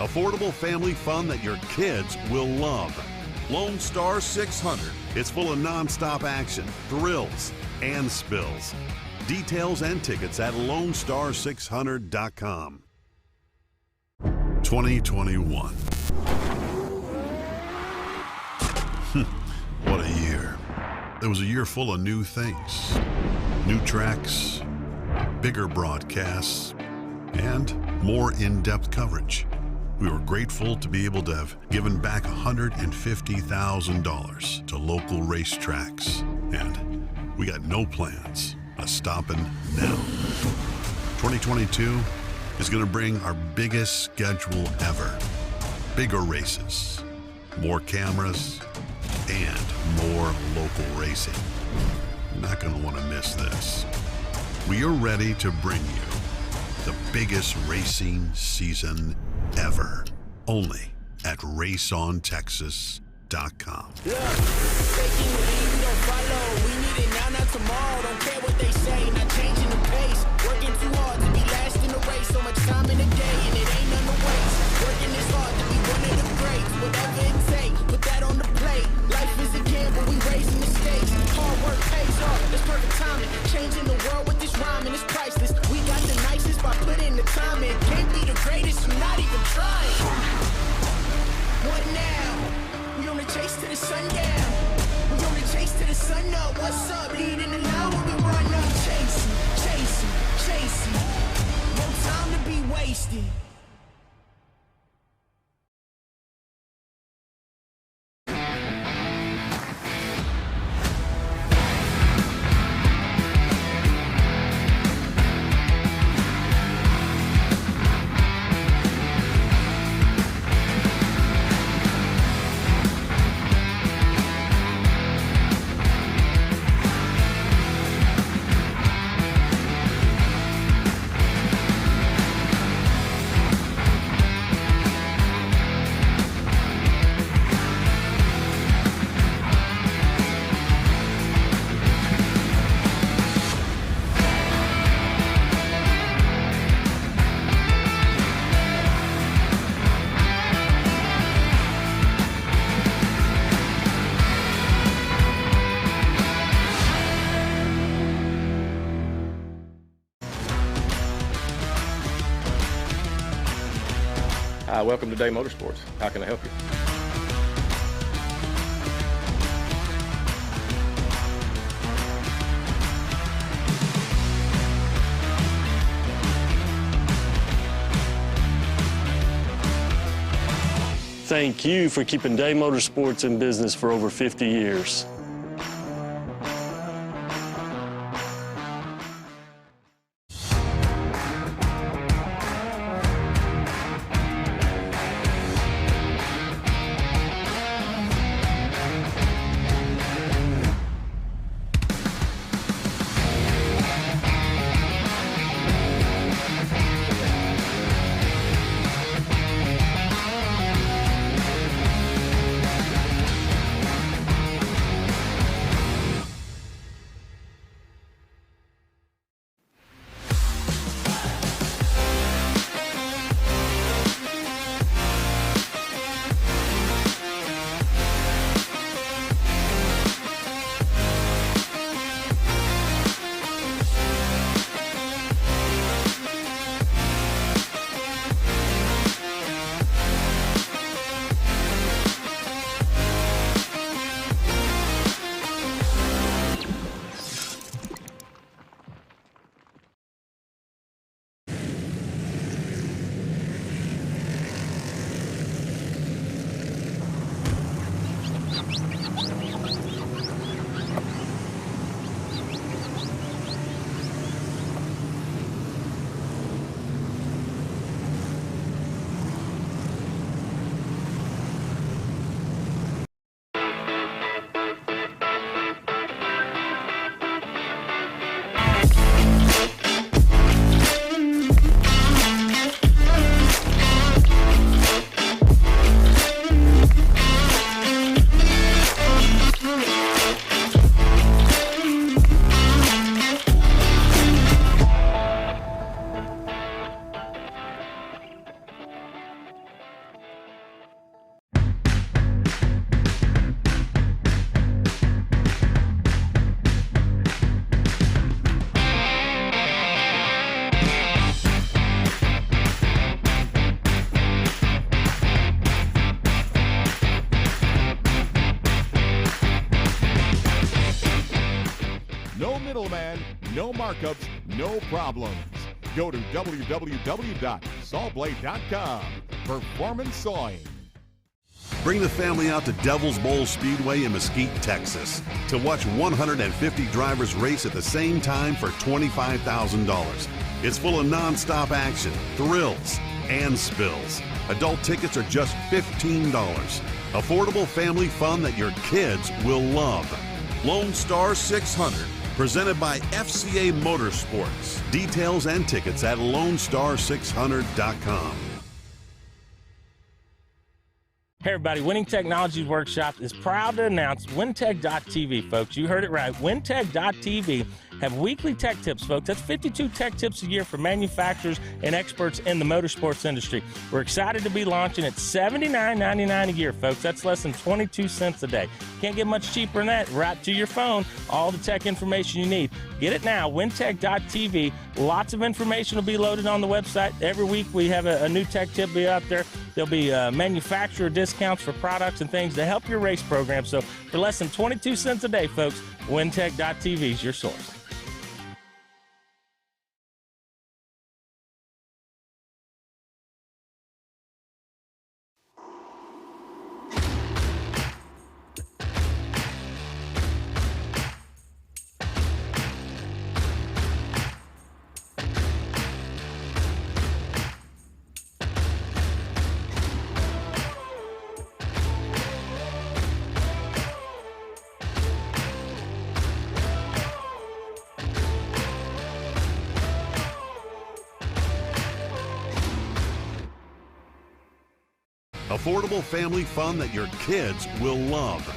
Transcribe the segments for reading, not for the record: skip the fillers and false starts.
Affordable family fun that your kids will love. Lone Star 600. It's full of non-stop action, thrills, and spills. Details and tickets at LoneStar600.com. 2021. What a year. It was a year full of new things. New tracks, bigger broadcasts, and more in-depth coverage. We were grateful to be able to have given back $150,000 to local racetracks, and we got no plans of stopping now. 2022 is going to bring our biggest schedule ever. Bigger races, more cameras, and more local racing. You're not going to want to miss this. We are ready to bring you the biggest racing season ever, only at RaceOnTexas.com. Look, taking the lead, we don't follow. We need it now, not tomorrow. Don't care what they say, not changing the pace. Working too hard to be last in the race. So much time in the day, and it ain't none to waste. Working this hard to be one of the greats. Whatever it takes, put that on the plate. Life is a gamble, we raising the stakes. Hard work pays off, that's perfect timing. Changing the world with this rhyming is priceless. We got the nicest by putting the time in. Can't be the greatest, I'm not even trying. What now? We on the chase to the sundown. We on the chase to the sun up. What's up? Leading the line when we run up. Chasing, chasing, chasing. No time to be wasted. Hi, welcome to Day Motorsports. How can I help you? Thank you for keeping Day Motorsports in business for over 50 years. middleman, no markups, no problems. Go to www.sawblade.com. Performance Sawing. Bring the family out to Devil's Bowl Speedway in Mesquite, Texas to watch 150 drivers race at the same time for $25,000. It's full of non-stop action, thrills, and spills. Adult tickets are just $15. Affordable family fun that your kids will love. Lone Star 600, presented by FCA Motorsports. Details and tickets at LoneStar600.com. Hey everybody, Winning Technologies Workshop is proud to announce WinTech.tv, folks. You heard it right. WinTech.tv have weekly tech tips, folks. That's 52 tech tips a year for manufacturers and experts in the motorsports industry. We're excited to be launching at $79.99 a year, folks. That's less than 22 cents a day. Can't get much cheaper than that. Right to your phone, all the tech information you need. Get it now, WinTech.tv. Lots of information will be loaded on the website. Every week we have a new tech tip be out there. There'll be manufacturer discounts for products and things to help your race program. So for less than 22 cents a day, folks, WinTech.tv is your source. Affordable family fun that your kids will love.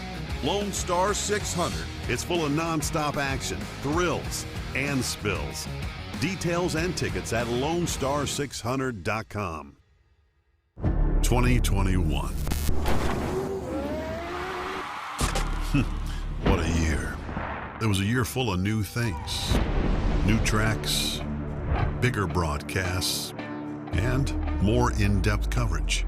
Lone Star 600. It's full of non-stop action, thrills, and spills. Details and tickets at LoneStar600.com. 2021. What a year. It was a year full of new things. New tracks, bigger broadcasts, and more in-depth coverage.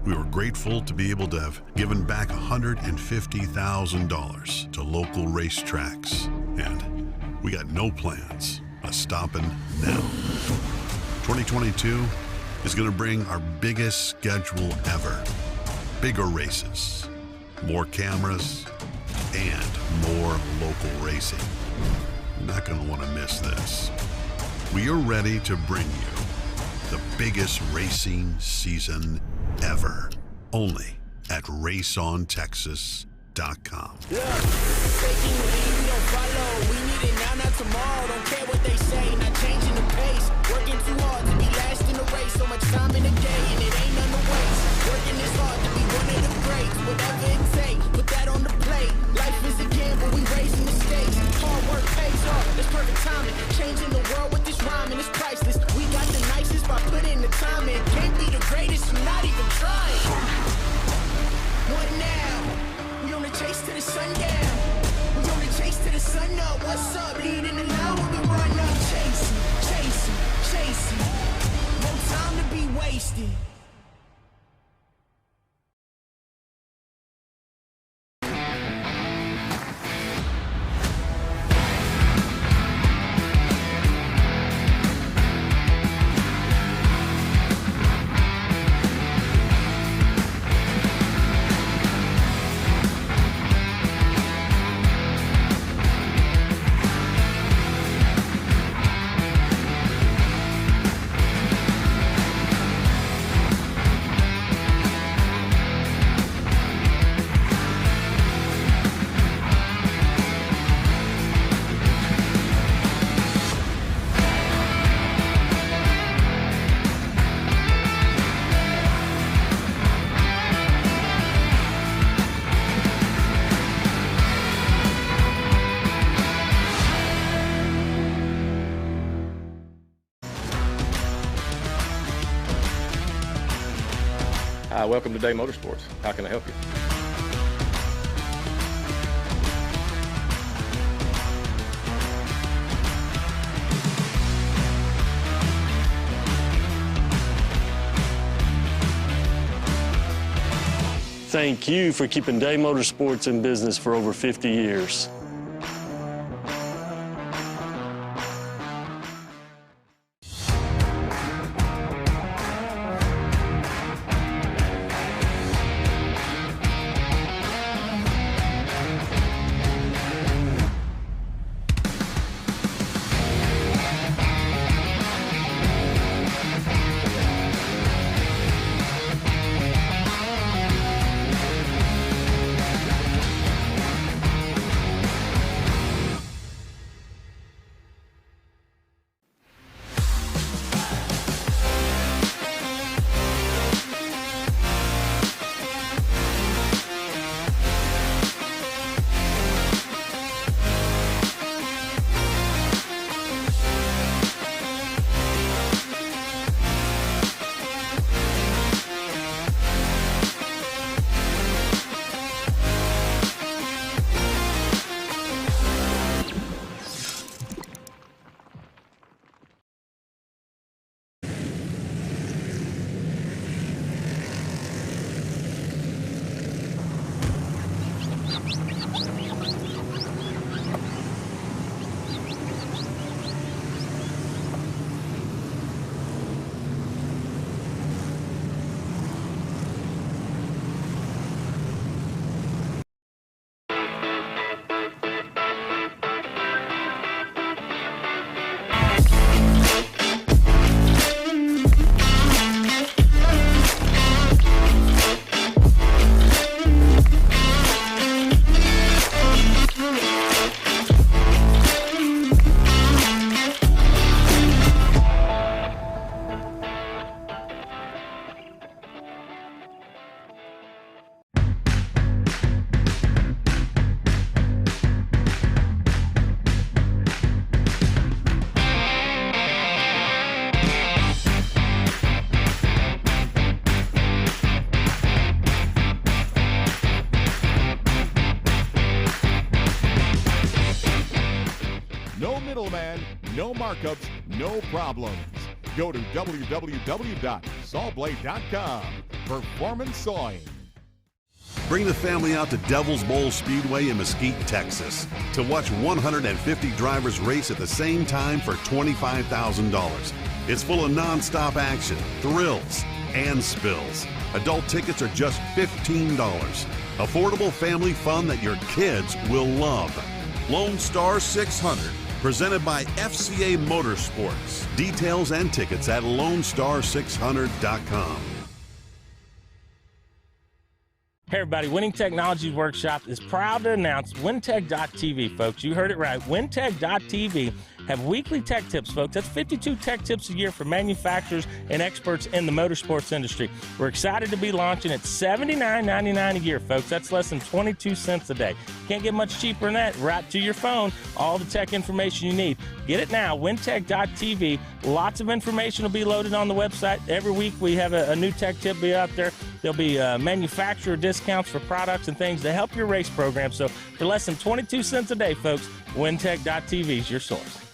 We were grateful to be able to have given back $150,000 to local racetracks, and we got no plans on stopping now. 2022 is going to bring our biggest schedule ever. Bigger races, more cameras, and more local racing. You're not going to want to miss this. We are ready to bring you the biggest racing season ever, only at RaceOnTexas.com. Look, taking the lead, we don't follow. We need it now, not tomorrow. Don't care what they say, not changing the pace. Working too hard to be last in the race. So much time in the day, and it ain't none to waste. Working this hard to be one of the greats. Whatever it takes, put that on the plate. Life is a gamble, we raising the stakes. Hard work pays off, it's perfect timing. Changing the world with this rhyming, it's priceless. We got the nicest by putting the time in. Can't be the greatest, I'm not even trying. What now? We on the chase to the sundown. We on the chase to the sun up. What's up? Leading the line when we run up. Chasing, chasing, chasing. No time to be wasted. Welcome to Day Motorsports. How can I help you? Thank you for keeping Day Motorsports in business for over 50 years. middleman, no markups, no problems. Go to www.sawblade.com. Performance Sawing. Bring the family out to Devil's Bowl Speedway in Mesquite, Texas to watch 150 drivers race at the same time for $25,000. It's full of non-stop action, thrills, and spills. Adult tickets are just $15. Affordable family fun that your kids will love. Lone Star 600, presented by FCA Motorsports. Details and tickets at LoneStar600.com. Hey everybody, Winning Technologies Workshop is proud to announce WinTech.tv, folks. You heard it right. WinTech.tv have weekly tech tips, folks. That's 52 tech tips a year for manufacturers and experts in the motorsports industry. We're excited to be launching at $79.99 a year, folks. That's less than 22 cents a day. Can't get much cheaper than that. Right to your phone, all the tech information you need. Get it now, WinTech.tv. Lots of information will be loaded on the website. Every week we have a new tech tip be out there. There'll be manufacturer discounts for products and things to help your race program. So for less than 22 cents a day, folks, WinTech.tv is your source.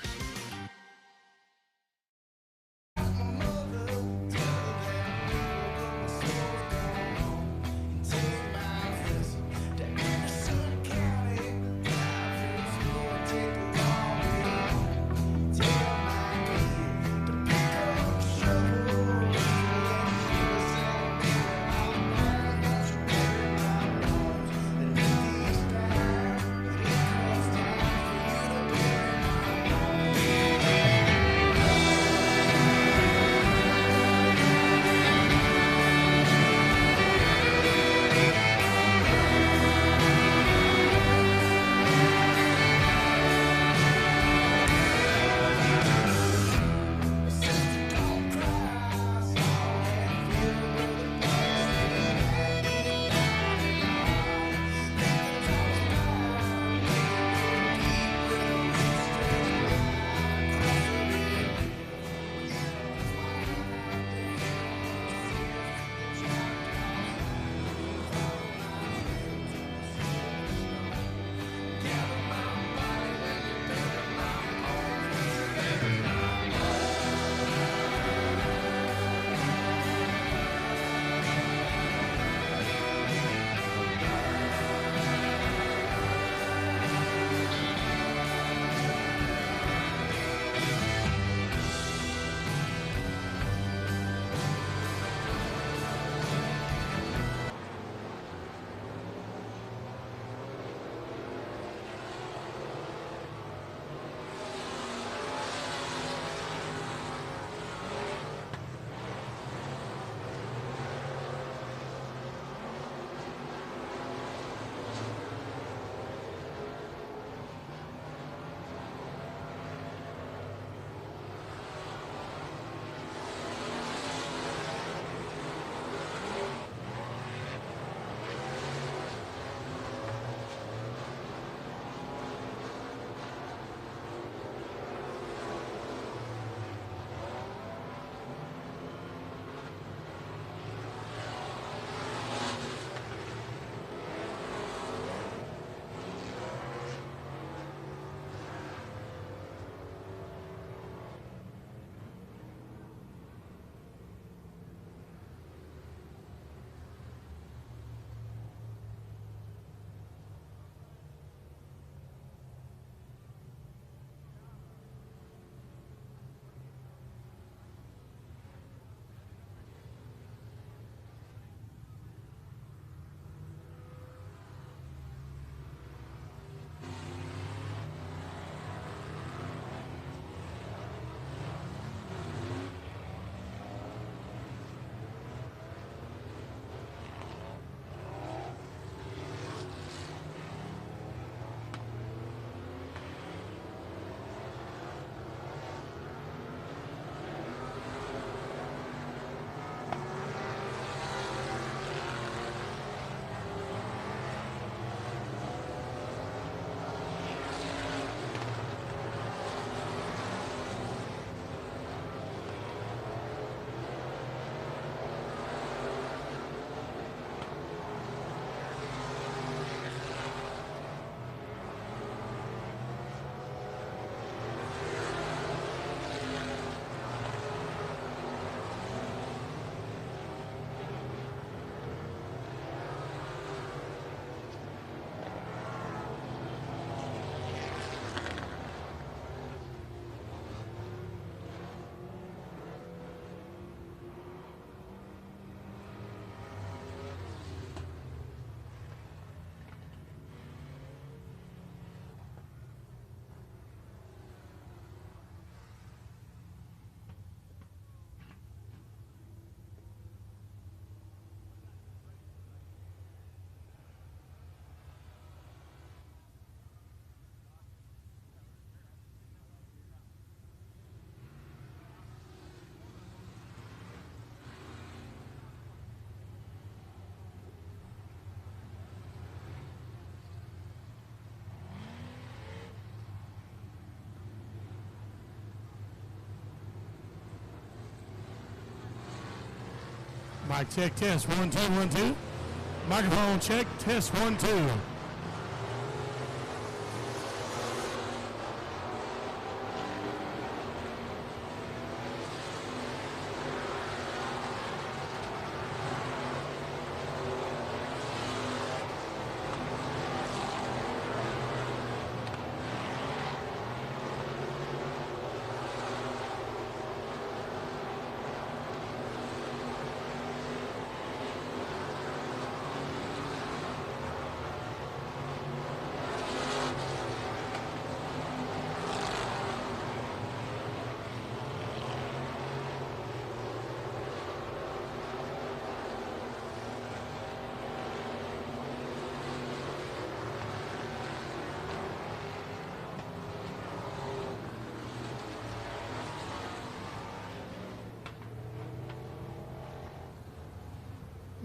Mic check, test, 1, 2, 1, 2. Microphone check, test, 1, 2.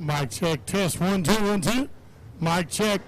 Mic check, test, 1, 2, 1, 2. Mic check.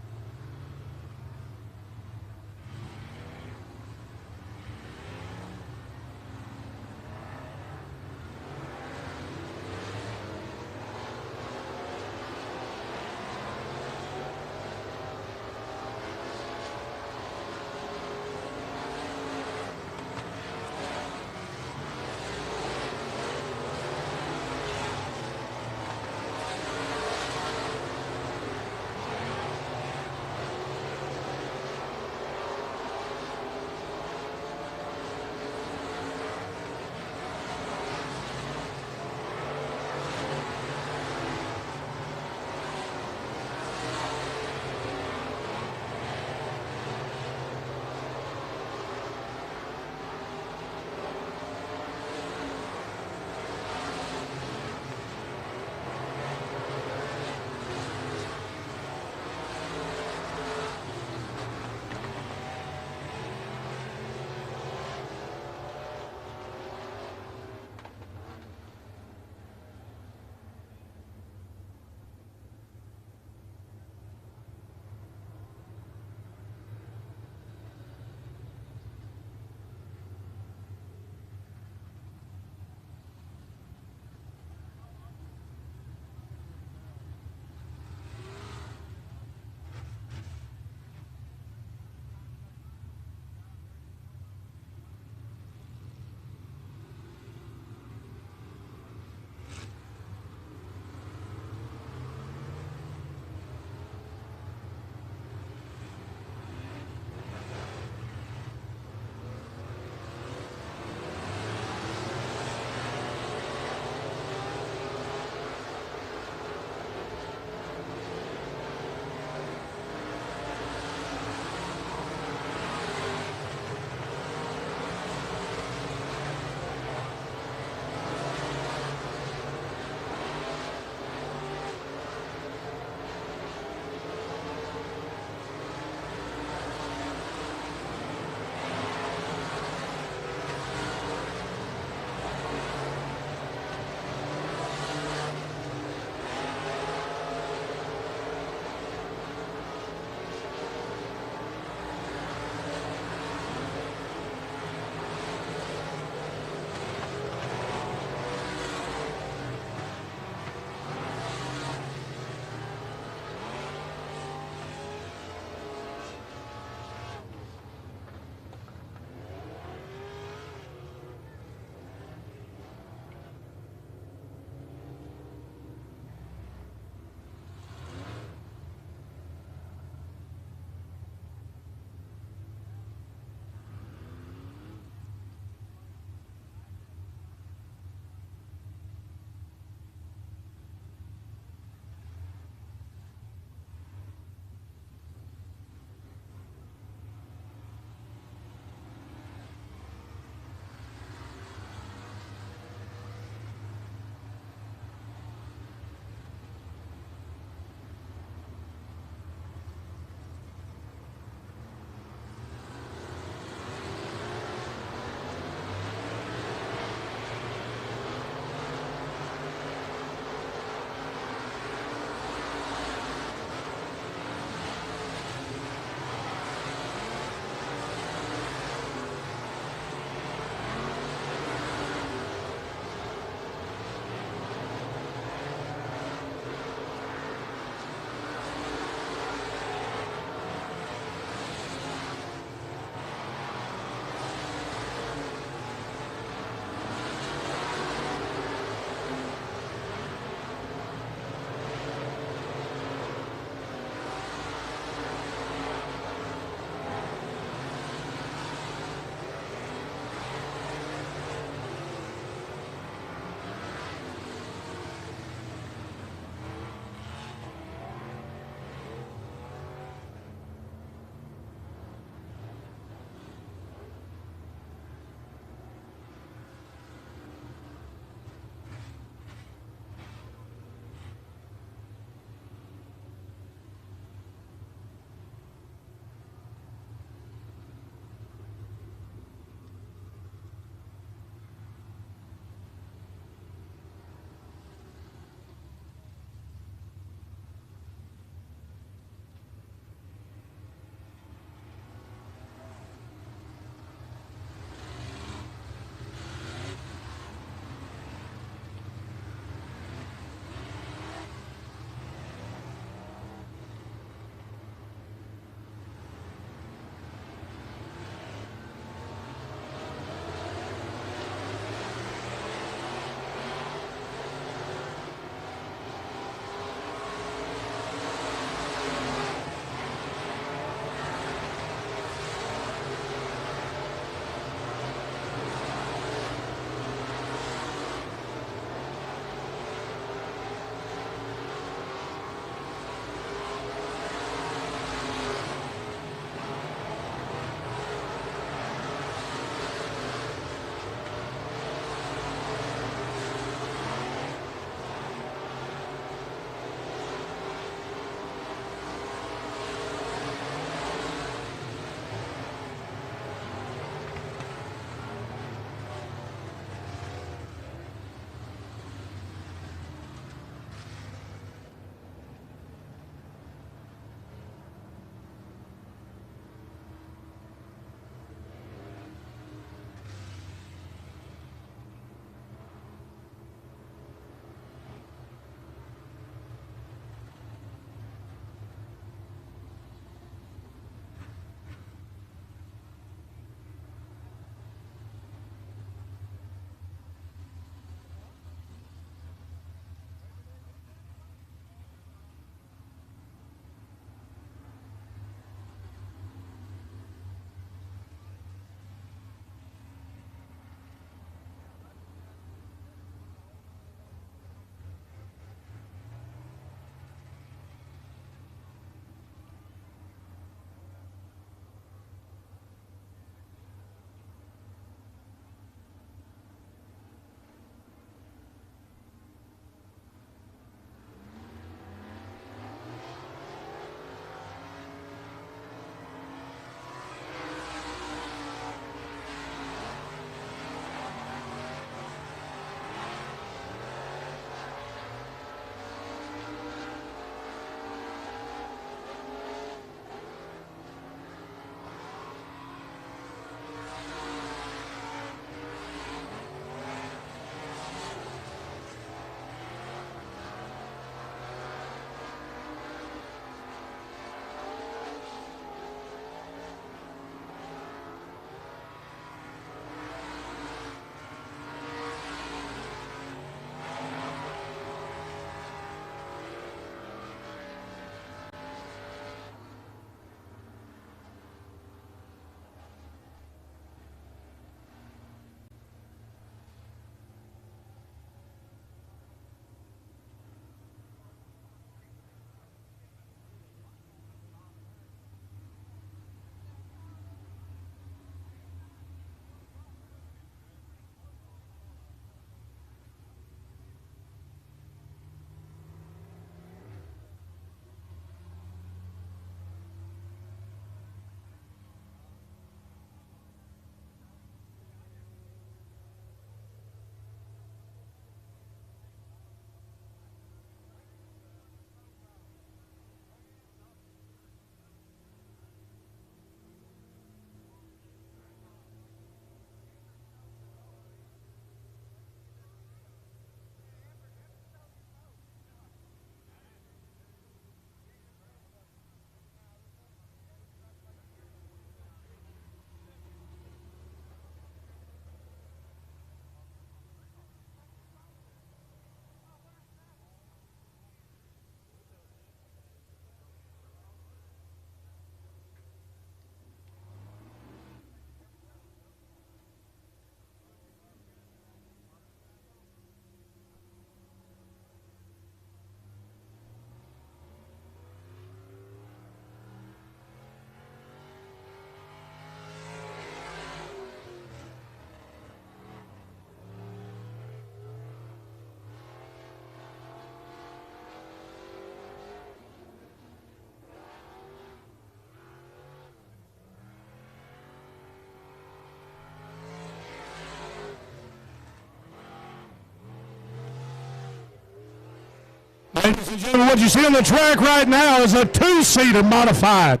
Ladies and gentlemen, what you see on the track right now is a two-seater modified.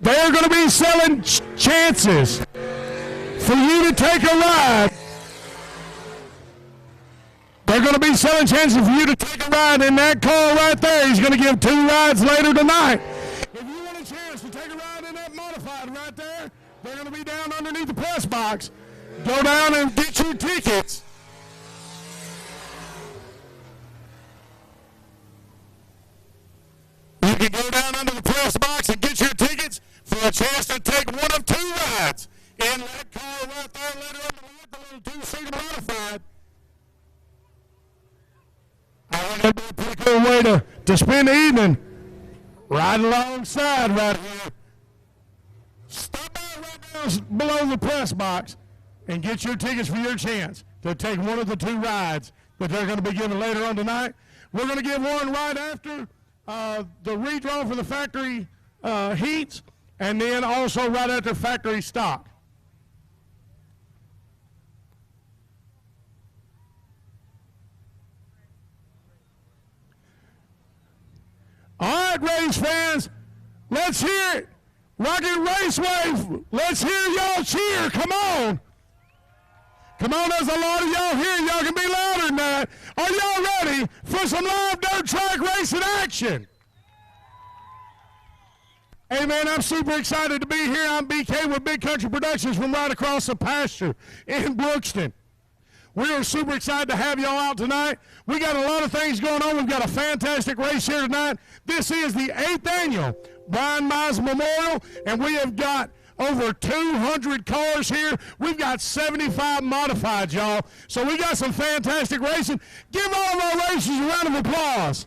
They're going to be selling chances for you to take a ride. They're going to be selling chances for you to take a ride in that car right there. He's going to give 2 rides later tonight. If you want a chance to take a ride in that modified right there, they're going to be down underneath the press box. Go down and get your tickets. You can go down under the press box and get your tickets for a chance to take one of 2 rides in that car right there later on the little two-seater modified. I think that'd be a pretty cool way to spend the evening right alongside right here. Stop by right down below the press box and get your tickets for your chance to take one of the 2 rides that they're going to be giving later on tonight. We're going to give one right after the redraw for the factory heats, and then also right after factory stock. All right, race fans, let's hear it. Rocket Raceway, let's hear y'all cheer. Come on. Come on, there's a lot of y'all here. Y'all can be louder than that. Are y'all ready for some live dirt track racing action? Hey, man, I'm super excited to be here. I'm BK with Big Country Productions from right across the pasture in Brookston. We are super excited to have y'all out tonight. We got a lot of things going on. We've got a fantastic race here tonight. This is the 8th annual Brian Mize Memorial, and we have got over 200 cars here. We've got 75 modified, y'all. So we got some fantastic racing. Give all of our racers a round of applause.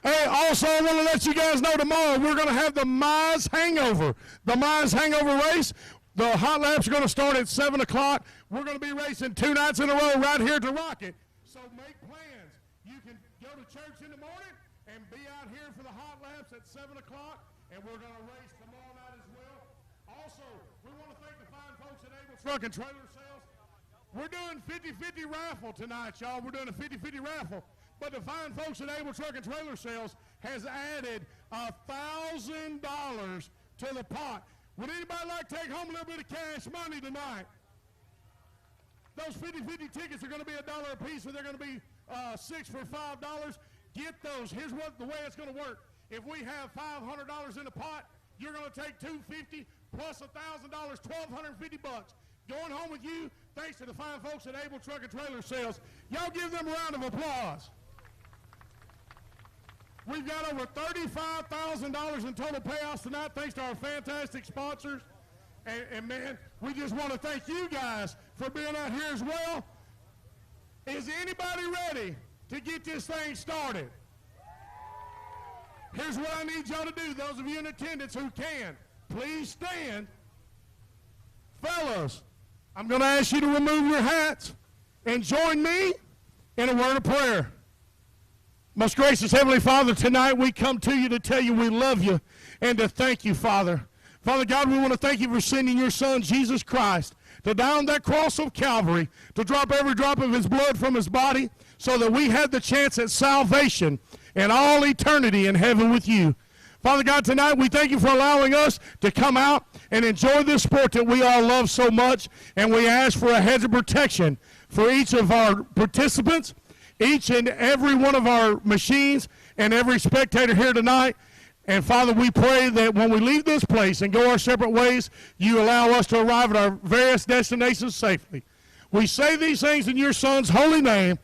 Hey, also, I want to let you guys know tomorrow we're going to have the Mize Hangover. The Mize Hangover race. The hot laps are going to start at 7 o'clock. We're going to be racing 2 nights in a row right here at the Rocket. So make plans. You can go to church in the morning and be out here for the hot laps at 7 o'clock, and we're going to race tomorrow night as well. Also, we want to thank the fine folks at Able Truck and Trailer Sales. We're doing 50-50 raffle tonight, y'all. We're doing a 50-50 raffle. But the fine folks at Able Truck and Trailer Sales has added $1,000 to the pot. Would anybody like to take home a little bit of cash money tonight? Those 50-50 tickets are going to be $1 a piece, so they're going to be 6 for $5. Get those. Here's the way it's going to work. If we have $500 in the pot, you're going to take $250 plus $1,000, $1,250 bucks. Going home with you, thanks to the fine folks at Able Truck and Trailer Sales. Y'all give them a round of applause. We've got over $35,000 in total payouts tonight, thanks to our fantastic sponsors. And man, we just want to thank you guys for being out here as well. Is anybody ready to get this thing started? Here's what I need y'all to do. Those of you in attendance who can, please stand. Fellas, I'm going to ask you to remove your hats and join me in a word of prayer. Most gracious Heavenly Father, tonight we come to you to tell you we love you and to thank you, Father. Father God, we want to thank you for sending your Son, Jesus Christ, to die on that cross of Calvary, to drop every drop of his blood from his body so that we had the chance at salvation and all eternity in heaven with you. Father God, tonight we thank you for allowing us to come out and enjoy this sport that we all love so much, and we ask for a hedge of protection for each of our participants, each and every one of our machines, and every spectator here tonight. And Father, we pray that when we leave this place and go our separate ways, you allow us to arrive at our various destinations safely. We say these things in your Son's holy name.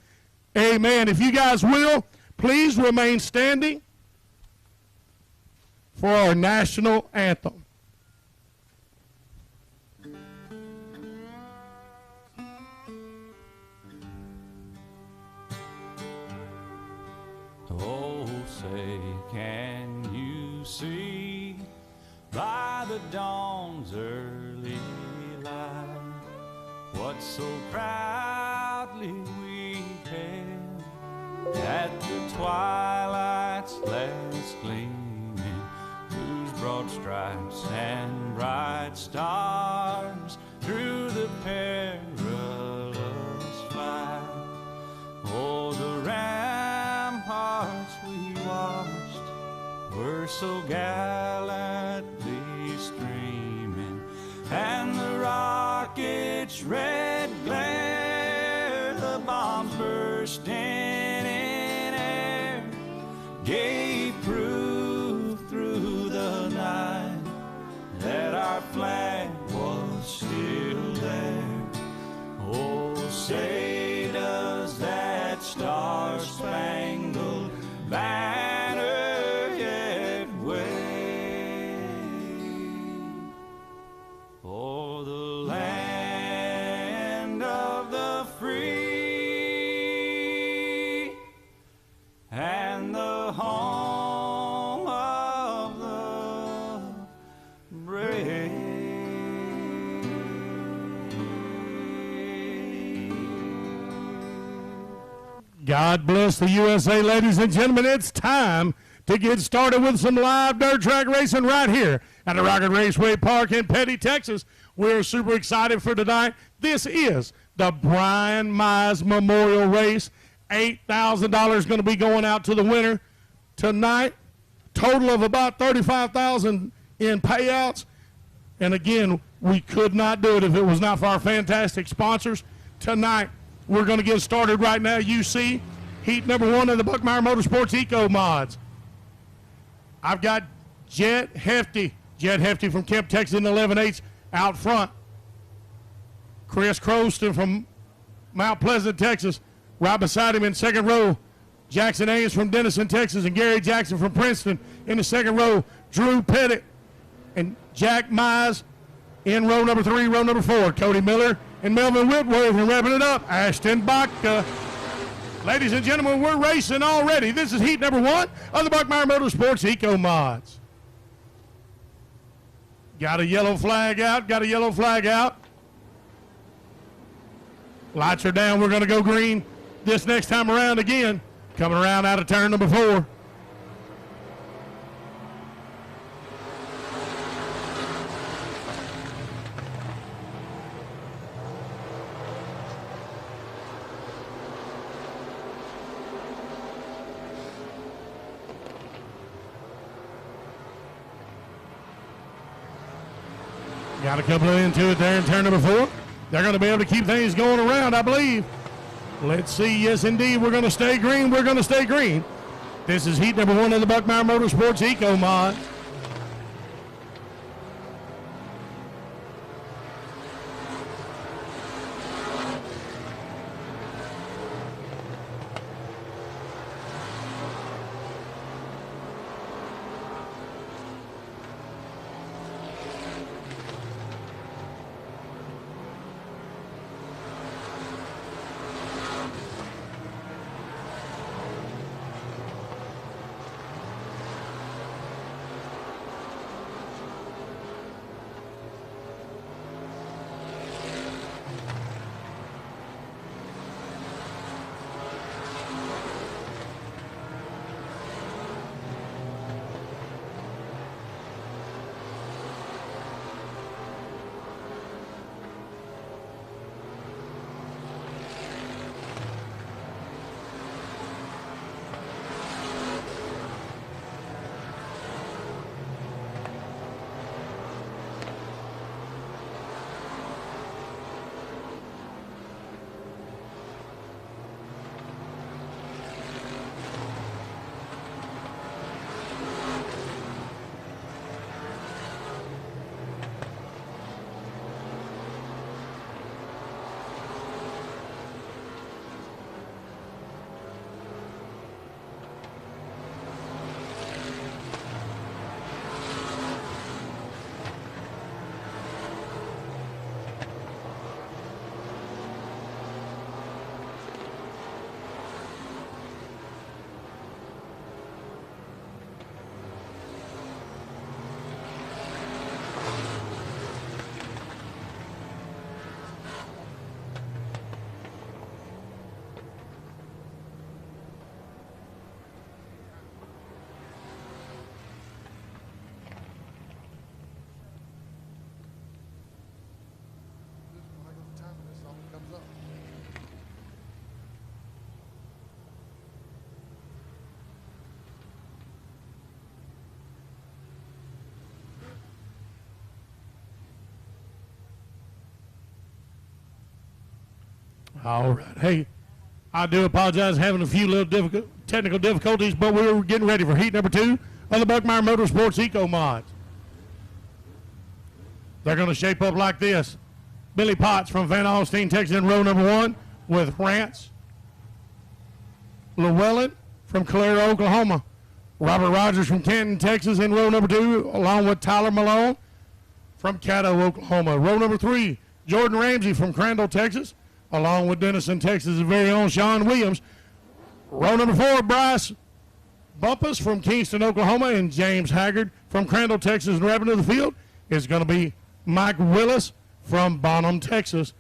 Amen. If you guys will, please remain standing for our national anthem. Oh, say, can you see by the dawn's early light what so proudly we hailed at the twilight's last gleaming, whose broad stripes and bright stars through the perilous fight? Oh, so gallantly streaming, and the rocket's red glare, the bombs bursting in air, gave proof through the night that our flag was still there. Oh, say does that star-spangled banner yet wave o'er the land of the free and the home of the brave. God bless the USA, ladies and gentlemen. It's time to get started with some live dirt track racing right here at the Rocket Raceway Park in Petty, Texas. We're super excited for tonight. This is the Brian Mize Memorial Race. $8,000 going to be going out to the winner tonight. Total of about $35,000 in payouts. And again, we could not do it if it was not for our fantastic sponsors. Tonight, we're going to get started right now. You see heat number 1 of the Buckmeyer Motorsports Eco Mods. I've got Jet Hefty from Kemp, Texas in 11/8 out front. Chris Croston from Mount Pleasant, Texas, right beside him in second row. Jackson Ames from Denison, Texas, and Gary Jackson from Princeton in the second row. Drew Pettit and Jack Mize in row number 3, row number 4. Cody Miller and Melvin Whitworth, and wrapping it up, Ashton Baca. Ladies and gentlemen, we're racing already. This is heat number 1 of the Buckmeyer Motorsports Eco Mods. Got a yellow flag out, Lights are down. We're going to go green this next time around again. Coming around out of turn number 4. Got a couple into it there in turn number 4. They're going to be able to keep things going around, I believe. Let's see. Yes, indeed. We're going to stay green. This is heat number 1 of the Buckmeyer Motorsports Eco Mod. All right. Hey, I do apologize having a few little technical difficulties, but we're getting ready for heat number 2 of the Buckmeyer Motorsports Eco Mods. They're going to shape up like this. Billy Potts from Van Alstyne, Texas in row number 1 with Rance Llewellyn from Calera, Oklahoma. Robert Rogers from Canton, Texas in row number 2, along with Tyler Malone from Caddo, Oklahoma. Row number 3, Jordan Ramsey from Crandall, Texas, along with Denison, Texas' very own Sean Williams. Row number 4, Bryce Bumpus from Kingston, Oklahoma, and James Haggard from Crandall, Texas, and wrapping to the field is going to be Mike Willis from Bonham, Texas.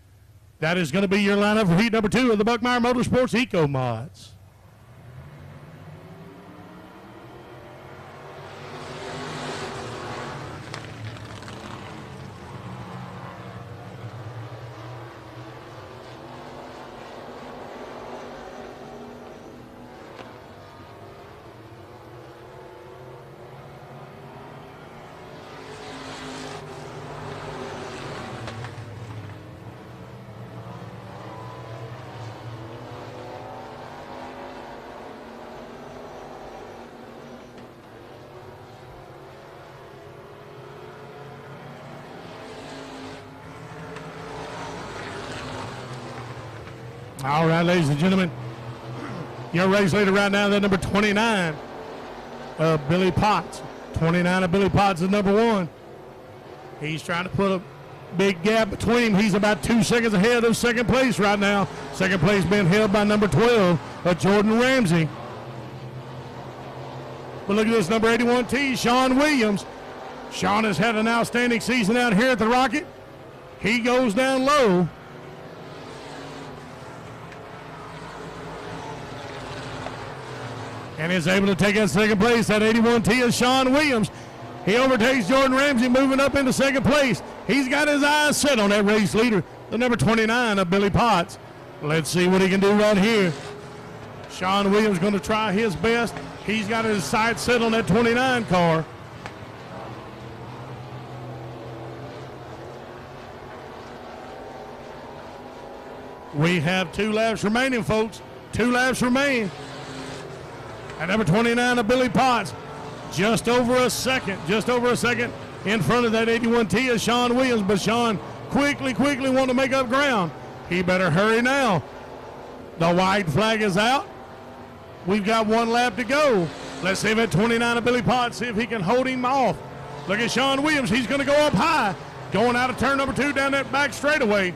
That is going to be your lineup for heat number 2 of the Buckmeyer Motorsports Eco Mods. All right, ladies and gentlemen, your race leader right now, that number 29 of Billy Potts. 29 of Billy Potts is number 1. He's trying to put a big gap between him. He's about 2 seconds ahead of second place right now. Second place being held by number 12 of Jordan Ramsey. But look at this, number 81T, Sean Williams. Sean has had an outstanding season out here at the Rocket. He goes down low. And is able to take that second place. That 81T is Sean Williams. He overtakes Jordan Ramsey, moving up into second place. He's got his eyes set on that race leader, the number 29 of Billy Potts. Let's see what he can do right here. Sean Williams going to try his best. He's got his sights set on that 29 car. We have 2 laps remaining, folks. 2 laps remain. At number 29 of Billy Potts, just over a second in front of that 81T is Sean Williams, but Sean quickly want to make up ground. He better hurry now. The white flag is out. We've got 1 lap to go. Let's see if at 29 of Billy Potts, see if he can hold him off. Look at Sean Williams. He's going to go up high, going out of turn number 2 down that back straightaway.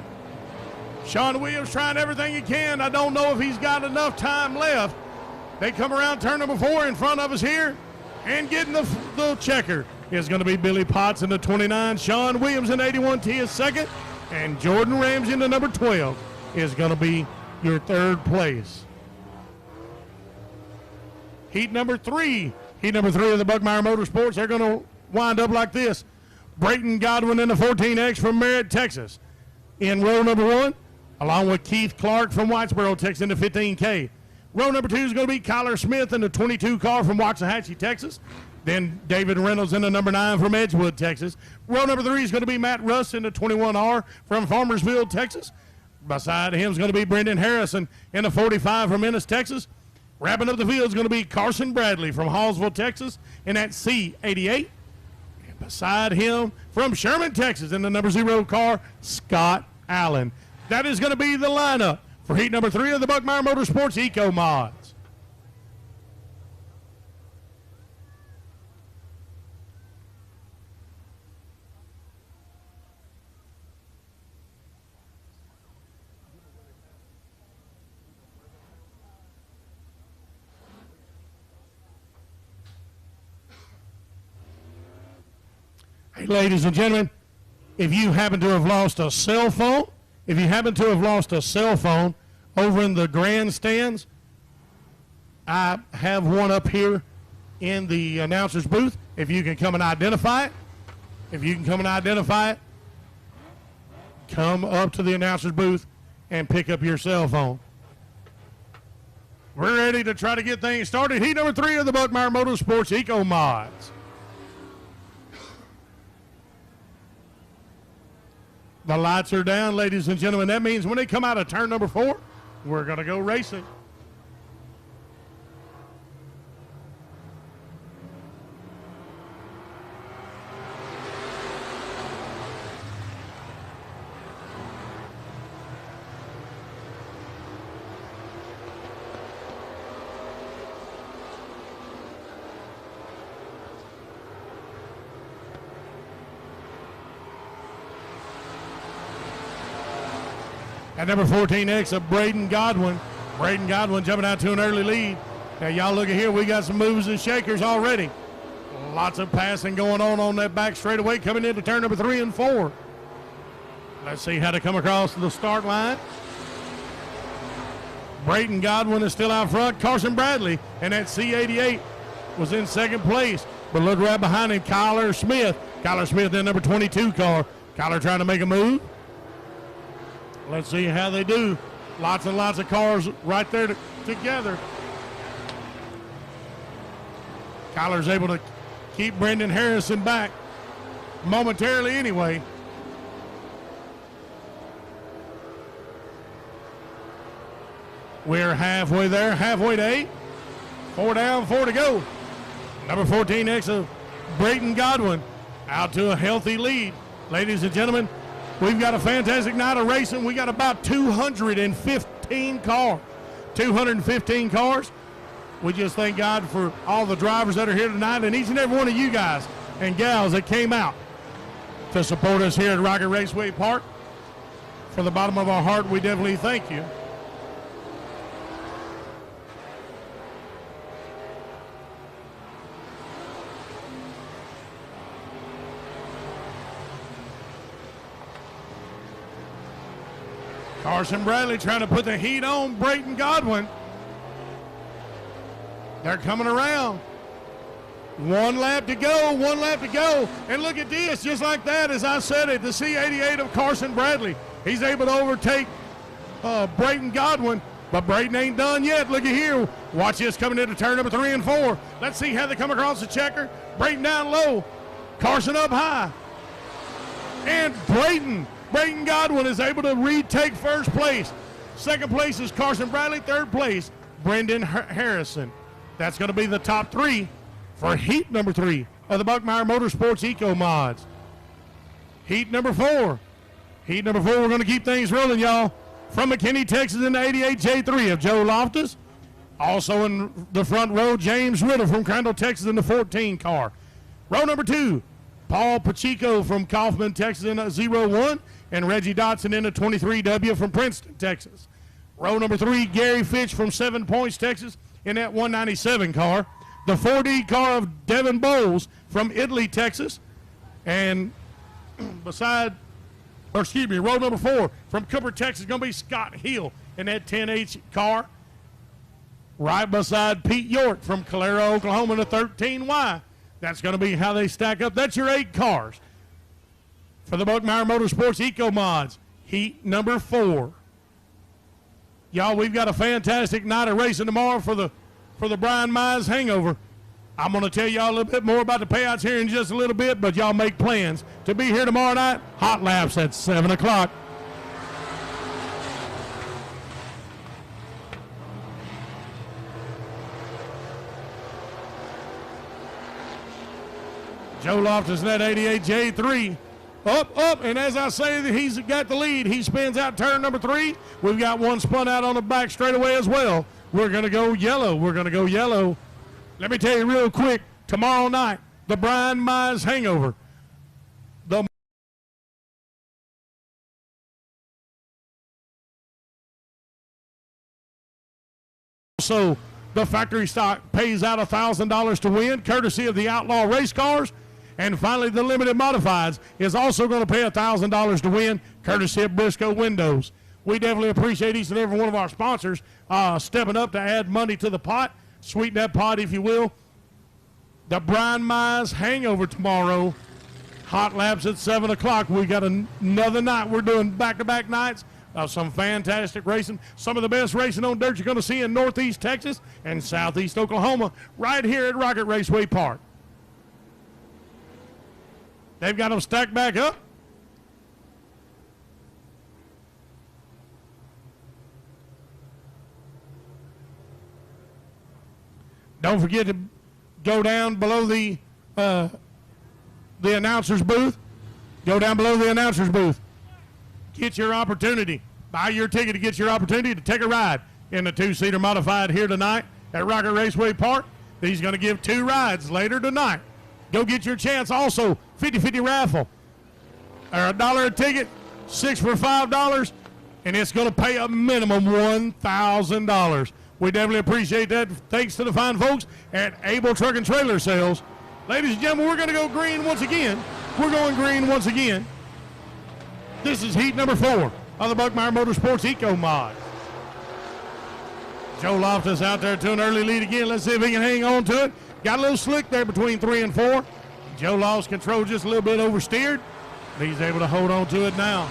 Sean Williams trying everything he can. I don't know if he's got enough time left. They come around turn number 4 in front of us here, and getting the checker is going to be Billy Potts in the 29. Sean Williams in 81T is second, and Jordan Ramsey in the number 12 is going to be your third place. Heat number 3 of the Buckmeyer Motorsports, they're going to wind up like this. Brayton Godwin in the 14X from Merritt, Texas, in row number 1, along with Keith Clark from Whitesboro, Texas, in the 15K. Row number 2 is going to be Kyler Smith in the 22 car from Waxahachie, Texas. Then David Reynolds in the number 9 from Edgewood, Texas. Row number 3 is going to be Matt Russ in the 21R from Farmersville, Texas. Beside him is going to be Brendan Harrison in the 45 from Ennis, Texas. Wrapping up the field is going to be Carson Bradley from Hallsville, Texas in that C88. And beside him from Sherman, Texas in the number 0 car, Scott Allen. That is going to be the lineup for heat number 3 of the Buckmeyer Motorsports Eco Mods. Hey, ladies and gentlemen, if you happen to have lost a cell phone, over in the grandstands, I have one up here in the announcer's booth. If you can come and identify it, come up to the announcer's booth and pick up your cell phone. We're ready to try to get things started. Heat number 3 of the Buckmeyer Motorsports Eco Mods. The lights are down, ladies and gentlemen. That means when they come out of turn number 4, we're going to go racing. At number 14X of Braden Godwin. Braden Godwin jumping out to an early lead. Now, y'all look at here. We got some movers and shakers already. Lots of passing going on that back straightaway coming into turn number 3 and 4. Let's see how to come across the start line. Braden Godwin is still out front. Carson Bradley and that C88 was in second place. But look right behind him, Kyler Smith. Kyler Smith in number 22 car. Kyler trying to make a move. Let's see how they do. Lots and lots of cars right there together. Kyler's able to keep Brendan Harrison back momentarily anyway. We're halfway there, halfway to 8. 4 down, 4 to go. Number 14X of Brayton Godwin out to a healthy lead. Ladies and gentlemen, we've got a fantastic night of racing. We got about 215 cars. 215 cars. We just thank God for all the drivers that are here tonight and each and every one of you guys and gals that came out to support us here at Rocket Raceway Park. From the bottom of our heart, we definitely thank you. Carson Bradley trying to put the heat on Brayton Godwin. They're coming around. 1 lap to go, 1 lap to go. And look at this, just like that, as I said it, the C88 of Carson Bradley. He's able to overtake Brayton Godwin, but Brayton ain't done yet. Look at here. Watch this coming into turn number 3 and 4. Let's see how they come across the checker. Brayton down low, Carson up high. And Brayton Godwin is able to retake first place. Second place is Carson Bradley. Third place, Brendan Harrison. That's going to be the top 3 for heat number 3 of the Buckmeyer Motorsports Eco Mods. Heat number 4. Heat number 4, we're going to keep things rolling, y'all. From McKinney, Texas in the 88 J3 of Joe Loftus. Also in the front row, James Riddle from Crandall, Texas in the 14 car. Row number 2, Paul Pacheco from Kaufman, Texas in a 01. And Reggie Dotson in a 23W from Princeton, Texas. Row number 3, Gary Fitch from 7 Points, Texas in that 197 car. The 4D car of Devin Bowles from Italy, Texas. And row number 4 from Cooper, Texas, going to be Scott Hill in that 10H car. Right beside Pete York from Calera, Oklahoma in the 13Y. That's going to be how they stack up. That's your 8 cars for the Buckmeyer Motorsports Eco Mods, heat number 4. Y'all, we've got a fantastic night of racing tomorrow for the Brian Mize Hangover. I'm going to tell y'all a little bit more about the payouts here in just a little bit, but y'all make plans to be here tomorrow night. Hot laps at 7 o'clock. Joe Loftus in that 88 J3. Up, and as I say, he's got the lead. He spins out turn number 3. We've got one spun out on the back straightaway as well. We're going to go yellow. Let me tell you real quick, tomorrow night, the Brian Mize Hangover. So the factory stock pays out $1,000 to win, courtesy of the Outlaw Race Cars. And finally, the Limited Modifieds is also going to pay $1,000 to win, courtesy of Briscoe Windows. We definitely appreciate each and every one of our sponsors stepping up to add money to the pot, sweeten that pot, if you will. The Brian Mize Hangover tomorrow, hot laps at 7 o'clock. We got another night. We're doing back-to-back nights of some fantastic racing. Some of the best racing on dirt you're going to see in Northeast Texas and Southeast Oklahoma, right here at Rocket Raceway Park. They've got them stacked back up. Don't forget to go down below the announcer's booth. Go down below the announcer's booth. Get your opportunity. Buy your ticket to get your opportunity to take a ride in the two-seater modified here tonight at Rocket Raceway Park. He's going to give 2 rides later tonight. Go get your chance. Also, 50-50 raffle. Or $1 a ticket, 6 for $5, and it's going to pay a minimum $1,000. We definitely appreciate that. Thanks to the fine folks at Able Truck and Trailer Sales. Ladies and gentlemen, we're going to go green once again. We're going green once again. This is heat number 4 of the Buckmeyer Motorsports Eco Mod. Joe Loftus out there to an early lead again. Let's see if he can hang on to it. Got a little slick there between 3 and 4. Joe lost control just a little bit oversteered, but he's able to hold on to it now.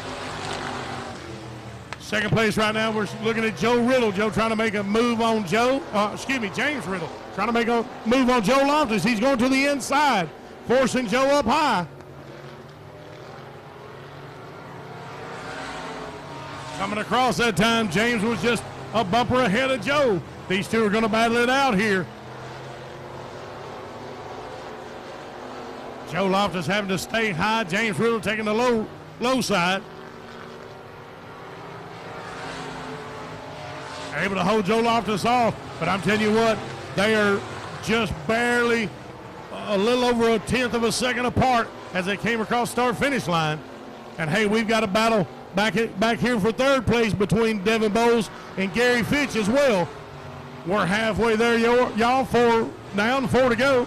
Second place right now, we're looking at Joe Riddle. Joe trying to make a move on James Riddle. Trying to make a move on Joe Loftus. He's going to the inside, forcing Joe up high. Coming across that time, James was just a bumper ahead of Joe. These two are going to battle it out here. Joe Loftus having to stay high. James Riddle taking the low side. Able to hold Joe Loftus off, but I'm telling you what, they are just barely a little over a tenth of a second apart as they came across start-finish line. And hey, we've got a battle back here for third place between Devin Bowles and Gary Fitch as well. We're halfway there, y'all. 4 down, 4 to go.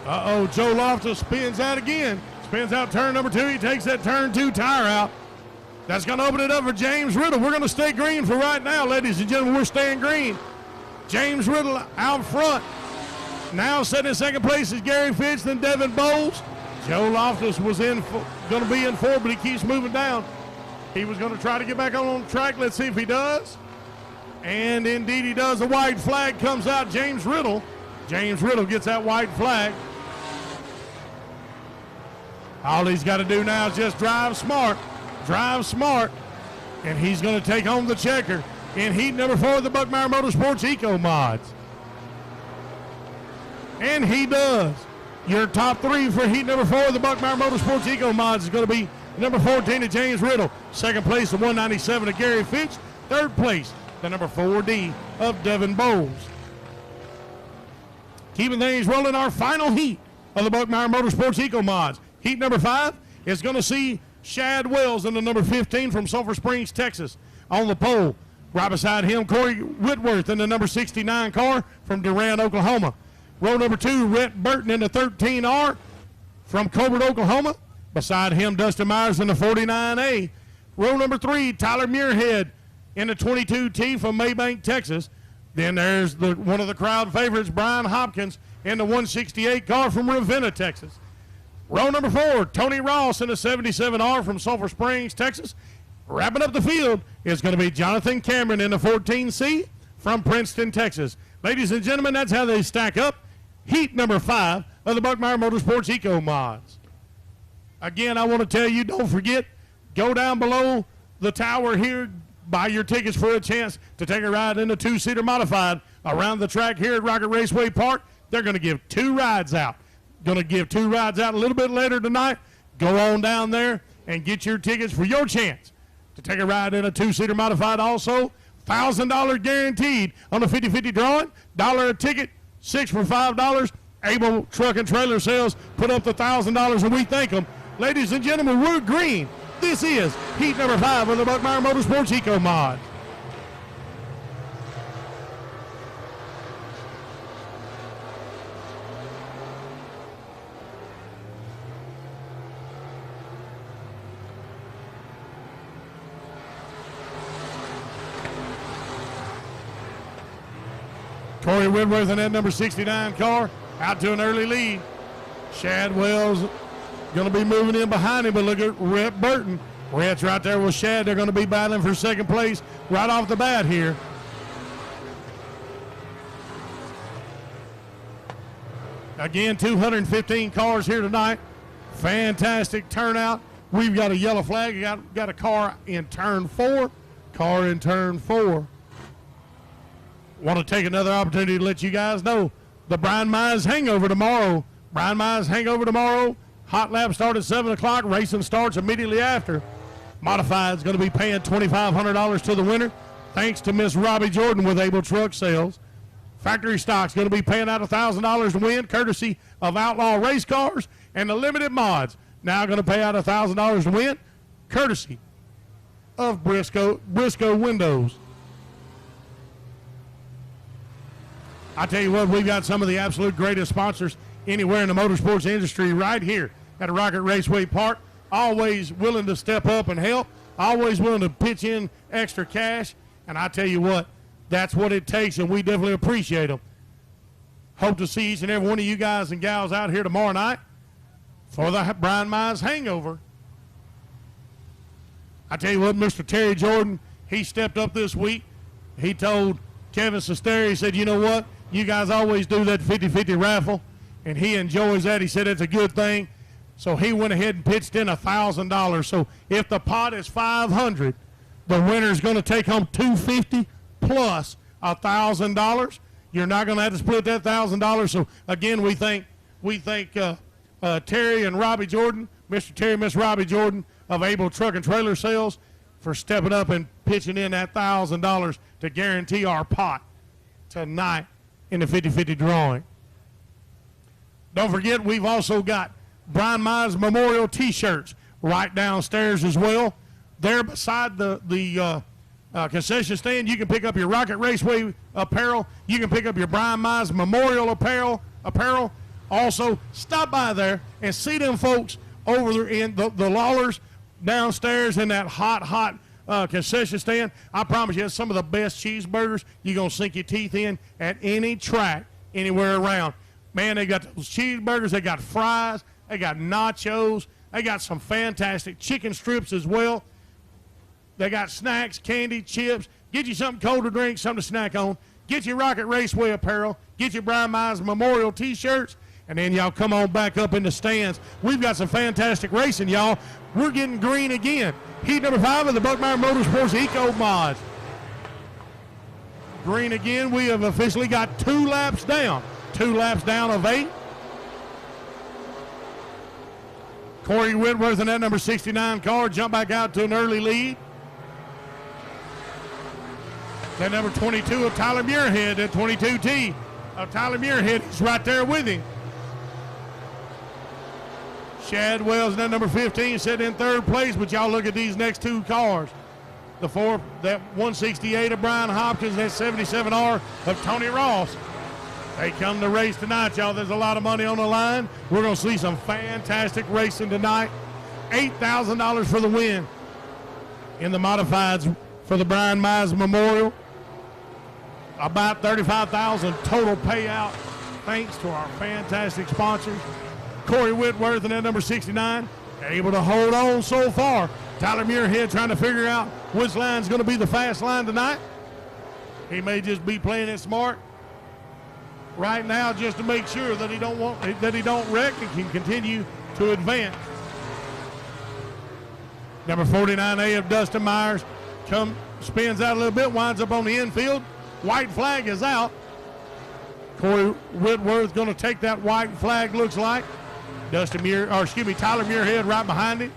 Uh-oh, Joe Loftus spins out again. Spins out turn number 2. He takes that turn 2 tire out. That's going to open it up for James Riddle. We're going to stay green for right now, ladies and gentlemen. We're staying green. James Riddle out front. Now setting in second place is Gary Fitch, then Devin Bowles. Joe Loftus was going to be in 4, but he keeps moving down. He was going to try to get back on the track. Let's see if he does. And indeed he does. The white flag comes out. James Riddle gets that white flag. All he's got to do now is just drive smart, and he's going to take home the checker in heat number 4 of the Buckmeyer Motorsports Eco Mods. And he does. Your top 3 for heat number 4 of the Buckmeyer Motorsports Eco Mods is going to be number 14 to James Riddle, second place the 197 to Gary Fitch, third place the number 4D of Devin Bowles. Keeping things rolling, our final heat of the Buckmeyer Motorsports Eco Mods. Heat number 5 is going to see Shad Wells in the number 15 from Sulphur Springs, Texas, on the pole. Right beside him, Corey Whitworth in the number 69 car from Durant, Oklahoma. Row number 2, Rhett Burton in the 13R from Colbert, Oklahoma. Beside him, Dustin Myers in the 49A. Row number 3, Tyler Muirhead in the 22T from Maybank, Texas. Then there's one of the crowd favorites, Brian Hopkins in the 168 car from Ravenna, Texas. Row number 4, Tony Ross in the 77R from Sulphur Springs, Texas. Wrapping up the field is going to be Jonathan Cameron in the 14C from Princeton, Texas. Ladies and gentlemen, that's how they stack up. Heat number 5 of the Buckmeyer Motorsports Eco Mods. Again, I want to tell you, don't forget, go down below the tower here, buy your tickets for a chance to take a ride in the 2-seater modified around the track here at Rocket Raceway Park. They're going to give 2 rides out. Going to give 2 rides out a little bit later tonight. Go on down there and get your tickets for your chance to take a ride in a 2-seater modified. Also, $1,000 guaranteed on the 50-50 drawing. $1 a ticket, 6 for $5. Able Truck and Trailer Sales put up the $1,000 and we thank them. Ladies and gentlemen, we're green. This is heat number 5 of the Buckmeyer Motorsports Eco Mod. Corey Whitworth in that number 69 car out to an early lead. Shad Wells going to be moving in behind him, but look at Rhett Burton. Rhett's right there with Shad. They're going to be battling for second place right off the bat here. Again, 215 cars here tonight. Fantastic turnout. We've got a yellow flag. Got a car in turn 4. Car in turn 4. Want to take another opportunity to let you guys know the Brian Mize Hangover tomorrow. Brian Mize Hangover tomorrow. Hot lap start at 7 o'clock. Racing starts immediately after. Modified is going to be paying $2,500 to the winner, thanks to Miss Robbie Jordan with Able Truck Sales. Factory Stock's going to be paying out $1,000 to win, courtesy of Outlaw Race Cars. And the Limited Mods now going to pay out $1,000 to win, courtesy of Briscoe Windows. I tell you what, we've got some of the absolute greatest sponsors anywhere in the motorsports industry right here at Rocket Raceway Park. Always willing to step up and help. Always willing to pitch in extra cash. And I tell you what, that's what it takes, and we definitely appreciate them. Hope to see each and every one of you guys and gals out here tomorrow night for the Brian Mize Hangover. I tell you what, Mr. Terry Jordan, he stepped up this week. He told Kevin Sesteri, he said, you know what, you guys always do that 50-50 raffle, and he enjoys that. He said it's a good thing. So he went ahead and pitched in $1,000. So if the pot is $500, the winner is going to take home $250 plus $1,000. You're not going to have to split that $1,000. So again, we thank Terry and Robbie Jordan, Mr. Terry and Miss Robbie Jordan of Able Truck and Trailer Sales, for stepping up and pitching in that $1,000 to guarantee our pot tonight in the 50-50 drawing. Don't forget, we've also got Brian Mize Memorial T-shirts right downstairs as well. There beside the concession stand, you can pick up your Rocket Raceway apparel. You can pick up your Brian Mize Memorial apparel. Also, stop by there and see them folks over there in the Lawlers downstairs in that hot concession stand. I promise you, it's some of the best cheeseburgers you're going to sink your teeth in at any track anywhere around. Man, they got those cheeseburgers. They got fries. They got nachos. They got some fantastic chicken strips as well. They got snacks, candy, chips. Get you something cold to drink, something to snack on. Get your Rocket Raceway apparel. Get your Brian Mize Memorial T-shirts. And then y'all come on back up in the stands. We've got some fantastic racing, y'all. We're getting green again. Heat number 5 of the Buckmeyer Motorsports Eco Mods. Green again. We have officially got 2 laps down. 2 laps down of 8. Corey Whitworth in that number 69 car jump back out to an early lead. That number 22 of Tyler Muirhead, that 22T of Tyler Muirhead is right there with him. Shad Wells in that number 15 sitting in 3rd place, but y'all look at these next 2 cars. The 4, that 168 of Brian Hopkins, that 77R of Tony Ross. They come to race tonight, y'all. There's a lot of money on the line. We're going to see some fantastic racing tonight. $8,000 for the win in the modifieds for the Brian Mize Memorial. About $35,000 total payout, thanks to our fantastic sponsors. Corey Whitworth and that number 69 able to hold on so far. Tyler Muirhead trying to figure out which line's going to be the fast line tonight. He may just be playing it smart right now just to make sure that he don't wreck and can continue to advance. Number 49A of Dustin Myers spins out a little bit, winds up on the infield. White flag is out. Corey Whitworth going to take that white flag, looks like. Tyler Muirhead right behind him.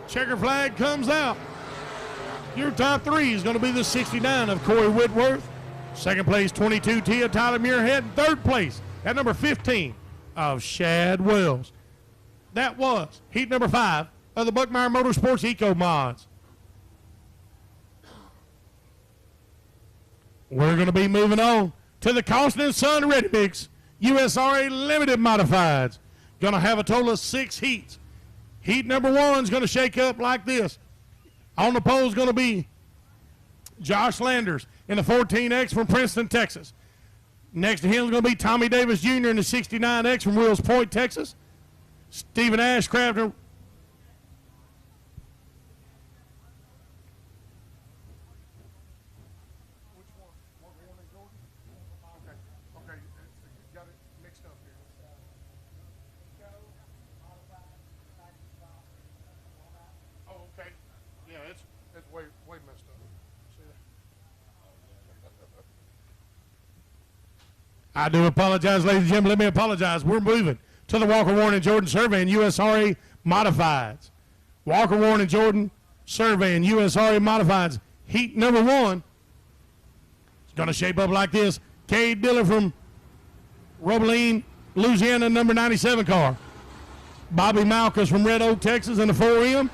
Checker flag comes out. Your top 3 is going to be the 69 of Corey Whitworth. 2nd place, 22T of Tyler Muirhead. 3rd place, at number 15 of Shad Wells. That was heat number 5 of the Buckmeyer Motorsports Eco Mods. We're going to be moving on to the Costin & Son Ready Mix USRA Limited Modifieds. Going to have a total of 6 heats. Heat number 1 is going to shake up like this. On the pole is going to be Josh Landers in the 14X from Princeton, Texas. Next to him is going to be Tommy Davis Jr. in the 69X from Wills Point, Texas. Stephen Ashcraft I do apologize, ladies and gentlemen. Let me apologize. We're moving to the Walker, Warren, and Jordan Survey and USRA Modifieds. Walker, Warren, and Jordan Survey and USRA Modifieds. Heat number 1. It's going to shape up like this. Cade Diller from Robeline, Louisiana, number 97 car. Bobby Malkus from Red Oak, Texas, in the 4M.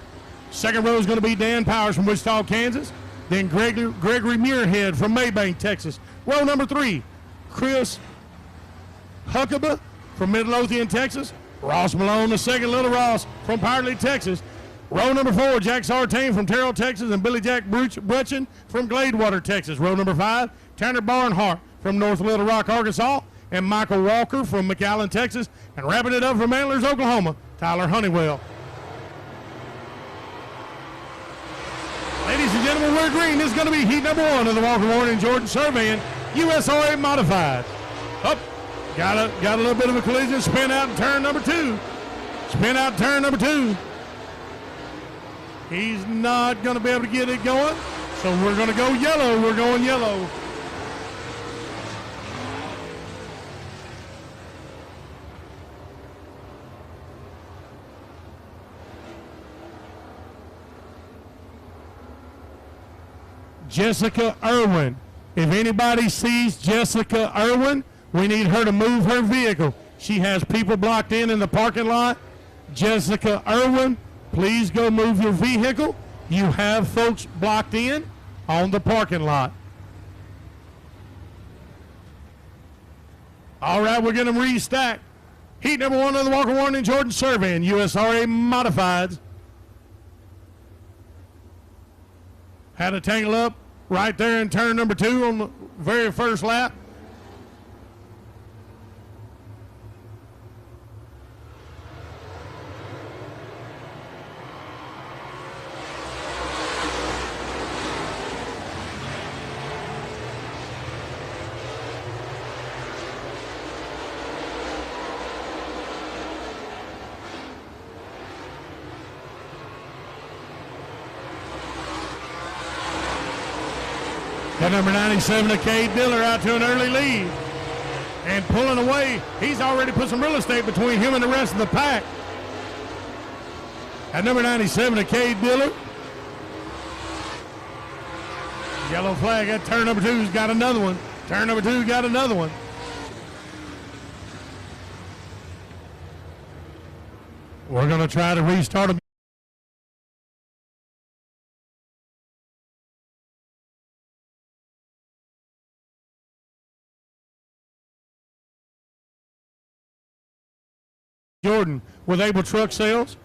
Second row is going to be Dan Powers from Wichita, Kansas. Then Gregory Muirhead from Maybank, Texas. Row number 3, Chris Huckabee from Midlothian, Texas. Ross Malone, the second, Little Ross from Powderly, Texas. Row number 4, Jack Sartain from Terrell, Texas, and Billy Jack Butchin from Gladewater, Texas. Row number 5, Tanner Barnhart from North Little Rock, Arkansas, and Michael Walker from McAllen, Texas. And wrapping it up from Antlers, Oklahoma, Tyler Honeywell. Ladies and gentlemen, we're agreeing this is going to be heat number 1 of the Walker, Warren, and Jordan Surveying USRA Modified. Up, got a little bit of a collision. Spin out in turn number 2. Spin out turn number 2. He's not going to be able to get it going, so we're going to go yellow. We're going yellow. Jessica Irwin. If anybody sees Jessica Irwin, we need her to move her vehicle. She has people blocked in the parking lot. Jessica Irwin, please go move your vehicle. You have folks blocked in on the parking lot. All right, we're going to restack. Heat number 1 of the Walker, Warren, and Jordan Surveying USRA Modifieds. Had a tangle up right there in turn number 2 on the very first lap. That number 97, Cade Diller, out to an early lead. And pulling away, he's already put some real estate between him and the rest of the pack. At number 97, Cade Diller. Yellow flag at turn number 2's got another one. Turn number 2 got another one. We're going to try to restart him. Jordan with Able Truck Sales.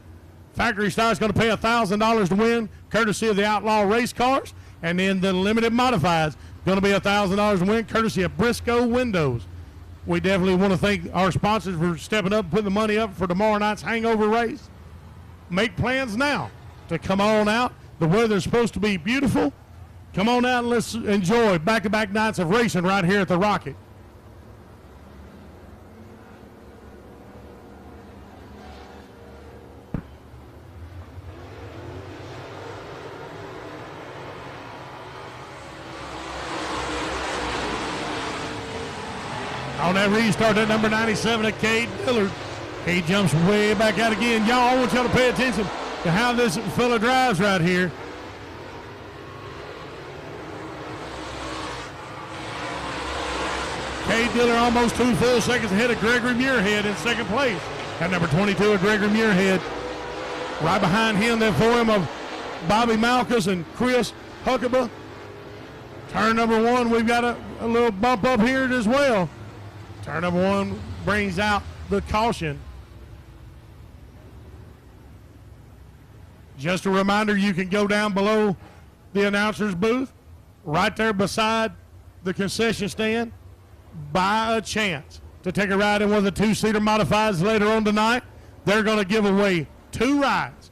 Factory Style is going to pay $1,000 to win, courtesy of the Outlaw Race Cars. And then the Limited Modifieds going to be $1,000 to win, courtesy of Briscoe Windows. We definitely want to thank our sponsors for stepping up and putting the money up for tomorrow night's hangover race. Make plans now to come on out. The weather's supposed to be beautiful. Come on out and let's enjoy back-to-back nights of racing right here at the Rocket. On that restart, that number 97 at Cade Dillard. He jumps way back out again. Y'all, I want y'all to pay attention to how this fella drives right here. Cade Dillard almost 2 full seconds ahead of Gregory Muirhead in second place. At number 22 of Gregory Muirhead. Right behind him, that for him of Bobby Malkus and Chris Huckabee. Turn number 1, we've got a little bump up here as well. Turn number 1 brings out the caution. Just a reminder, you can go down below the announcer's booth, right there beside the concession stand, buy a chance to take a ride in one of the 2-seater modifieds later on tonight. They're going to give away 2 rides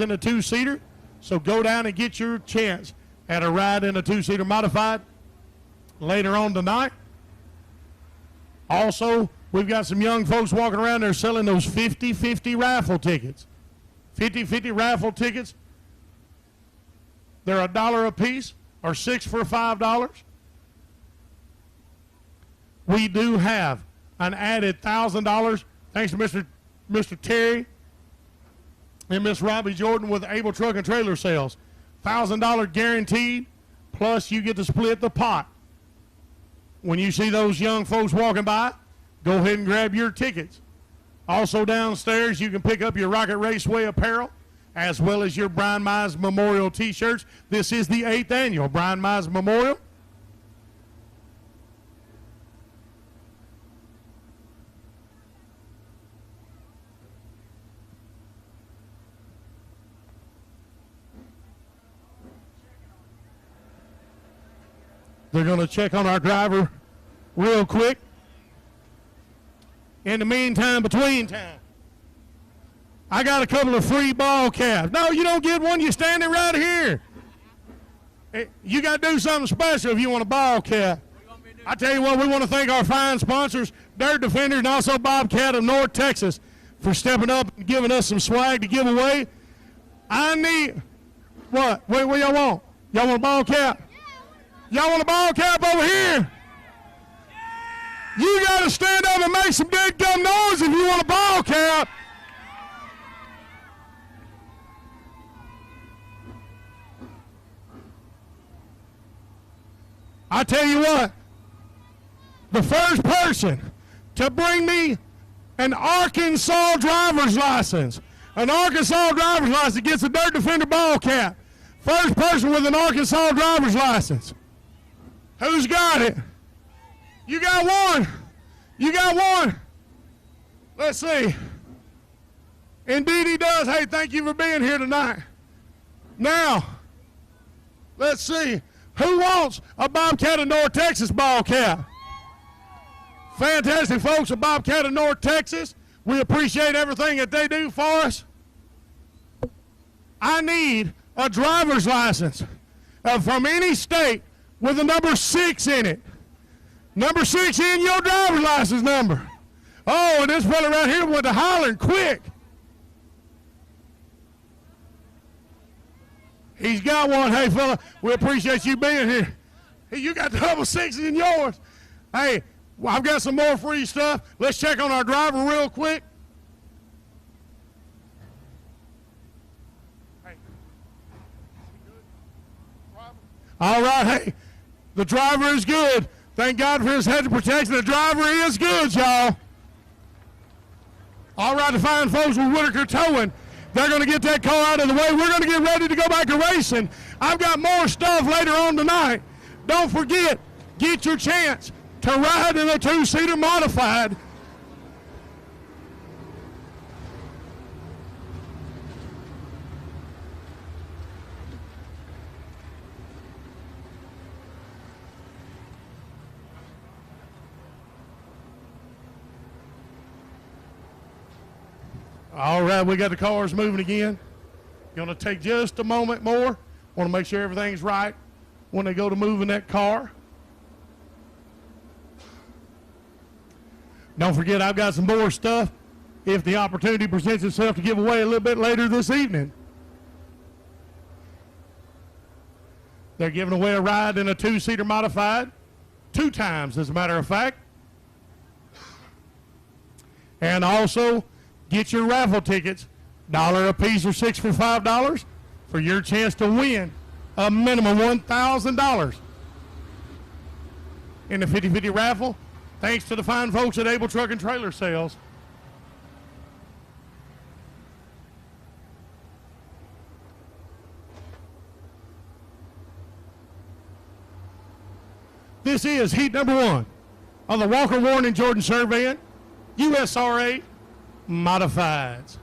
in a 2-seater. So go down and get your chance at a ride in a 2-seater modified later on tonight. Also, we've got some young folks walking around there selling those 50-50 raffle tickets. 50-50 raffle tickets. They're $1 a piece or 6 for $5. we do have an added $1,000 thanks to Mr. Terry and Miss Robbie Jordan with Able Truck and Trailer Sales. $1,000 guaranteed, plus you get to split the pot. When you see those young folks walking by, go ahead and grab your tickets. Also downstairs, you can pick up your Rocket Raceway apparel, as well as your Brian Mize Memorial T-shirts. This is the 8th annual Brian Mize Memorial. They're going to check on our driver real quick. In the meantime, between time, I got a couple of free ball caps. No, you don't get one. You're standing right here. You got to do something special if you want a ball cap. I tell you what, we want to thank our fine sponsors, Dirt Defenders, and also Bobcat of North Texas for stepping up and giving us some swag to give away. I need, what y'all want? Y'all want a ball cap? Y'all want a ball cap over here? You got to stand up and make some dead gum noise if you want a ball cap. I tell you what, the first person to bring me an Arkansas driver's license gets a Dirt Defender ball cap. First person with an Arkansas driver's license. Who's got it? You got one. You got one. Let's see. Indeed he does. Hey, thank you for being here tonight. Now, let's see. Who wants a Bobcat of North Texas ball cap? Fantastic folks at Bobcat of North Texas. We appreciate everything that they do for us. I need a driver's license from any state with a number 6 in it. Number 6 in your driver's license number. Oh, and this fella right here went to hollering quick. He's got one. Hey, fella, we appreciate you being here. Hey, you got double 6s in yours. Hey, well, I've got some more free stuff. Let's check on our driver real quick. Hey. All right, hey, the driver is good. Thank God for his hedge of protection. The driver is good, y'all. All right, the fine folks with Whitaker Towing, they're going to get that car out of the way. We're going to get ready to go back to racing. I've got more stuff later on tonight. Don't forget, get your chance to ride in a 2-seater modified. All right, we got the cars moving again. Going to take just a moment more. Want to make sure everything's right when they go to moving that car. Don't forget, I've got some more stuff if the opportunity presents itself to give away a little bit later this evening. They're giving away a ride in a 2-seater modified 2 times, as a matter of fact. And also, get your raffle tickets, $1 a piece or 6 for $5, for your chance to win a minimum $1,000 in the 50-50 raffle, thanks to the fine folks at Able Truck and Trailer Sales. This is heat number 1 on the Walker, Warren, and Jordan Surveying USRA Modifieds.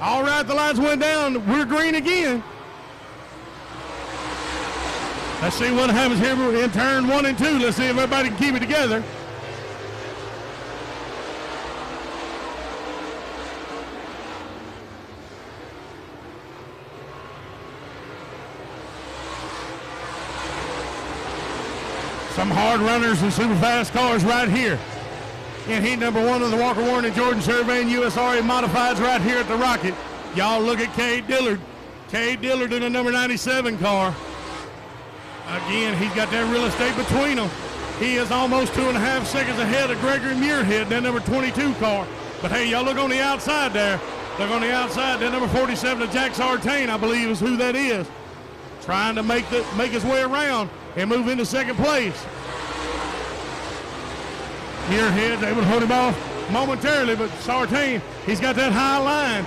All right, the lights went down. We're green again. Let's see what happens here in turn 1 and 2. Let's see if everybody can keep it together. Some hard runners and super fast cars right here in heat number 1 of the Walker, Warren, and Jordan Surveying USRA Modifieds right here at the Rocket. Y'all look at Cade Dillard. Cade Dillard in a number 97 car. Again, he's got that real estate between them. He is almost 2.5 seconds ahead of Gregory Muirhead, that number 22 car. But hey, y'all look on the outside there. Look on the outside, that number 47 of Jack Sartain, I believe is who that is. Trying to make his way around and move into second place. Muirhead's able to hold him off momentarily, but Sartain, he's got that high line.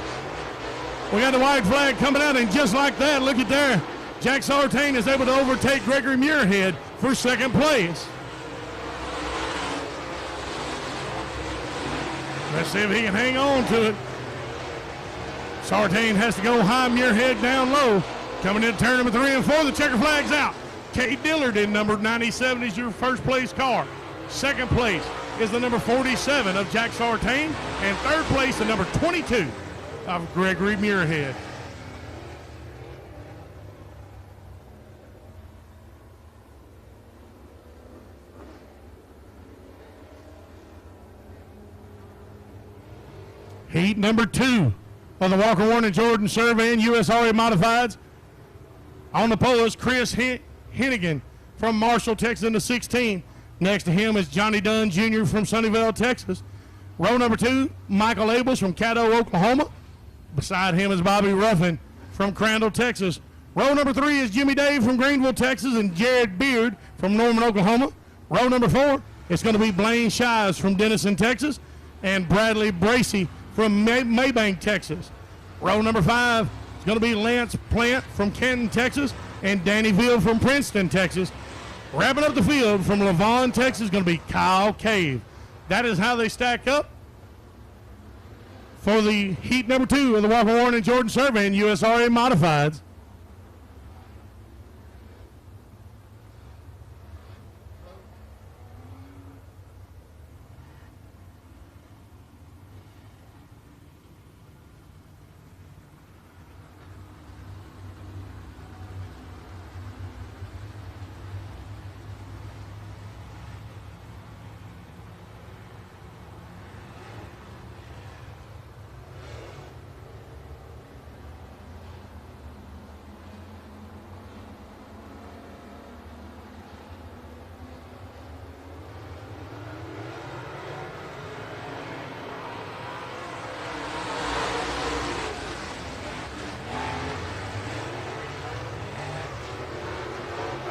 We got the white flag coming out, and just like that, look at there. Jack Sartain is able to overtake Gregory Muirhead for second place. Let's see if he can hang on to it. Sartain has to go high, Muirhead down low. Coming into turn number 3 and 4, the checker flag's out. Kate Dillard in number 97 is your first place car. Second place is the number 47 of Jack Sartain, and third place the number 22 of Gregory Muirhead. Heat number 2 of the Walker Warren and Jordan Survey USRA Modifieds. On the pole is Chris Hennigan from Marshall, Texas in the 16. Next to him is Johnny Dunn Jr. from Sunnyvale, Texas. Row number 2, Michael Abels from Caddo, Oklahoma. Beside him is Bobby Ruffin from Crandall, Texas. Row number 3 is Jimmy Dave from Greenville, Texas, and Jared Beard from Norman, Oklahoma. Row number 4 is going to be Blaine Shives from Denison, Texas, and Bradley Bracey from Maybank, Texas. Row number 5 is going to be Lance Plant from Canton, Texas, and Danny Ville from Princeton, Texas. Wrapping up the field from Lavon, Texas, is going to be Kyle Cave. That is how they stack up for the heat number 2 of the Walker Warren and Jordan Survey and USRA Modifieds.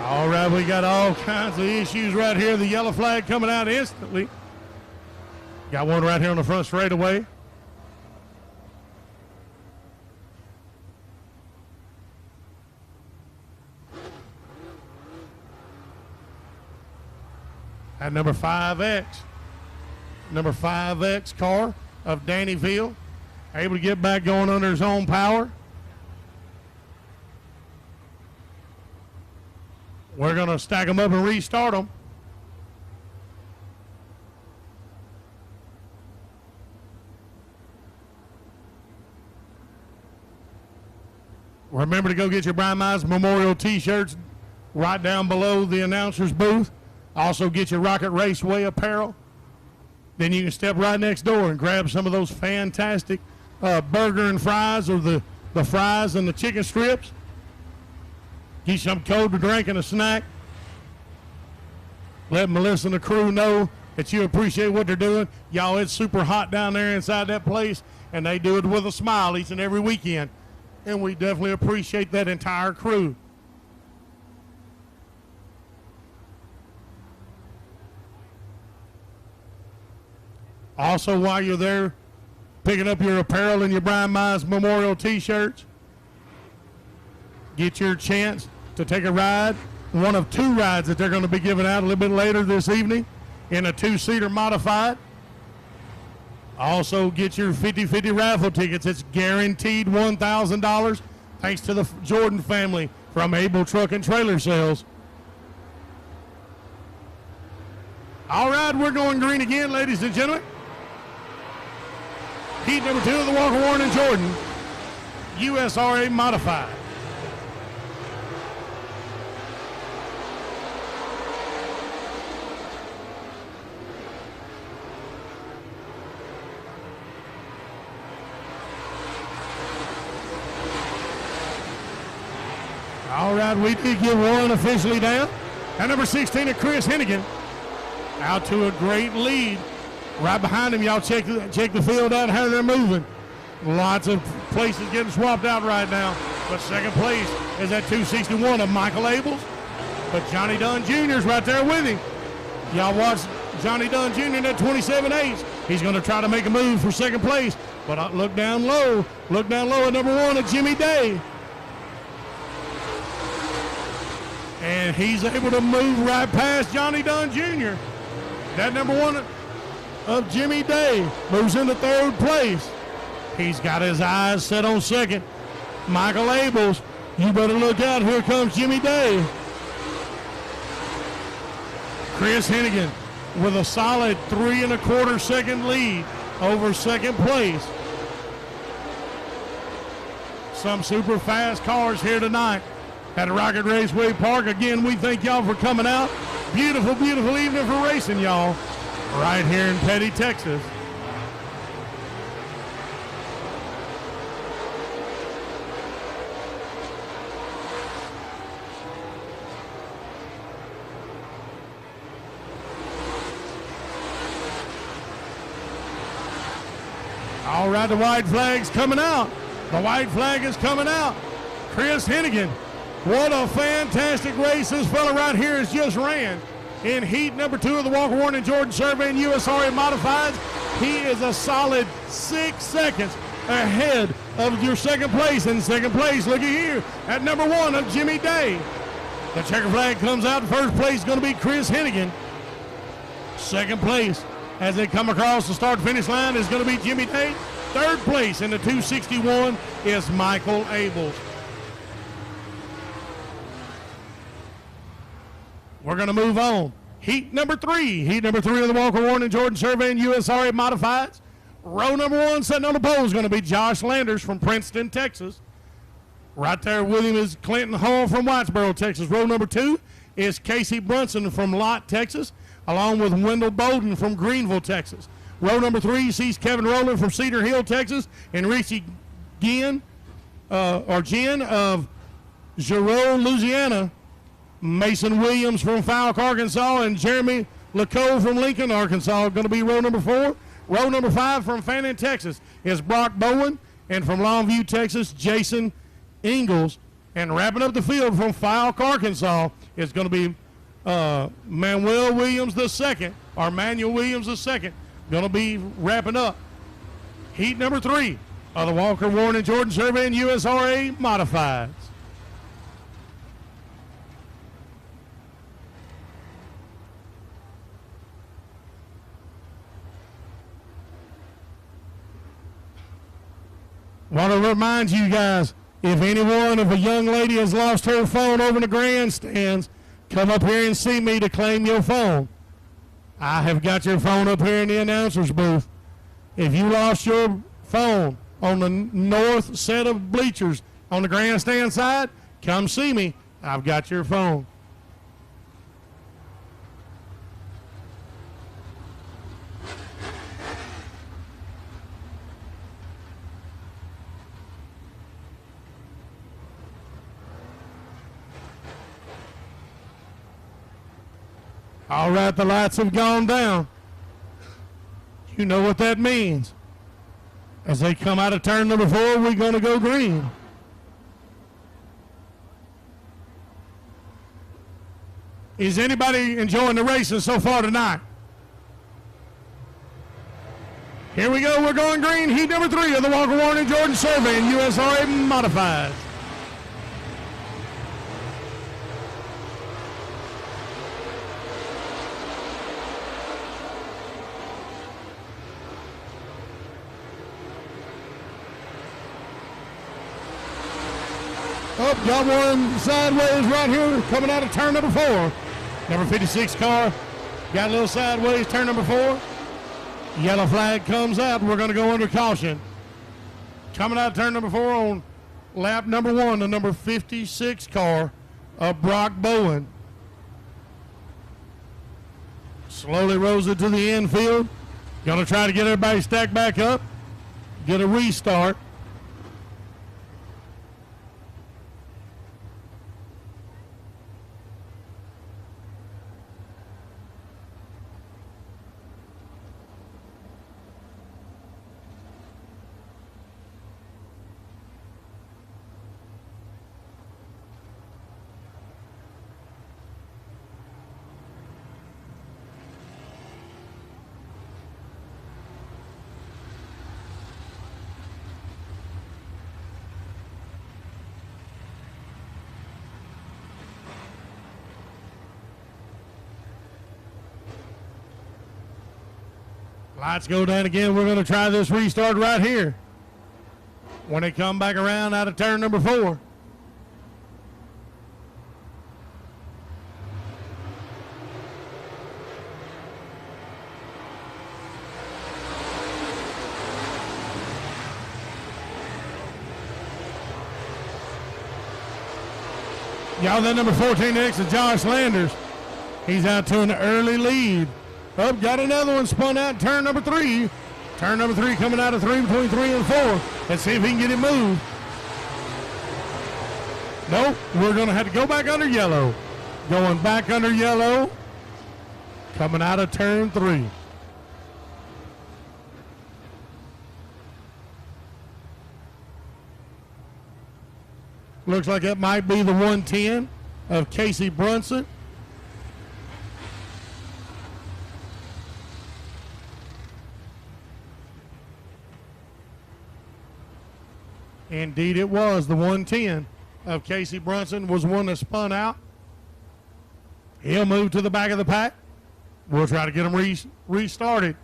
All right, we got all kinds of issues right here. The yellow flag coming out instantly. Got one right here on the front straightaway. At number 5X car of Danny Ville, able to get back going under his own power. We're going to stack them up and restart them. Remember to go get your Brian Mize Memorial T-shirts right down below the announcer's booth. Also get your Rocket Raceway apparel. Then you can step right next door and grab some of those fantastic burger and fries, or the fries and the chicken strips. Get some cold to drink and a snack. Let Melissa and the crew know that you appreciate what they're doing. Y'all, it's super hot down there inside that place, and they do it with a smile each and every weekend. And we definitely appreciate that entire crew. Also, while you're there picking up your apparel and your Brian Mize Memorial T-shirts, get your chance to take a ride, one of 2 rides that they're going to be giving out a little bit later this evening in a 2-seater modified. Also get your 50-50 raffle tickets. It's guaranteed $1,000 thanks to the Jordan family from Able Truck and Trailer Sales. All right, we're going green again, ladies and gentlemen. Heat number 2 of the Walker Warren and Jordan USRA Modified. All right, we did get one officially down. At number 16 of Chris Hennigan, out to a great lead. Right behind him, y'all check the field out, how they're moving. Lots of places getting swapped out right now. But second place is at 261 of Michael Abels. But Johnny Dunn Jr. is right there with him. Y'all watch Johnny Dunn Jr. in that 27-8. He's going to try to make a move for second place. But look down low. Look down low at number 1 of Jimmy Day. And he's able to move right past Johnny Dunn Jr. That number 1 of Jimmy Day moves into third place. He's got his eyes set on second. Michael Abels, you better look out. Here comes Jimmy Day. Chris Hennigan with a solid 3 1/4 second lead over second place. Some super fast cars here tonight at Rocket Raceway Park. Again, we thank y'all for coming out. Beautiful, beautiful evening for racing, y'all, right here in Petty, Texas. All right, the white flag's coming out. The white flag is coming out. Chris Hennigan, what a fantastic race this fella right here has just ran. In heat number 2 of the Walker Warren and Jordan Survey and USRA Modifieds, he is a solid 6 seconds ahead of your second place. In second place, looky here, at number 1 of Jimmy Day. The checker flag comes out. First place is going to be Chris Hennigan. Second place, as they come across the start-finish line, is going to be Jimmy Day. Third place in the 261 is Michael Abels. We're going to move on. Heat number 3. Heat number 3 of the Walker Warren and Jordan Survey and USRA Modifieds. Row number 1 sitting on the pole is going to be Josh Landers from Princeton, Texas. Right there with him is Clinton Hall from Whitesboro, Texas. Row number 2 is Casey Brunson from Lott, Texas, along with Wendell Bowden from Greenville, Texas. Row number 3 sees Kevin Rowland from Cedar Hill, Texas, and Richie Ginn of Giroux, Louisiana. Mason Williams from Falk, Arkansas, and Jeremy LeCaux from Lincoln, Arkansas, going to be row number 4. Row number 5 from Fannin, Texas, is Brock Bowen, and from Longview, Texas, Jason Ingalls. And wrapping up the field from Falk, Arkansas, is going to be Manuel Williams II, going to be wrapping up heat number 3 of the Walker Warren and Jordan Survey and USRA Modifieds. Want to remind you guys, if a young lady has lost her phone over in the grandstands, come up here and see me to claim your phone. I have got your phone up here in the announcer's booth. If you lost your phone on the north set of bleachers on the grandstand side, come see me. I've got your phone. All right, the lights have gone down. You know what that means. As they come out of turn number 4, we're going to go green. Is anybody enjoying the racing so far tonight? Here we go. We're going green. Heat number 3 of the Walker Warren and Jordan Survey and USRA Modified. Oh, got one sideways right here coming out of turn number 4. Number 56 car got a little sideways, turn number 4. Yellow flag comes out. We're going to go under caution. Coming out of turn number 4 on lap number 1, the number 56 car of Brock Bowen. Slowly rolls it to the infield. Going to try to get everybody stacked back up. Get a restart. Lights go down again. We're going to try this restart right here when they come back around out of turn number 4. Y'all, that number 14X is Josh Landers. He's out to an early lead. Up, got another one spun out, turn number 3. Turn number 3 coming out of 3 between 3 and 4. Let's see if he can get it moved. Nope, we're going to have to go back under yellow. Going back under yellow. Coming out of turn 3. Looks like it might be the 110 of Casey Brunson. Indeed, it was. The 110 of Casey Brunson was one that spun out. He'll move to the back of the pack. We'll try to get him restarted.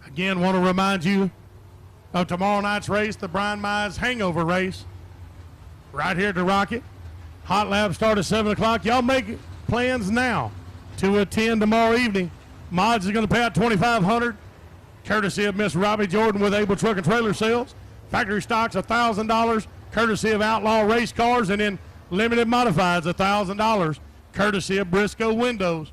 Again, want to remind you of tomorrow night's race, the Brian Mize Hangover Race, right here at the Rocket. Hot lap start at 7 o'clock. Y'all make plans now to attend tomorrow evening. Mods is going to pay out $2,500, courtesy of Miss Robbie Jordan with Able Truck and Trailer Sales. Factory stocks $1,000, courtesy of Outlaw Race Cars, and then limited modifieds $1,000, courtesy of Briscoe Windows.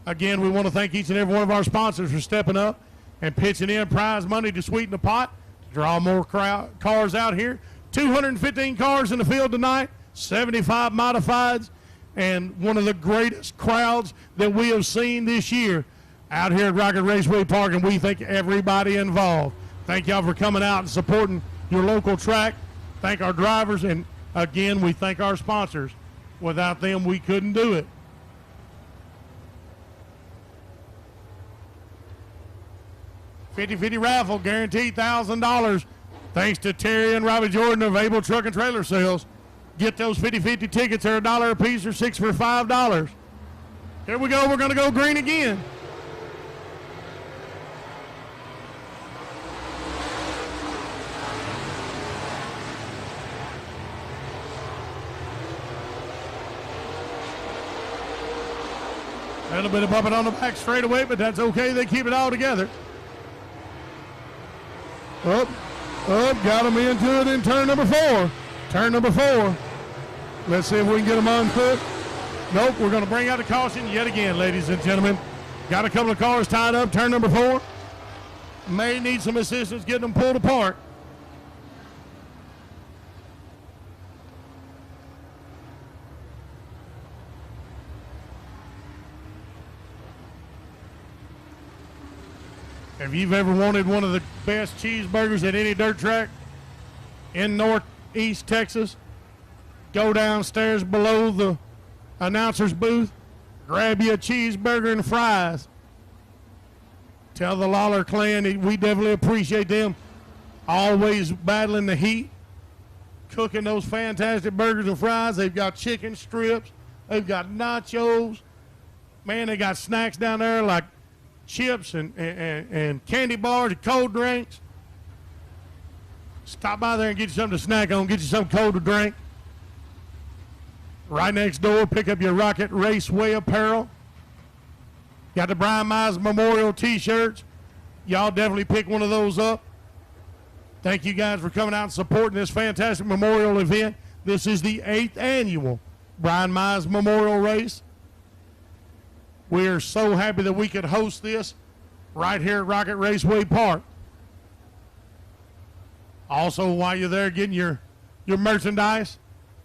Again, we want to thank each and every one of our sponsors for stepping up and pitching in prize money to sweeten the pot, to draw more cars out here. 215 cars in the field tonight, 75 modifieds, and one of the greatest crowds that we have seen this year out here at Rocket Raceway Park, and we thank everybody involved. Thank y'all for coming out and supporting your local track. Thank our drivers, and again, we thank our sponsors. Without them, we couldn't do it. $50-50 raffle, guaranteed $1,000. Thanks to Terry and Robbie Jordan of Able Truck and Trailer Sales. Get those 50-50 tickets. They're $1 a piece or 6 for $5. Here we go. We're going to go green again. A little bit of bumping on the back straightaway, but that's okay. They keep it all together. Up, got them into it in turn number 4. Turn number 4. Let's see if we can get them on foot. Nope, we're going to bring out a caution yet again, ladies and gentlemen. Got a couple of cars tied up, turn number 4. May need some assistance getting them pulled apart. If you've ever wanted one of the best cheeseburgers at any dirt track in Northeast Texas, go downstairs below the announcer's booth, grab you a cheeseburger and fries. Tell the Lawler clan we definitely appreciate them always battling the heat, cooking those fantastic burgers and fries. They've got chicken strips. They've got nachos. Man, they got snacks down there like chips and candy bars and cold drinks. Stop by there and get you something to snack on, get you something cold to drink. Right next door, pick up your Rocket Raceway apparel. Got the Brian Mize Memorial t-shirts. Y'all definitely pick one of those up. Thank you guys for coming out and supporting this fantastic memorial event. This is the 8th annual Brian Mize Memorial Race. We are so happy that we could host this right here at Rocket Raceway Park. Also, while you're there getting your merchandise,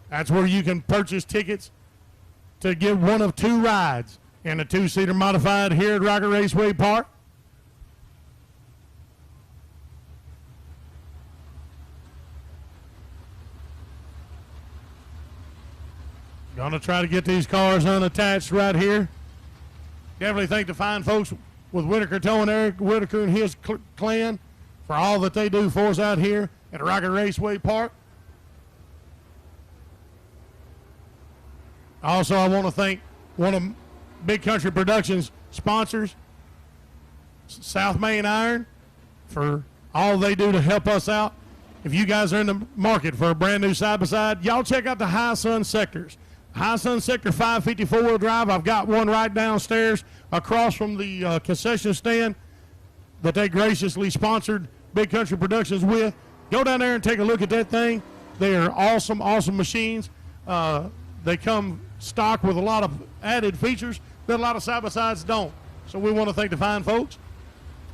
that's where you can purchase tickets to get one of 2 rides in a 2-seater modified here at Rocket Raceway Park. Gonna try to get these cars unattached right here. Definitely thank the fine folks with Whitaker Towing, Eric Whitaker and his clan for all that they do for us out here at Rocket Raceway Park. Also, I want to thank one of Big Country Productions' sponsors, South Main Iron, for all they do to help us out. If you guys are in the market for a brand new side-by-side, y'all check out the High Sun Sectors. High Sun Sector 550 four-wheel drive. I've got one right downstairs across from the concession stand that they graciously sponsored Big Country Productions with. Go down there and take a look at that thing. They are awesome, awesome machines. They come stock with a lot of added features that a lot of side-by-sides don't. So we want to thank the fine folks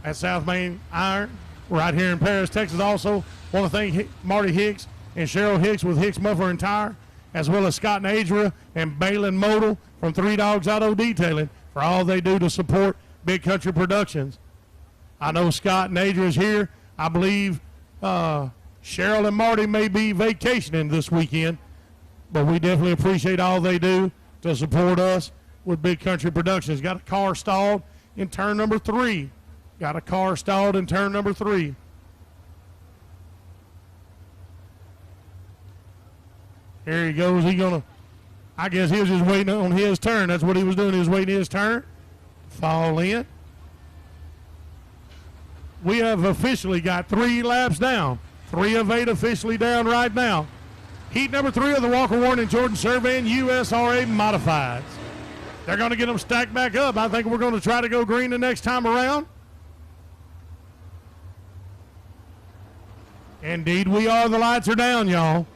at South Main Iron right here in Paris, Texas. Also want to thank Marty Hicks and Cheryl Hicks with Hicks Muffler and Tire, as well as Scott and Adria and Balin Modal from Three Dogs Auto Detailing for all they do to support Big Country Productions. I know Scott and Adria's here. I believe Cheryl and Marty may be vacationing this weekend, but we definitely appreciate all they do to support us with Big Country Productions. Got a car stalled in turn number 3. Got a car stalled in turn number 3. Here he goes. I guess he was just waiting on his turn. That's what he was doing. He was waiting his turn. Fall in. We have officially got 3 laps down. 3 of 8 officially down right now. Heat number 3 of the Walker Warren and Jordan Surveying USRA Modifieds. They're going to get them stacked back up. I think we're going to try to go green the next time around. Indeed we are. The lights are down, y'all.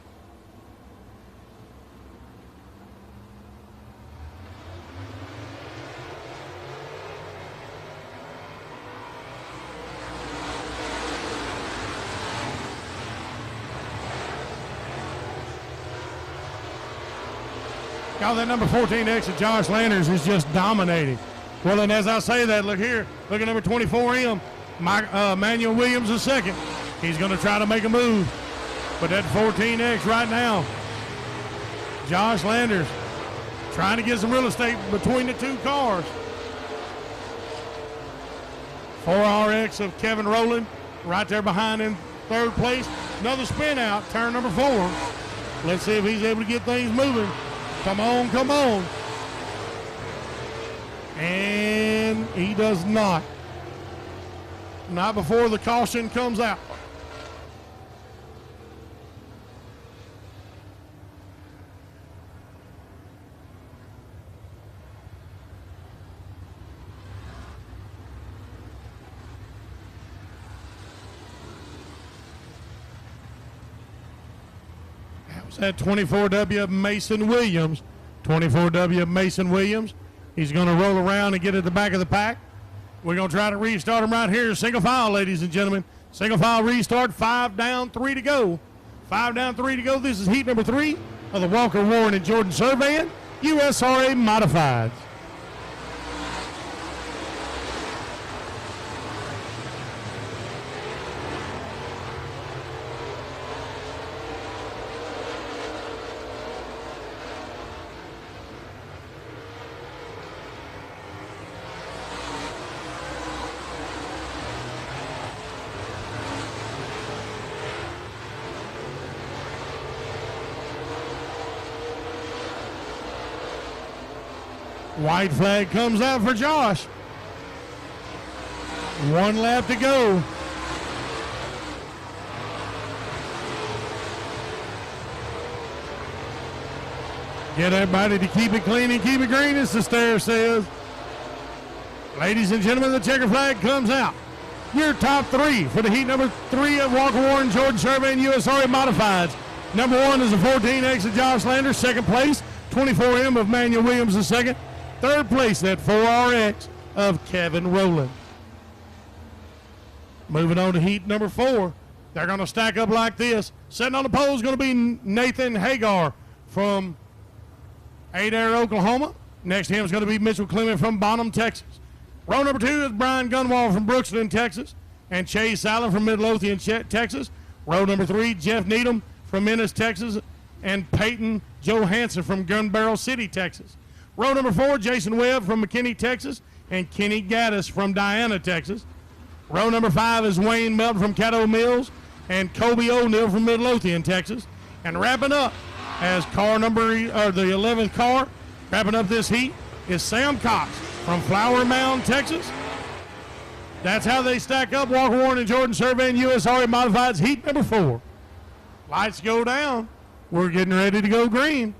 Y'all, that number 14X of Josh Landers is just dominating. Well, and as I say that, look here. Look at number 24M, Manuel Williams is second. He's going to try to make a move. But that 14X right now, Josh Landers trying to get some real estate between the 2 cars. 4RX of Kevin Rowland right there behind in 3rd place. Another spin out, turn number 4. Let's see if he's able to get things moving. Come on, come on. And he does not. Not before the caution comes out. That 24W Mason Williams. 24W Mason Williams. He's going to roll around and get at the back of the pack. We're going to try to restart him right here. Single file, ladies and gentlemen. Single file restart. 5 down, 3 to go. 5 down, 3 to go. This is heat number 3 of the Walker, Warren, and Jordan Surveying USRA Modifieds. White flag comes out for Josh. 1 lap to go. Get everybody to keep it clean and keep it green, as the stair says. Ladies and gentlemen, the checker flag comes out. Your top 3 for the heat number 3 of Walker Warren, Jordan Surveying USRA Modifieds. Number 1 is the 14X of Josh Landers. 2nd place, 24M of Manuel Williams is 2nd. 3rd place, that 4RX of Kevin Rowland. Moving on to heat number 4. They're going to stack up like this. Sitting on the pole is going to be Nathan Hagar from Adair, Oklahoma. Next to him is going to be Mitchell Clement from Bonham, Texas. Row number 2 is Brian Gunwald from Brookston, Texas, and Chase Allen from Midlothian, Texas. Row number 3, Jeff Needham from Ennis, Texas, and Peyton Johansson from Gun Barrel City, Texas. Row number 4, Jason Webb from McKinney, Texas, and Kenny Gaddis from Diana, Texas. Row number 5 is Wayne Melton from Caddo Mills and Kobe O'Neill from Midlothian, Texas. And wrapping up as the 11th car, wrapping up this heat is Sam Cox from Flower Mound, Texas. That's how they stack up. Walker Warren and Jordan Surveying USRA Modifieds heat number 4. Lights go down. We're getting ready to go green.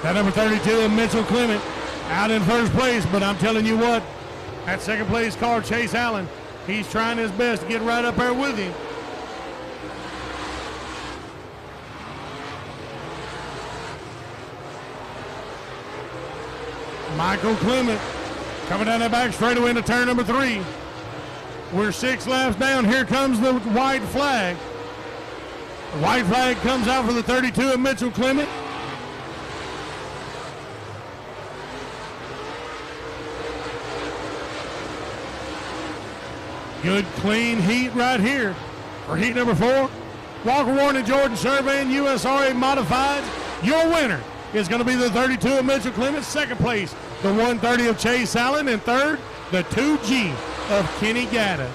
That number 32, Mitchell Clement, out in first place, but I'm telling you what, that second place car, Chase Allen, he's trying his best to get right up there with him. Michael Clement coming down that back straightaway into turn number 3. We're 6 laps down. Here comes the white flag. The white flag comes out for the 32 of Mitchell Clement. Good clean heat right here for heat number 4. Walker Warren and Jordan Surveying USRA Modifieds. Your winner is going to be the 32 of Mitchell Clement. Second place, the 130 of Chase Allen. And third, the 2G of Kenny Gaddis.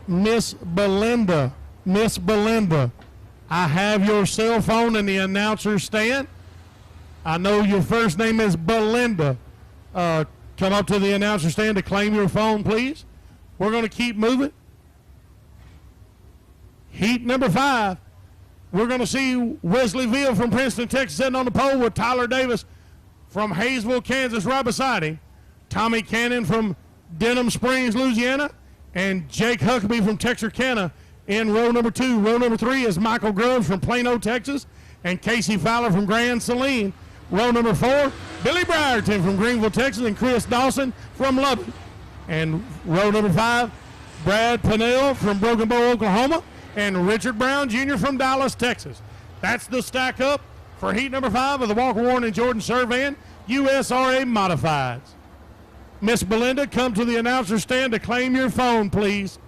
Miss Belinda, I have your cell phone in the announcer's stand. I know your first name is Belinda. Come up to the announcer's stand to claim your phone, please. We're going to keep moving. Heat number 5. We're going to see Wesley Veal from Princeton, Texas, sitting on the pole with Tyler Davis from Hayesville, Kansas, right beside him. Tommy Cannon from Denham Springs, Louisiana, and Jake Huckabee from Texarkana in row number 2. Row number 3 is Michael Grubbs from Plano, Texas, and Casey Fowler from Grand Saline. Row number 4, Billy Brierton from Greenville, Texas, and Chris Dawson from Lubbock. And row number 5, Brad Pinnell from Broken Bow, Oklahoma, and Richard Brown Jr. from Dallas, Texas. That's the stack up for heat number 5 of the Walker Warren and Jordan Surveying USRA Modifieds. Miss Belinda, come to the announcer stand to claim your phone, please.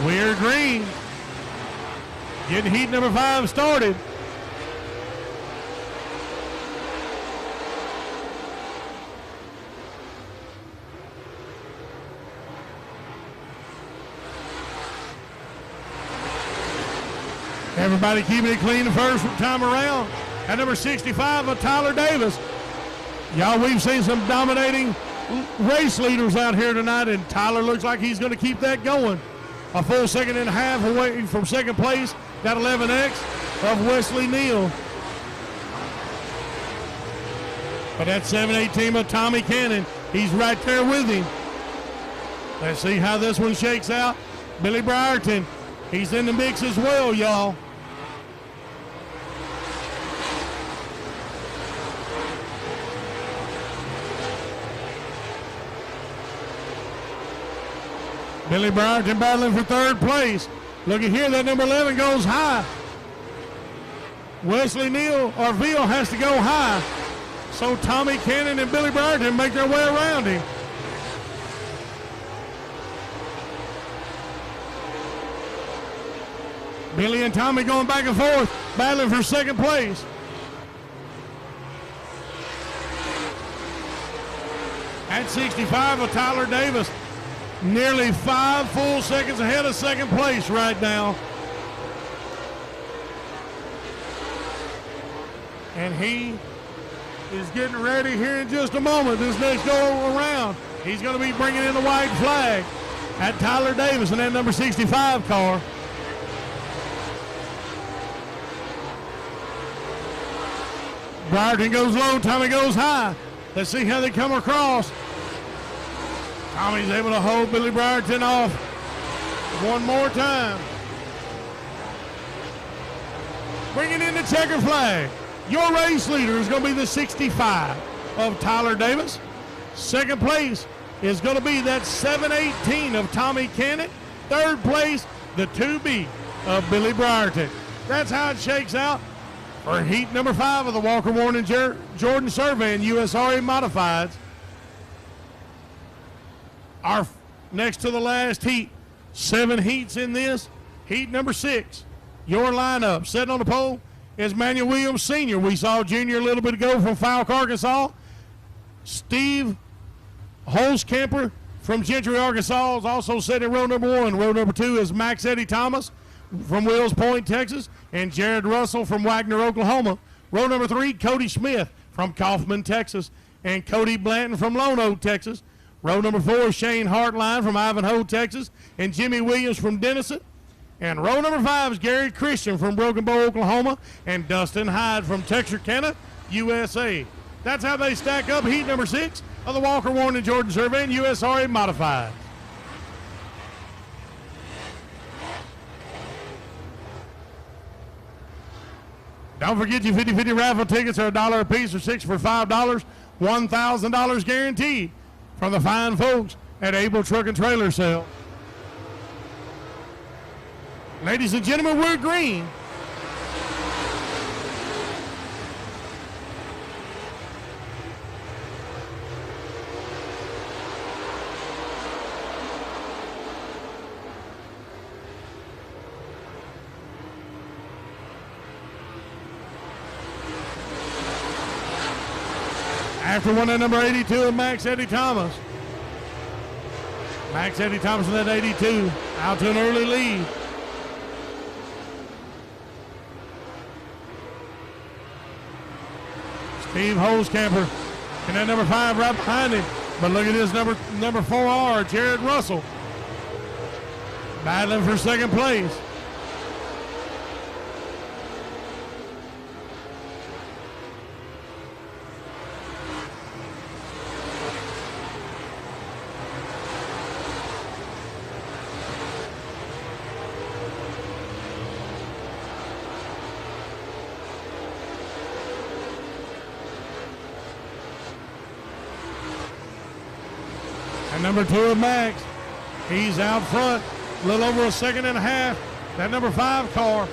We're green. Getting heat number 5 started. Everybody keeping it clean the first time around. At number 65 of Tyler Davis. Y'all, we've seen some dominating race leaders out here tonight, and Tyler looks like he's going to keep that going. A full second and a half away from second place. Got 11X of Wesley Neal. But that 7-8 team of Tommy Cannon, he's right there with him. Let's see how this one shakes out. Billy Brierton He's in the mix as well, y'all. Billy Brierton battling for third place. Look at here, that number 11 goes high. Wesley Veal has to go high. So Tommy Cannon and Billy Brierton make their way around him. Billy and Tommy going back and forth, battling for second place. At 65 of Tyler Davis, nearly 5 full seconds ahead of second place right now. And he is getting ready here in just a moment. This next go around, he's going to be bringing in the white flag at Tyler Davis in that number 65 car. Brierton goes low, Tommy goes high. Let's see how they come across. Tommy's able to hold Billy Brierton off one more time. Bringing in the checker flag. Your race leader is going to be the 65 of Tyler Davis. Second place is going to be that 718 of Tommy Cannon. Third place, the 2B of Billy Brierton. That's how it shakes out for heat number 5 of the Walker Warren Jordan Survey USRA Modifieds. Our next to the last heat, 7 heats in this. Heat number 6, your lineup. Sitting on the pole is Manuel Williams Sr. We saw Junior a little bit ago from Falk, Arkansas. Steve Holzkamper from Gentry, Arkansas is also sitting in row number 1. Row number 2 is Max Eddie Thomas from Wills Point, Texas, and Jared Russell from Wagner, Oklahoma. Row number 3, Cody Smith from Kaufman, Texas, and Cody Blanton from Lone Oak, Texas. Row number 4, Shane Hartline from Ivanhoe, Texas, and Jimmy Williams from Denison. And row number 5 is Gary Christian from Broken Bow, Oklahoma, and Dustin Hyde from Texarkana, USA. That's how they stack up heat number 6 of the Walker Warren and Jordan Survey and USRA Modified. Don't forget your 50-50 raffle tickets are $1 a piece or 6 for $5. $1,000 guaranteed from the fine folks at Able Truck and Trailer Sale. Ladies and gentlemen, we're green. After one at number 82 of Max Eddie Thomas. Max Eddie Thomas in that 82, out to an early lead. Steve Holzkamper in that number 5 right behind him. But look at this number 4R, Jared Russell, battling for second place. And number 2 of Max, he's out front, a little over a second and a half. That number 5 car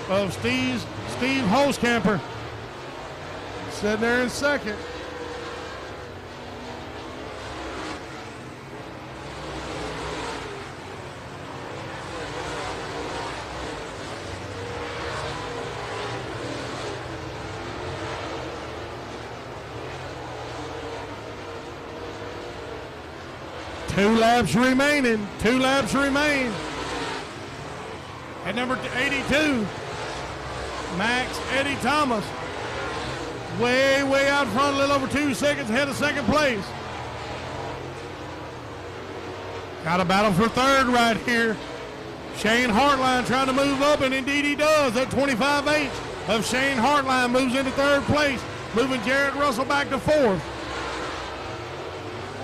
of Steve Holzkamper sitting there in second. Two laps remaining. 2 laps remain. At number 82, Max Eddie Thomas. Way out front, a little over 2 seconds ahead of second place. Got a battle for third right here. Shane Hartline trying to move up, and indeed he does. That 25H of Shane Hartline moves into third place, moving Jared Russell back to fourth.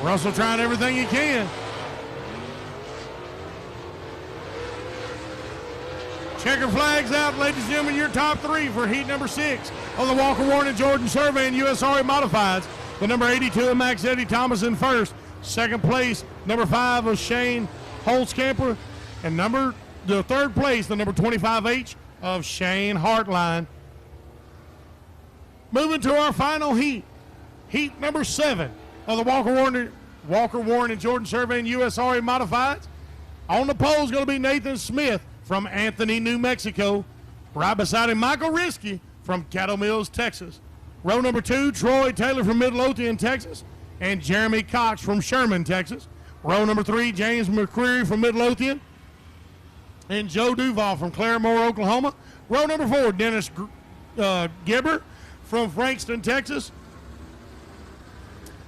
Russell trying everything he can. Checker flags out, ladies and gentlemen, your top three for heat number 6 of the Walker Warren and Jordan Survey and USRA Modifieds. The number 82 of Max Eddie Thomas in first. Second place, number 5 of Shane Holtzkamper. And the third place, the number 25H of Shane Hartline. Moving to our final heat. Heat number 7 of the Walker Warren and Jordan Survey and USRA Modifieds. On the pole is going to be Nathan Smith from Anthony, New Mexico. Right beside him, Michael Risky from Cattle Mills, Texas. Row number 2, Troy Taylor from Midlothian, Texas, and Jeremy Cox from Sherman, Texas. Row number 3, James McCreary from Midlothian, and Joe Duval from Claremore, Oklahoma. Row number 4, Dennis Gibber from Frankston, Texas,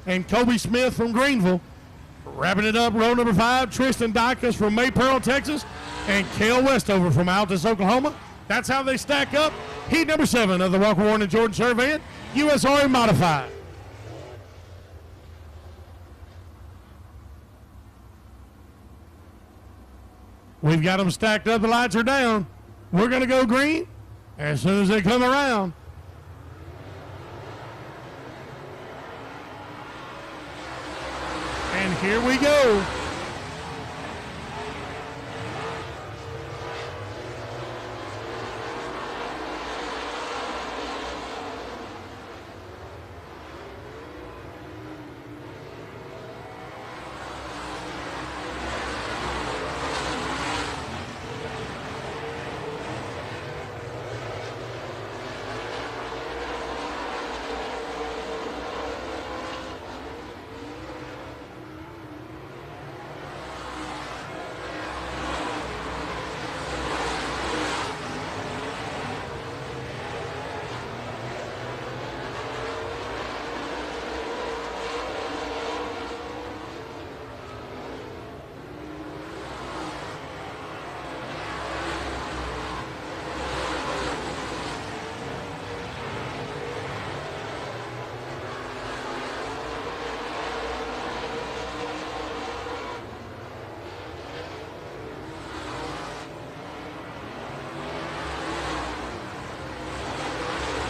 and Kobe Smith from Greenville. Wrapping it up, row number 5, Tristan Dykes from Maypearl, Texas, and Cale Westover from Altus, Oklahoma. That's how they stack up. Heat number 7 of the Walker Warren and Jordan Survey, USRA Modified. We've got them stacked up. The lights are down. We're going to go green as soon as they come around. And here we go.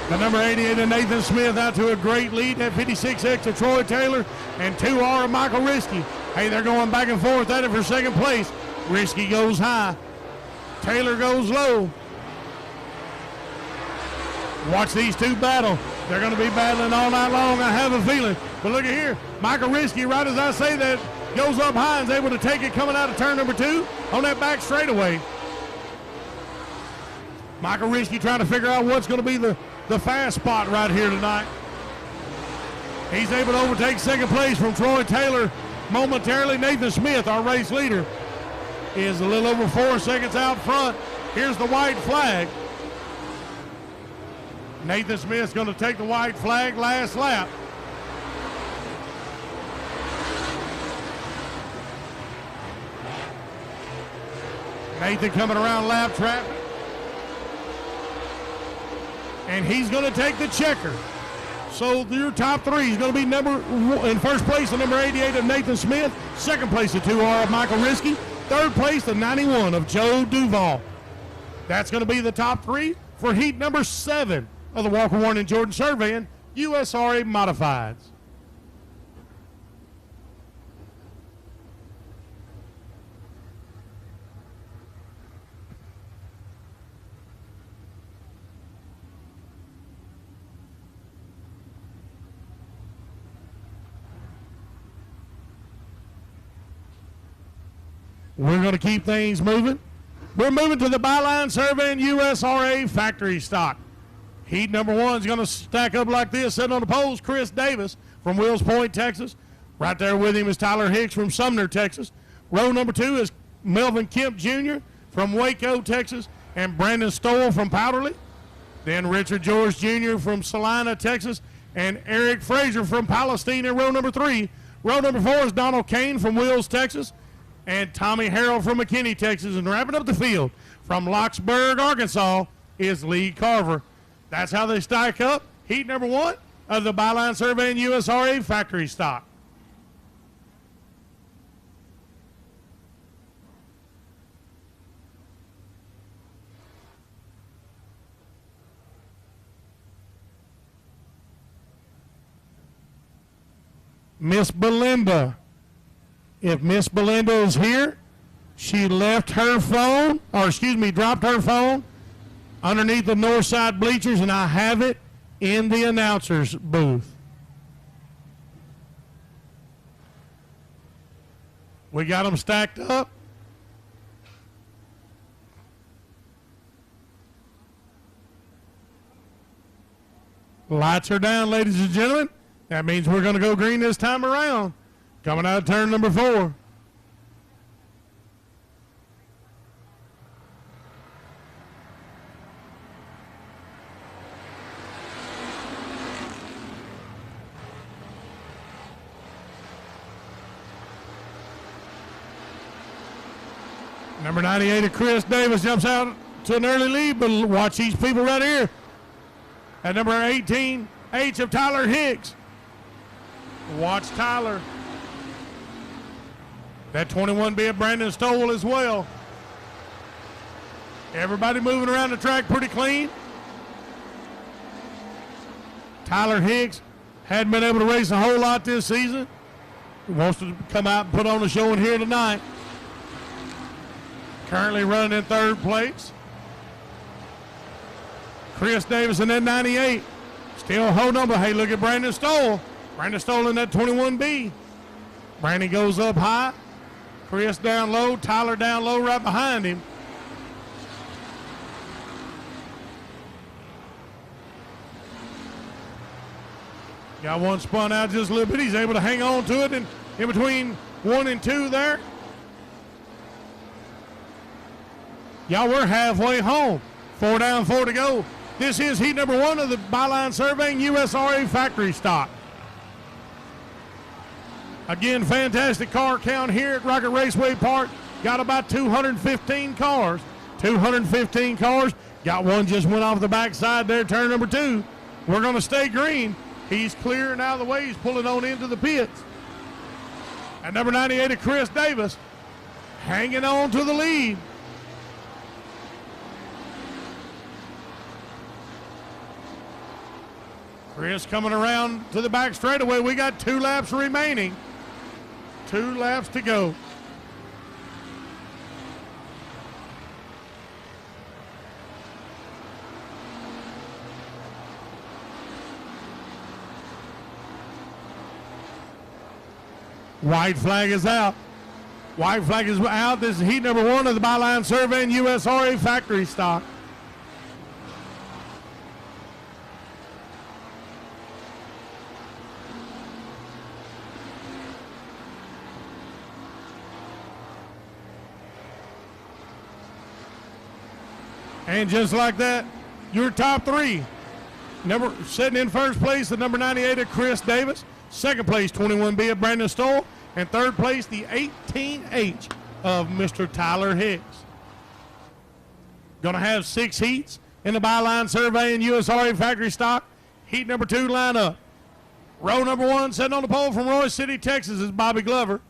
The number 88 of Nathan Smith out to a great lead. That 56X of Troy Taylor and 2R of Michael Risky. Hey, they're going back and forth at it for second place. Risky goes high. Taylor goes low. Watch these two battle. They're going to be battling all night long, I have a feeling. But look at here. Michael Risky, right as I say that, goes up high and is able to take it coming out of turn number 2 on that back straightaway. Michael Risky trying to figure out what's going to be the fast spot right here tonight. He's able to overtake second place from Troy Taylor momentarily. Nathan Smith, our race leader, is a little over 4 seconds out front. Here's the white flag. Nathan Smith's going to take the white flag last lap. Nathan coming around lap traffic. And he's going to take the checker. So your top 3 is going to be in first place, the number 88 of Nathan Smith. Second place, the 2R of Michael Risky. Third place, the 91 of Joe Duval. That's going to be the top 3 for heat number 7 of the Walker Warren and Jordan Surveying USRA Modifieds. We're going to keep things moving. We're moving to the Byline Survey and USRA factory stock. Heat number 1 is going to stack up like this. Sitting on the poles, Chris Davis from Wills Point, Texas. Right there with him is Tyler Hicks from Sumner, Texas. Row number 2 is Melvin Kemp Jr. from Waco, Texas, and Brandon Stoll from Powderly. Then Richard George Jr. from Salina, Texas, and Eric Frazier from Palestine in row number 3. Row number 4 is Donald Kane from Wills, Texas, and Tommy Harrell from McKinney, Texas. And wrapping up the field from Locksburg, Arkansas, is Lee Carver. That's how they stack up. Heat number 1 of the Byline Survey and USRA factory stock. Miss Belinda. If Miss Belinda is here, she left her phone, dropped her phone underneath the north side bleachers, and I have it in the announcer's booth. We got them stacked up. Lights are down, ladies and gentlemen. That means we're going to go green this time around. Coming out of turn number 4. Number 98 of Chris Davis jumps out to an early lead, but watch these people right here. At number 18, H of Tyler Hicks. Watch Tyler. That 21B of Brandon Stoll as well. Everybody moving around the track pretty clean. Tyler Hicks hadn't been able to race a whole lot this season. He wants to come out and put on a showing here tonight. Currently running in 3rd place. Chris Davis in that 98. Still holding on, but hey, look at Brandon Stoll. Brandon Stoll in that 21B. Brandon goes up high. Chris down low. Tyler down low right behind him. Got one spun out just a little bit. He's able to hang on to it, and in between 1 and 2 there. Y'all, we're halfway home. 4 down, 4 to go. This is heat number 1 of the Byline Surveying USRA factory stock. Again, fantastic car count here at Rocket Raceway Park. Got about 215 cars. 215 cars. Got one just went off the backside there, turn number 2. We're going to stay green. He's clearing out of the way. He's pulling on into the pits. At number 98 of Chris Davis, hanging on to the lead. Chris coming around to the back straightaway. We got 2 laps remaining. 2 laps to go. White flag is out. White flag is out. This is heat number 1 of the Byline Surveying USRA factory stock. And just like that, your top 3. Sitting in 1st place, the number 98 of Chris Davis. 2nd place, 21B of Brandon Stoll. And 3rd place, the 18H of Mr. Tyler Hicks. Going to have 6 heats in the Byline Surveying USRA factory stock. Heat number 2 line up. Row number 1, sitting on the pole from Roy City, Texas, is Bobby Glover.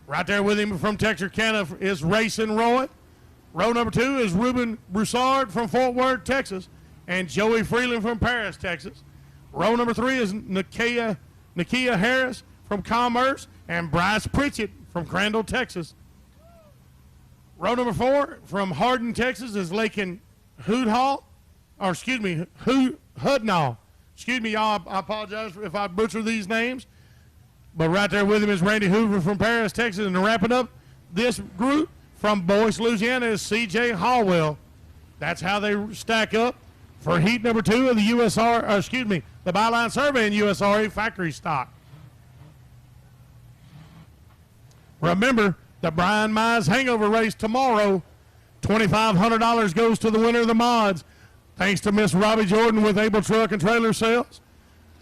Right there with him from Texarkana is Racing Roy. Row number 2 is Ruben Broussard from Fort Worth, Texas, and Joey Freeland from Paris, Texas. Row number 3 is Nakia Harris from Commerce and Bryce Pritchett from Crandall, Texas. Row number 4 from Hardin, Texas is Lakin Hudnall. Excuse me, y'all. I apologize if I butcher these names. But right there with him is Randy Hoover from Paris, Texas. And wrapping up this group, from Boyce, Louisiana, is C.J. Hallwell. That's how they stack up for heat number 2 of the the Byline Surveying USRA factory stock. Remember, the Brian Mize Hangover Race tomorrow. $2,500 goes to the winner of the mods. Thanks to Miss Robbie Jordan with Able Truck and Trailer Sales.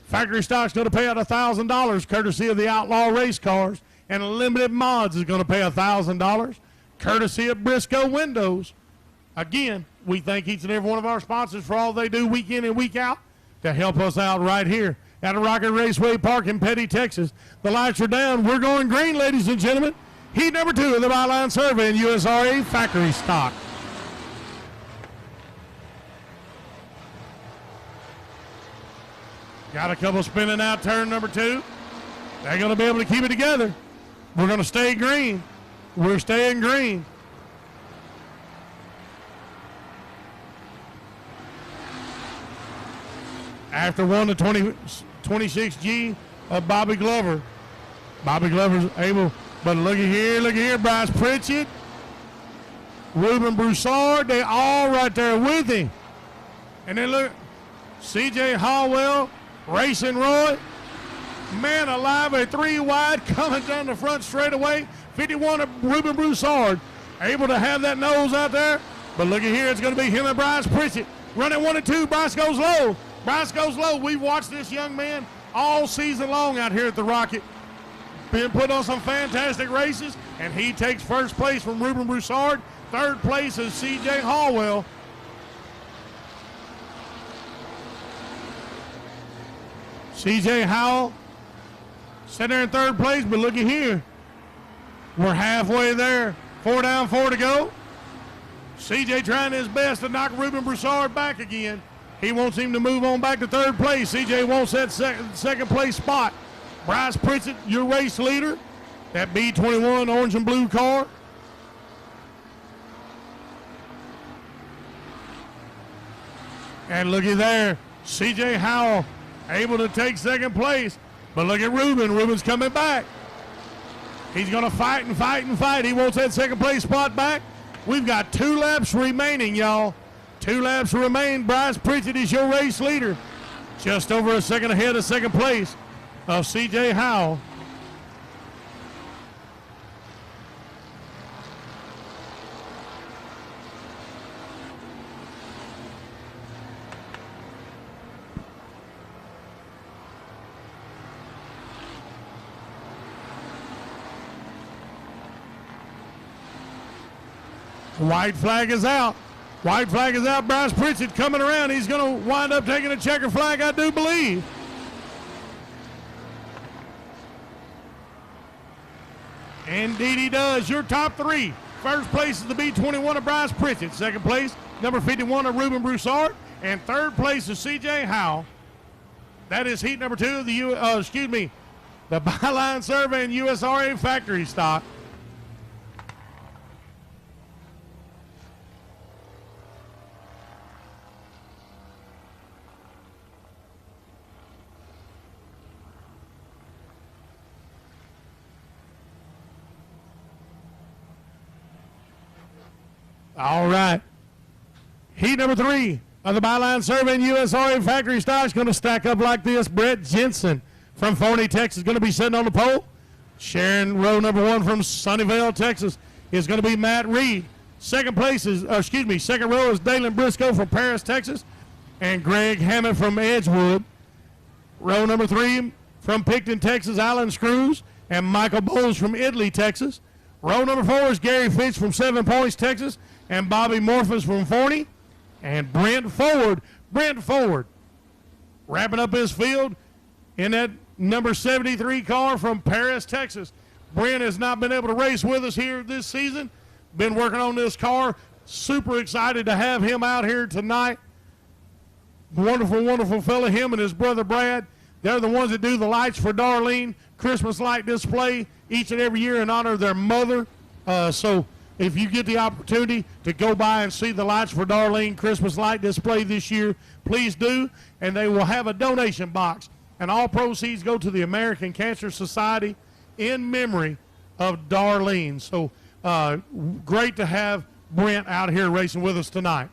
Factory stock's going to pay out $1,000 courtesy of the Outlaw Race Cars. And Limited Mods is going to pay $1,000. Courtesy of Briscoe Windows. Again, we thank each and every one of our sponsors for all they do week in and week out to help us out right here at Rocket Raceway Park in Petty, Texas. The lights are down. We're going green, ladies and gentlemen. Heat number 2 of the Byline Surveying USRA factory stock. Got a couple spinning out turn number 2. They're going to be able to keep it together. We're going to stay green. We're staying green. After 26G of Bobby Glover. Bobby Glover's able, but look at here, Bryce Pritchett, Ruben Broussard, they all right there with him. And then look, C.J. Hallwell, Racing Roy, man alive, a 3 wide coming down the front straightaway. 51 of Ruben Broussard, able to have that nose out there. But look at here, it's going to be him and Bryce Pritchett. Running 1 and 2, Bryce goes low. Bryce goes low. We've watched this young man all season long out here at the Rocket. Been put on some fantastic races, and he takes first place from Ruben Broussard. Third place is C.J. Hallwell. C.J. Howell sitting there in third place, but look at here. We're halfway there. 4 down, 4 to go. C.J. trying his best to knock Ruben Broussard back again. He wants him to move on back to third place. C.J. wants that second place spot. Bryce Pritchett, your race leader. That B21 orange and blue car. And looky there, C.J. Howell able to take second place. But look at Ruben. Ruben's coming back. He's going to fight and fight and fight. He wants that second place spot back. We've got 2 laps remaining, y'all. 2 laps remain. Bryce Pritchett is your race leader. Just over a second ahead of second place of C.J. Howell. White flag is out. White flag is out. Bryce Pritchett coming around. He's going to wind up taking a checker flag, I do believe. Indeed he does. Your top 3. First place is the B21 of Bryce Pritchett. Second place, number 51 of Ruben Broussard. And third place is C.J. Howell. That is heat number 2 of the the Byline Survey and USRA factory stock. All right. Heat number 3 of the Byline Survey and USRA factory stock is going to stack up like this. Brett Jensen from Forney, Texas is going to be sitting on the pole. Sharing row number 1 from Sunnyvale, Texas is going to be Matt Reed. Second row is Dalen Briscoe from Paris, Texas, and Greg Hammond from Edgewood. Row number 3 from Picton, Texas, Alan Screws and Michael Bowles from Italy, Texas. Row number 4 is Gary Fitch from 7 Points, Texas, and Bobby Morphus from Forney. And Brent Forward, wrapping up his field in that number 73 car from Paris, Texas. Brent has not been able to race with us here this season. Been working on this car. Super excited to have him out here tonight. Wonderful, wonderful fella. Him and his brother Brad. They're the ones that do the lights for Darlene Christmas light display each and every year in honor of their mother. So if you get the opportunity to go by and see the lights for Darlene Christmas light display this year, please do. And they will have a donation box. And all proceeds go to the American Cancer Society in memory of Darlene. So great to have Brent out here racing with us tonight.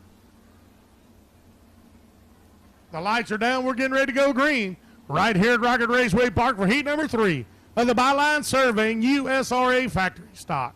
The lights are down. We're getting ready to go green right here at Rocket Raceway Park for heat number 3 of the Byline Surveying USRA factory stock.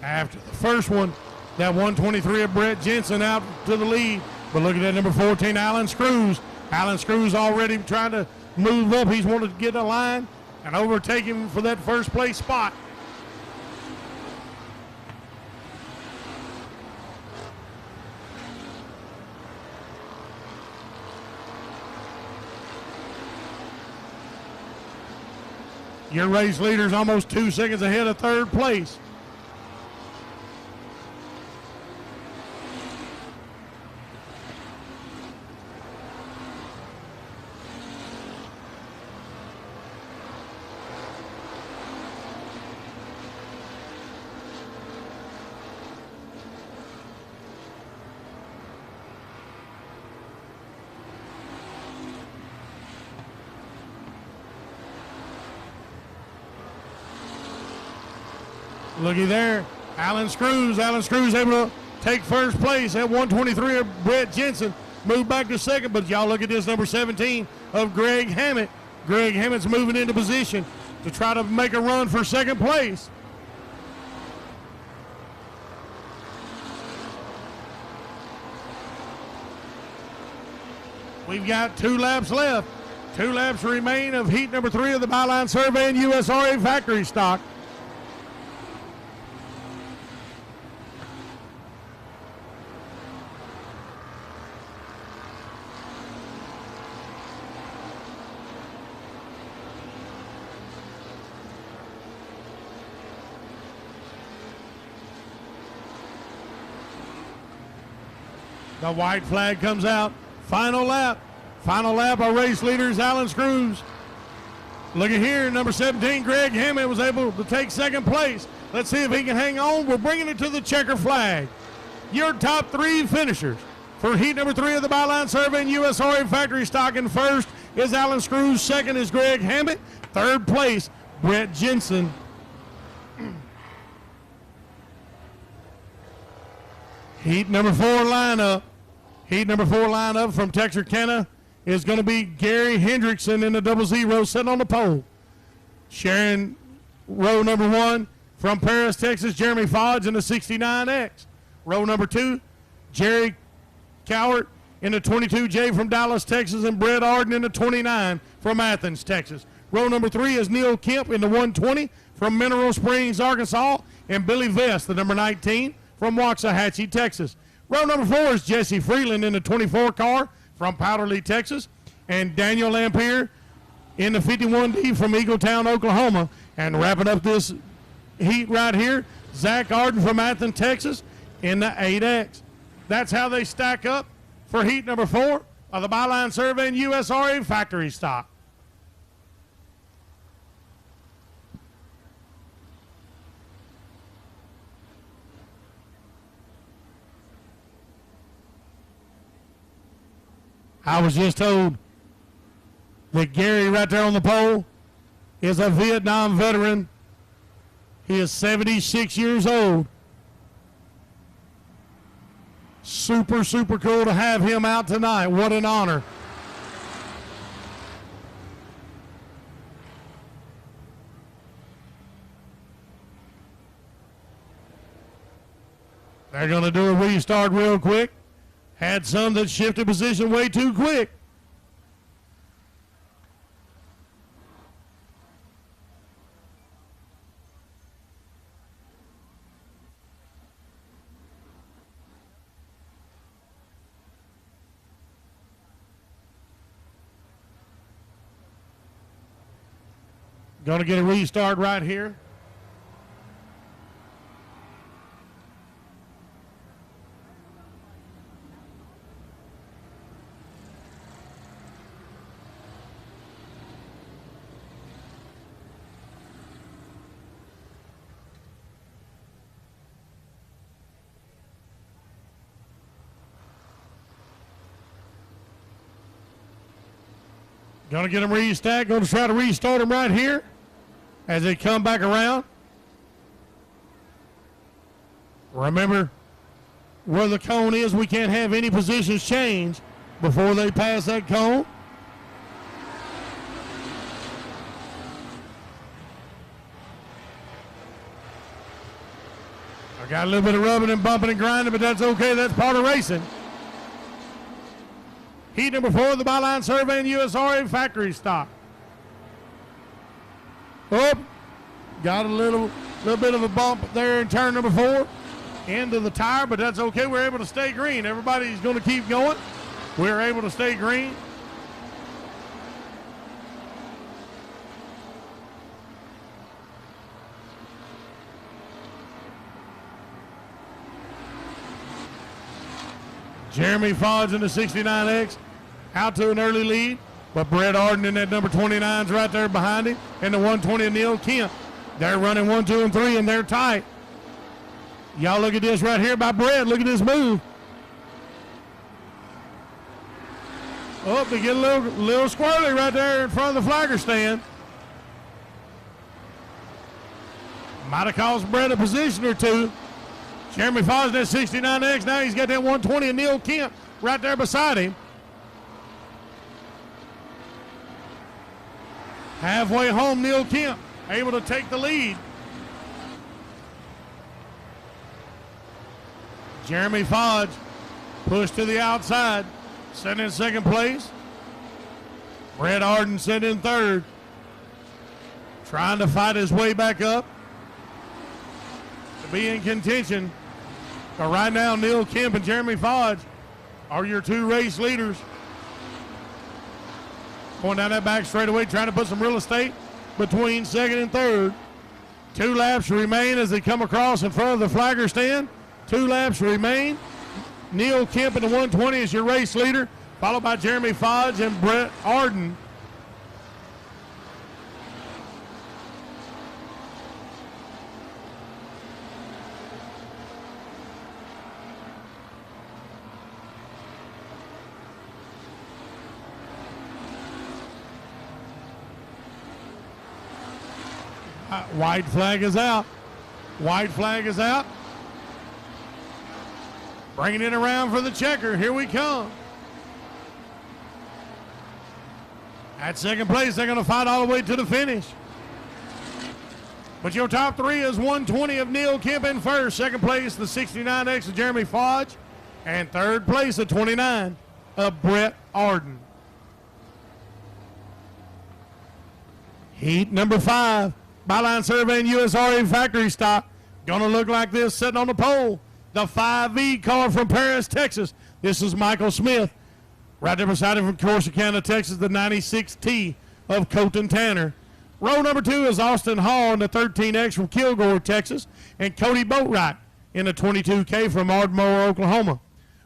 After the first one, that 123 of Brett Jensen out to the lead. But look at that number 14, Alan Screws. Alan Screws already trying to move up. He's wanted to get a line and overtake him for that first place spot. Your race leader's almost 2 seconds ahead of third place. Looky there, Alan Screws. Alan Screws able to take first place at 123 of Brett Jensen. Moved back to second, but y'all look at this number 17 of Greg Hammett. Greg Hammett's moving into position to try to make a run for second place. We've got 2 laps left. 2 laps remain of heat number 3 of the Byline Survey and USRA factory stock. The white flag comes out. Final lap. Final lap. Our race leader is Alan Screws. Look at here, number 17, Greg Hammett was able to take second place. Let's see if he can hang on. We're bringing it to the checker flag. Your top 3 finishers for heat number 3 of the Byline Survey and USRA factory stock. In first is Alan Screws. Second is Greg Hammett. Third place, Brett Jensen. Heat number 4 lineup. Heat number 4 lineup from Texarkana is going to be Gary Hendrickson in the 00 sitting on the pole. Sharing row number 1 from Paris, Texas, Jeremy Fodge in the 69X. Row number 2, Jerry Cowart in the 22J from Dallas, Texas, and Brett Arden in the 29 from Athens, Texas. Row number 3 is Neil Kemp in the 120 from Mineral Springs, Arkansas, and Billy Vest, the number 19 from Waxahachie, Texas. Row number 4 is Jesse Freeland in the 24 car from Powderly, Texas, and Daniel Lampier in the 51D from Eagletown, Oklahoma. And wrapping up this heat right here, Zach Arden from Athens, Texas in the 8X. That's how they stack up for heat number 4 of the Byline Survey and USRA factory stock. I was just told that Gary right there on the pole is a Vietnam veteran. He is 76 years old. Super, super cool to have him out tonight. What an honor. They're going to do a restart real quick. Had some that shifted position way too quick. Going to get a restart right here. Going to get them restacked. Going to try to restart them right here as they come back around. Remember, where the cone is, we can't have any positions change before they pass that cone. I got a little bit of rubbing and bumping and grinding, but that's okay. That's part of racing. Heat number 4 of the Byline Survey USRA factory stock. Oh, got a little bit of a bump there in turn number 4 into the tire, but that's okay. We're able to stay green. Everybody's going to keep going. We're able to stay green. Jeremy Fodge in the 69X out to an early lead, but Brett Arden in that number 29 is right there behind him, and the 120 of Neil Kemp. They're running 1, 2, and 3, and they're tight. Y'all look at this right here by Brett. Look at this move. Oh, they get a little squirrely right there in front of the flagger stand. Might have cost Brett a position or two. Jeremy Fodge in that 69X. Now he's got that 120 of Neil Kemp right there beside him. Halfway home, Neil Kemp able to take the lead. Jeremy Fodge pushed to the outside, sitting in second place. Brett Arden sitting in third, trying to fight his way back up to be in contention. But right now, Neil Kemp and Jeremy Fodge are your 2 race leaders. Going down that back straightaway, trying to put some real estate between second and third. 2 laps remain as they come across in front of the flagger stand. 2 laps remain. Neil Kemp in the 120 is your race leader, followed by Jeremy Fodge and Brett Arden. White flag is out. White flag is out. Bringing it around for the checker. Here we come. At second place, they're going to fight all the way to the finish. But your top 3 is 120 of Neil Kemp in first. Second place, the 69X of Jeremy Fodge. And third place, the 29 of Brett Arden. Heat number 5. Byline Survey and USRA factory stock. Gonna look like this sitting on the pole. The 5V car from Paris, Texas. This is Michael Smith. Right there beside him from Corsicana, Texas, the 96T of Colton Tanner. Row number 2 is Austin Hall in the 13X from Kilgore, Texas. And Cody Boatwright in the 22K from Ardmore, Oklahoma.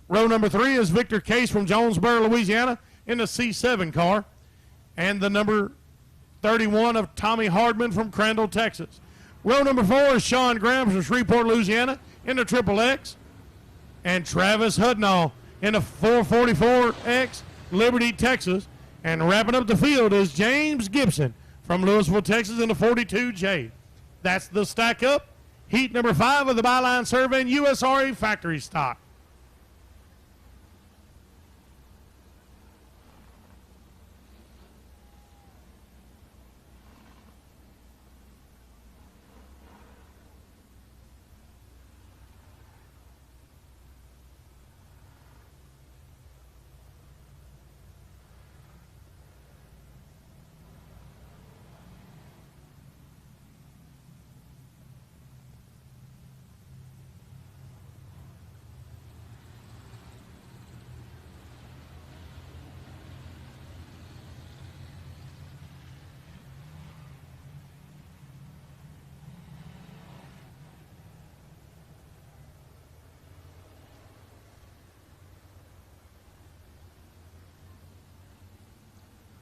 Row number 3 is Victor Case from Jonesboro, Louisiana in the C7 car. And the number 31 of Tommy Hardman from Crandall, Texas. Row number 4 is Sean Graham from Shreveport, Louisiana in the Triple X. And Travis Hudnall in the 444X, Liberty, Texas. And wrapping up the field is James Gibson from Louisville, Texas in the 42J. That's the stack up. Heat number 5 of the Byline Survey and USRA factory stock.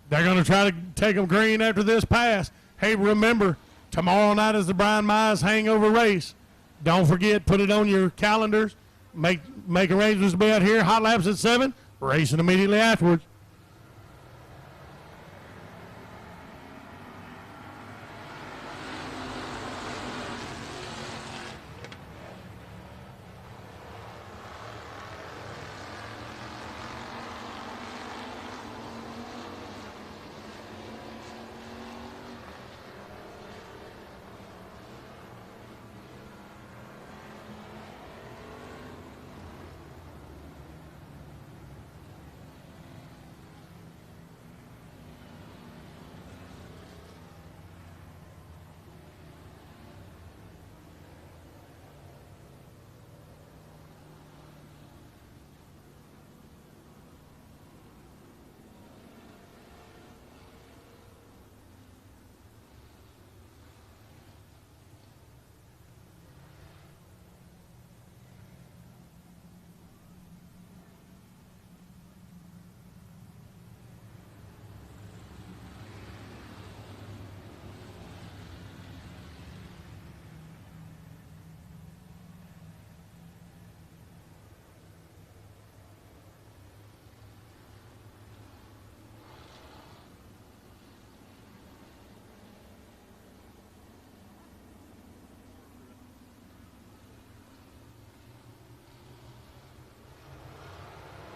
They're going to try to take them green after this pass. Hey, remember, tomorrow night is the Brian Mize Hangover Race. Don't forget, put it on your calendars. Make arrangements to be out here. Hot laps at 7, racing immediately afterwards.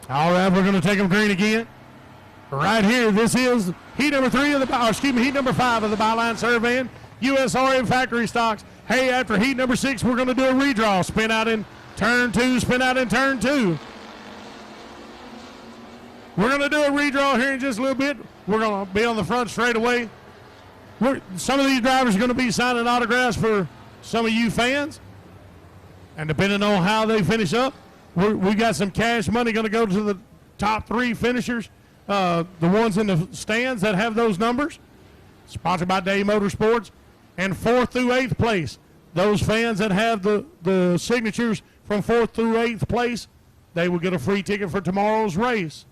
All right, we're going to take them green again. Right here, this is heat number 5 of the byline surveying. USRA factory stocks. Hey, after heat number 6, we're going to do a redraw. Spin out in turn 2, spin out in turn 2. We're going to do a redraw here in just a little bit. We're going to be on the front straightaway. Some of these drivers are going to be signing autographs for some of you fans. And depending on how they finish up, we got some cash money going to go to the top 3 finishers, the ones in the stands that have those numbers. Sponsored by Day Motorsports. And 4th through 8th place, those fans that have the signatures from 4th through 8th place, they will get a free ticket for tomorrow's race.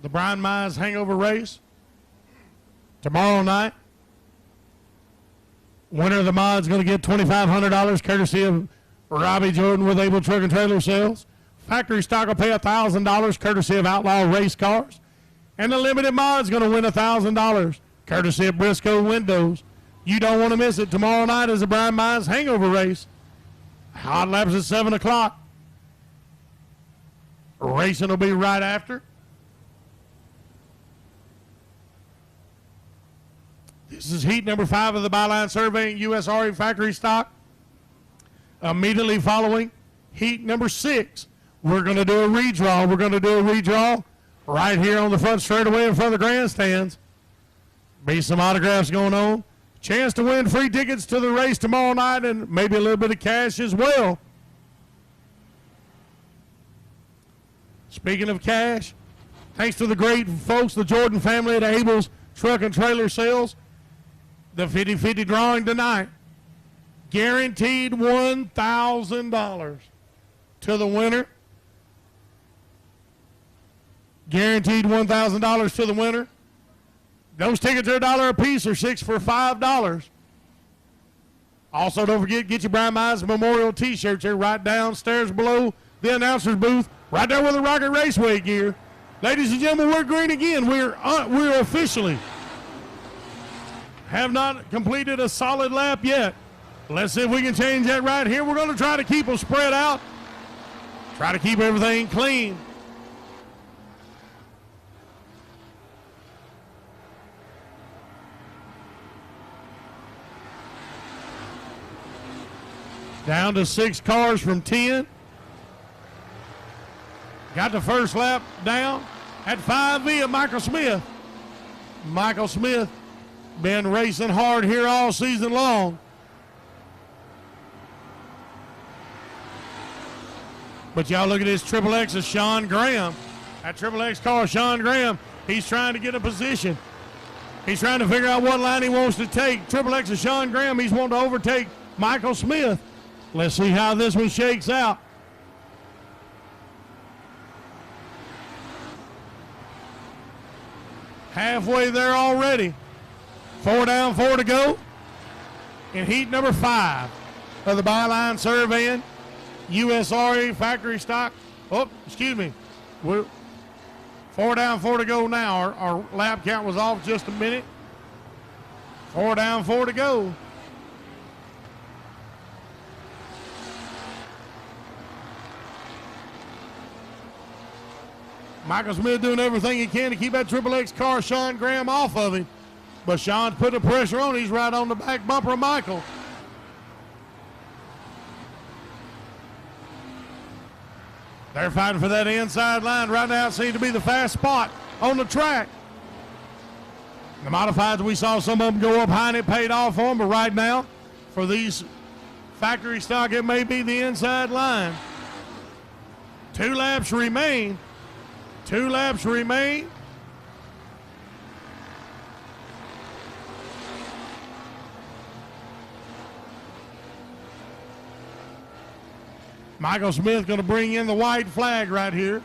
The Brian Mize Hangover Race tomorrow night. Winner of the mod is going to get $2,500 courtesy of Robbie Jordan with Able Truck and Trailer Sales. Factory stock will pay $1,000 courtesy of Outlaw Race Cars. And the limited mod is going to win $1,000 courtesy of Briscoe Windows. You don't want to miss it. Tomorrow night is the Brian Mize Hangover Race. Hot laps at 7 o'clock. Racing will be right after. This is heat number 5 of the byline surveying USRA factory stock. Immediately following heat number 6, we're going to do a redraw. We're going to do a redraw right here on the front straightaway in front of the grandstands. Be some autographs going on. Chance to win free tickets to the race tomorrow night and maybe a little bit of cash as well. Speaking of cash, thanks to the great folks, the Jordan family at Abel's Truck and Trailer Sales, the 50-50 drawing tonight, guaranteed $1,000 to the winner. Guaranteed $1,000 to the winner. Those tickets are $1 a piece or 6 for $5. Also, don't forget, get your Brian Mize Memorial T-shirts here right downstairs below the announcer's booth, right there with the Rocket Raceway gear. Ladies and gentlemen, we're green again. We're officially have not completed a solid lap yet. Let's see if we can change that right here. We're going to try to keep them spread out. Try to keep everything clean. Down to 6 cars from 10. Got the first lap down at 5 of Michael Smith. Michael Smith been racing hard here all season long. But y'all look at this Triple X of Sean Graham. That Triple X car, Sean Graham, he's trying to get a position. He's trying to figure out what line he wants to take. Triple X of Sean Graham, he's wanting to overtake Michael Smith. Let's see how this one shakes out. Halfway there already. 4 down, 4 to go. In heat number 5 of the byline surveying USRA factory stock. Oh, excuse me. We're 4 down, 4 to go now. Our lap count was off just a minute. 4 down, 4 to go. Michael Smith doing everything he can to keep that Triple X car, Sean Graham, off of him. But Sean's putting the pressure on. He's right on the back bumper of Michael. They're fighting for that inside line. Right now it seems to be the fast spot on the track. The modifieds, we saw some of them go up high and it paid off for them. But right now, for these factory stock, it may be the inside line. 2 laps remain. 2 laps remain. Michael Smith going to bring in the white flag right here.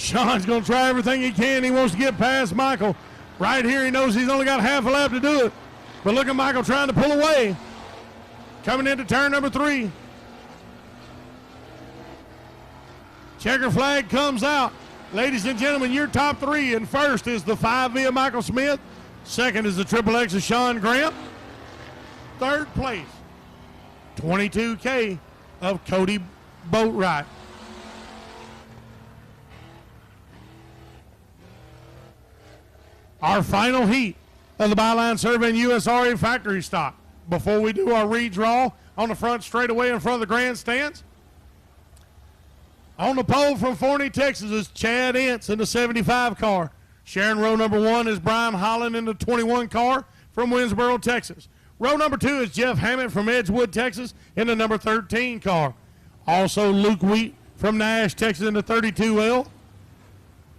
Sean's going to try everything he can. He wants to get past Michael. Right here, he knows he's only got half a lap to do it. But look at Michael trying to pull away. Coming into turn number 3. Checker flag comes out. Ladies and gentlemen, your top 3. And first is the 5V of Michael Smith. Second is the Triple X of Sean Grant. Third place, 22K of Cody Boatwright. Our final heat of the Byline Survey and USRA factory stock. Before we do our redraw on the front straightaway in front of the grandstands. On the pole from Forney, Texas is Chad Ince in the 75 car. Sharing row number 1 is Brian Holland in the 21 car from Winsboro, Texas. Row number 2 is Jeff Hammett from Edgewood, Texas in the number 13 car. Also Luke Wheat from Nash, Texas in the 32L.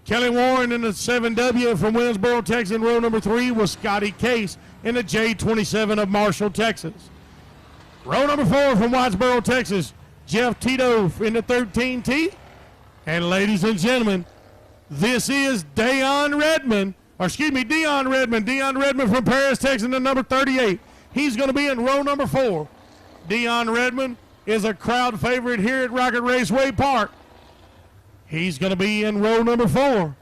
Kelly Warren in the 7W from Winsboro, Texas in row number 3 was Scotty Case in the J27 of Marshall, Texas. Row number 4 from Whitesboro, Texas, Jeff Tito in the 13T. And ladies and gentlemen, this is Dion Redmond from Paris, Texas in the number 38. He's going to be in row number 4. Dion Redmond is a crowd favorite here at Rocket Raceway Park. He's going to be in row number 4.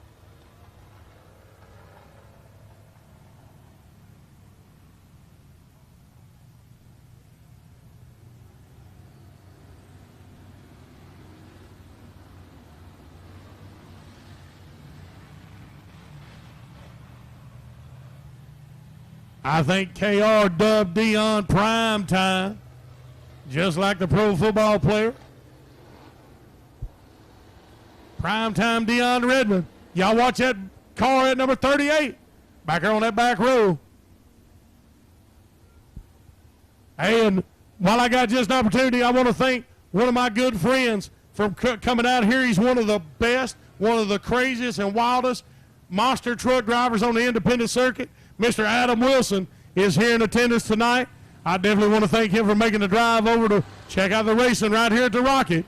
I think KR dubbed Dion prime time, just like the pro football player. Primetime Dion Redmond. Y'all watch that car at number 38. Back there on that back row. And while I got just an opportunity, I want to thank one of my good friends from coming out here. He's one of the best, one of the craziest and wildest monster truck drivers on the independent circuit. Mr. Adam Wilson is here in attendance tonight. I definitely want to thank him for making the drive over to check out the racing right here at the Rocket.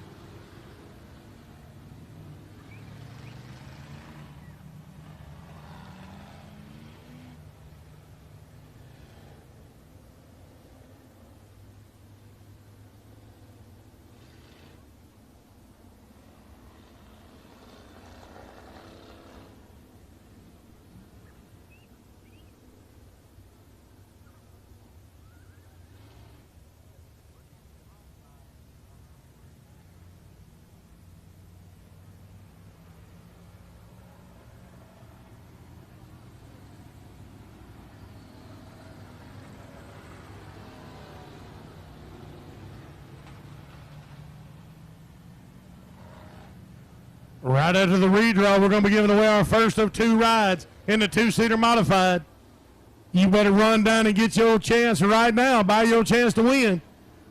Right after the redraw, we're going to be giving away our first of 2 rides in the 2-seater modified. You better run down and get your chance right now. Buy your chance to win.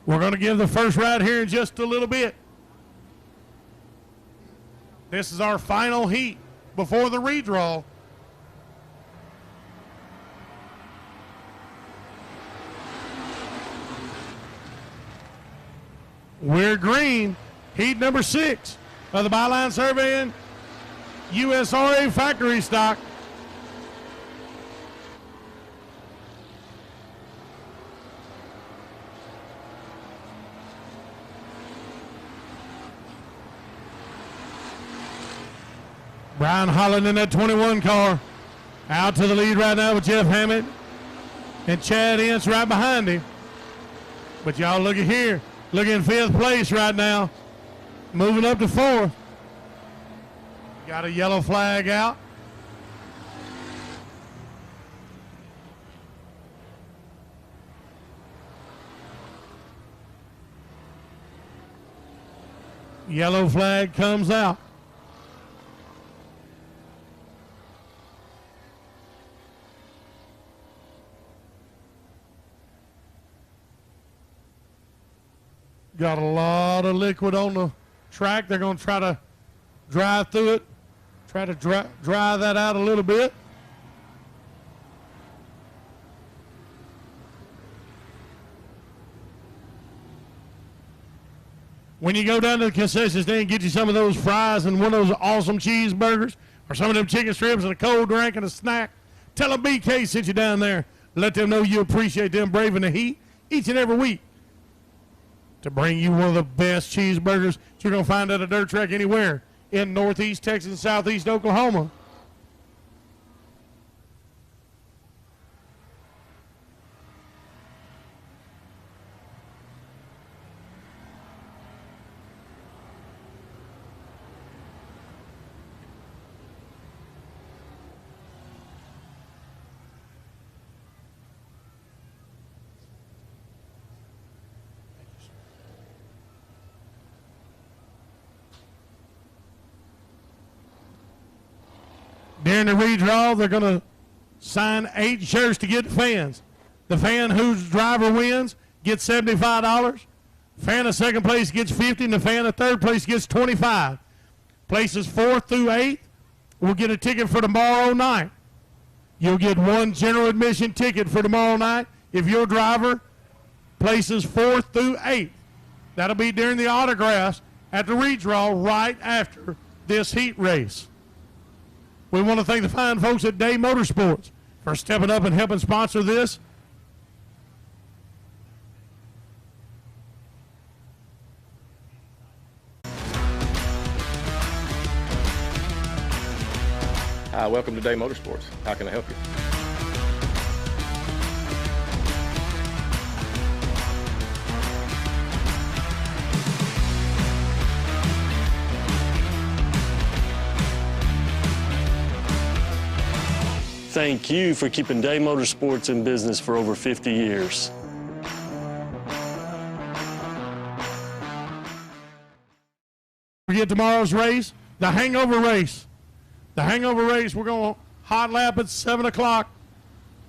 We're going to give the first ride here in just a little bit. This is our final heat before the redraw. We're green, heat number 6 of the Byline Surveying USRA factory stock. Brian Holland in that 21 car. Out to the lead right now with Jeff Hammett. And Chad Ince right behind him. But y'all look at here. Look in 5th place right now. Moving up to 4th. Got a yellow flag out. Yellow flag comes out. Got a lot of liquid on the track. They're going to try to drive through it, try to dry that out a little bit. When you go down to the concession stand, get you some of those fries and one of those awesome cheeseburgers or some of them chicken strips and a cold drink and a snack. Tell them BK sent you down there. Let them know you appreciate them braving the heat each and every week to bring you one of the best cheeseburgers that you're going to find at a dirt track anywhere in Northeast Texas and Southeast Oklahoma. During the redraw, they're going to sign 8 shirts to get the fans. The fan whose driver wins gets $75. Fan of second place gets $50, and the fan of third place gets $25. Places 4th through 8th will get a ticket for tomorrow night. You'll get one general admission ticket for tomorrow night if your driver places 4th through 8th. That'll be during the autographs at the redraw right after this heat race. We want to thank the fine folks at Day Motorsports for stepping up and helping sponsor this. Hi, welcome to Day Motorsports. How can I help you? Thank you for keeping Day Motorsports in business for over 50 years. Forget tomorrow's race, the hangover race. The hangover race, we're going to hot lap at 7 o'clock.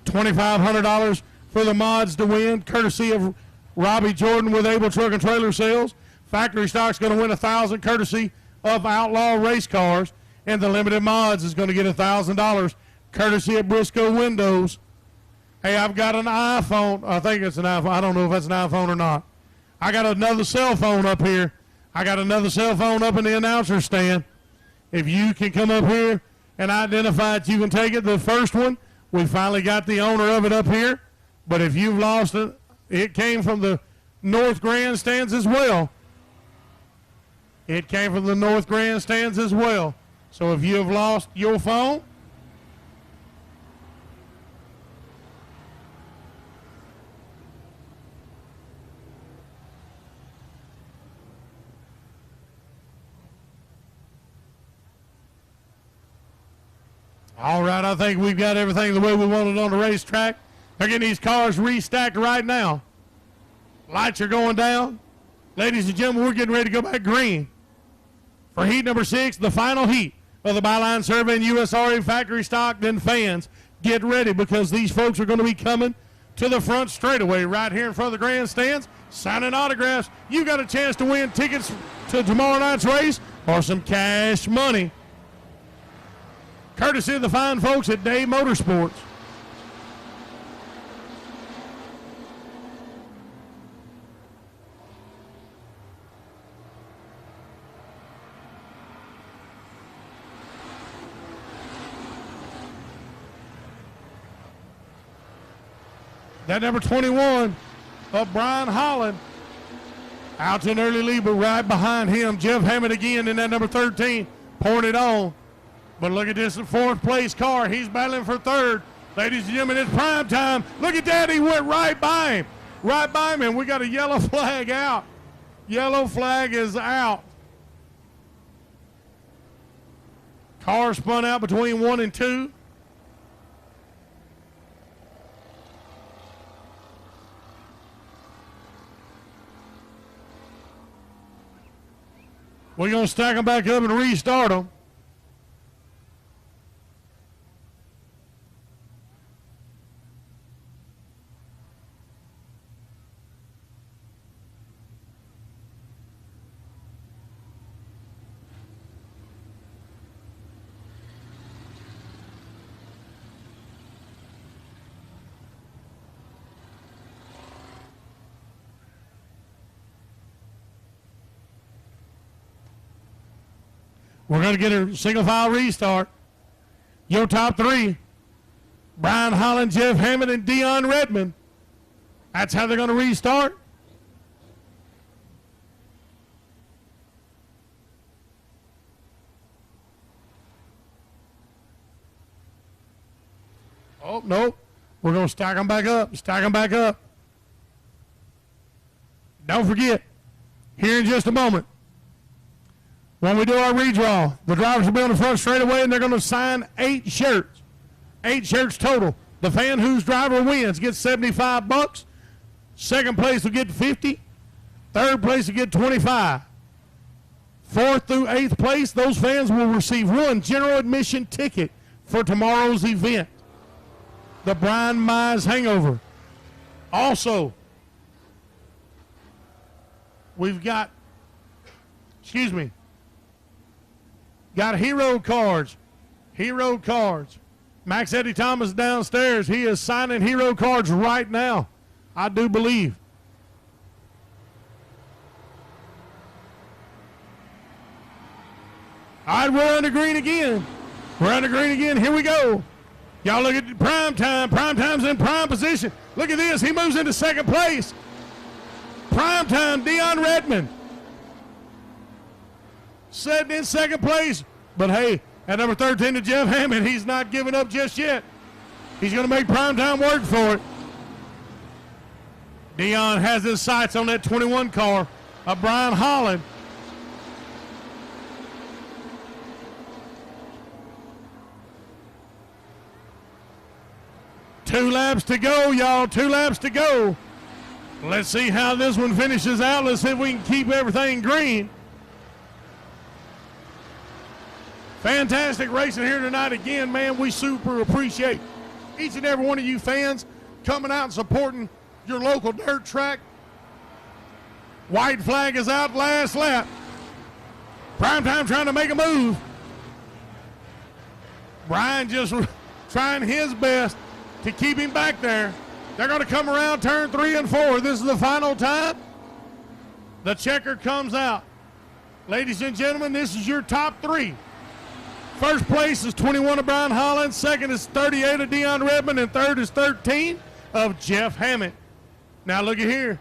$2,500 for the mods to win, courtesy of Robbie Jordan with Able Truck and Trailer Sales. Factory Stock's going to win $1,000 courtesy of Outlaw Race Cars, and the Limited Mods is going to get $1,000 courtesy of Briscoe Windows. Hey, I've got an iPhone. I think it's an iPhone. I don't know if that's an iPhone or not. I got another cell phone up here. I got another cell phone up in the announcer stand. If you can come up here and identify it, you can take it. The first one, we finally got the owner of it up here. But if you've lost it, it came from the North Grandstands as well. It came from the North Grandstands as well. So if you have lost your phone, all right, I think we've got everything the way we want it on the racetrack. They're getting these cars restacked right now. Lights are going down. Ladies and gentlemen, we're getting ready to go back green for heat number 6, the final heat of the Byline Survey and USRA Factory Stock. Then fans, get ready because these folks are going to be coming to the front straightaway right here in front of the grandstands, signing autographs. You got a chance to win tickets to tomorrow night's race or some cash money, courtesy of the fine folks at Day Motorsports. That number 21 of Brian Holland out to an early lead, but right behind him, Jeff Hammond again in that number 13, pouring it on. But look at this 4th place car. He's battling for 3rd. Ladies and gentlemen, it's prime time. Look at that. He went right by him. Right by him, and we got a yellow flag out. Yellow flag is out. Car spun out between 1 and 2. We're going to stack them back up and restart them. We're going to get a single file restart. Your top three, Brian Holland, Jeff Hammond, and Dion Redmond. That's how they're going to restart. Oh, no. We're going to stack them back up. Stack them back up. Don't forget, here in just a moment, when we do our redraw, the drivers will be on the front straightaway, and they're going to sign 8 shirts. 8 shirts total. The fan whose driver wins gets $75. Second place will get $50. Third place will get $25. Fourth through 8th place, those fans will receive 1 general admission ticket for tomorrow's event, the Brian Mize Hangover. Also, we've got hero cards. Hero cards. Max Eddie Thomas downstairs. He is signing hero cards right now, I do believe. All right, we're under green again. We're under green again. Here we go. Y'all look at prime time. Prime time's in prime position. Look at this. He moves into second place. Prime time, Dion Redmond. Sitting in second place. But hey, at number 13 to Jeff Hammond, he's not giving up just yet. He's going to make prime time work for it. Dion has his sights on that 21 car of Brian Holland. Two laps to go, y'all. 2 laps to go. Let's see how this one finishes out. Let's see if we can keep everything green. Fantastic racing here tonight again, man. We super appreciate each and every one of you fans coming out and supporting your local dirt track. White flag is out, last lap. Prime time trying to make a move. Brian just trying his best to keep him back there. They're going to come around turn 3 and 4. This is the final time. The checker comes out. Ladies and gentlemen, this is your top 3. First place is 21 of Brian Holland. Second is 38 of Dion Redmond. And third is 13 of Jeff Hammond. Now look at here.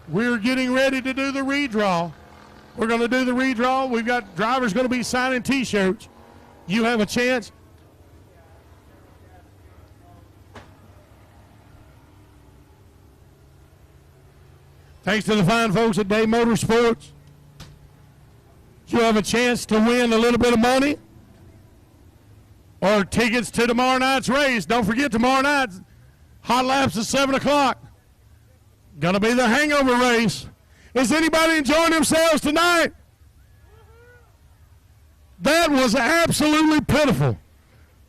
We're getting ready to do the redraw. We're going to do the redraw. We've got drivers going to be signing T-shirts. You have a chance. Thanks to the fine folks at Day Motorsports, you have a chance to win a little bit of money or tickets to tomorrow night's race. Don't forget, tomorrow night, hot laps at 7 o'clock. Going to be the hangover race. Is anybody enjoying themselves tonight? That was absolutely pitiful.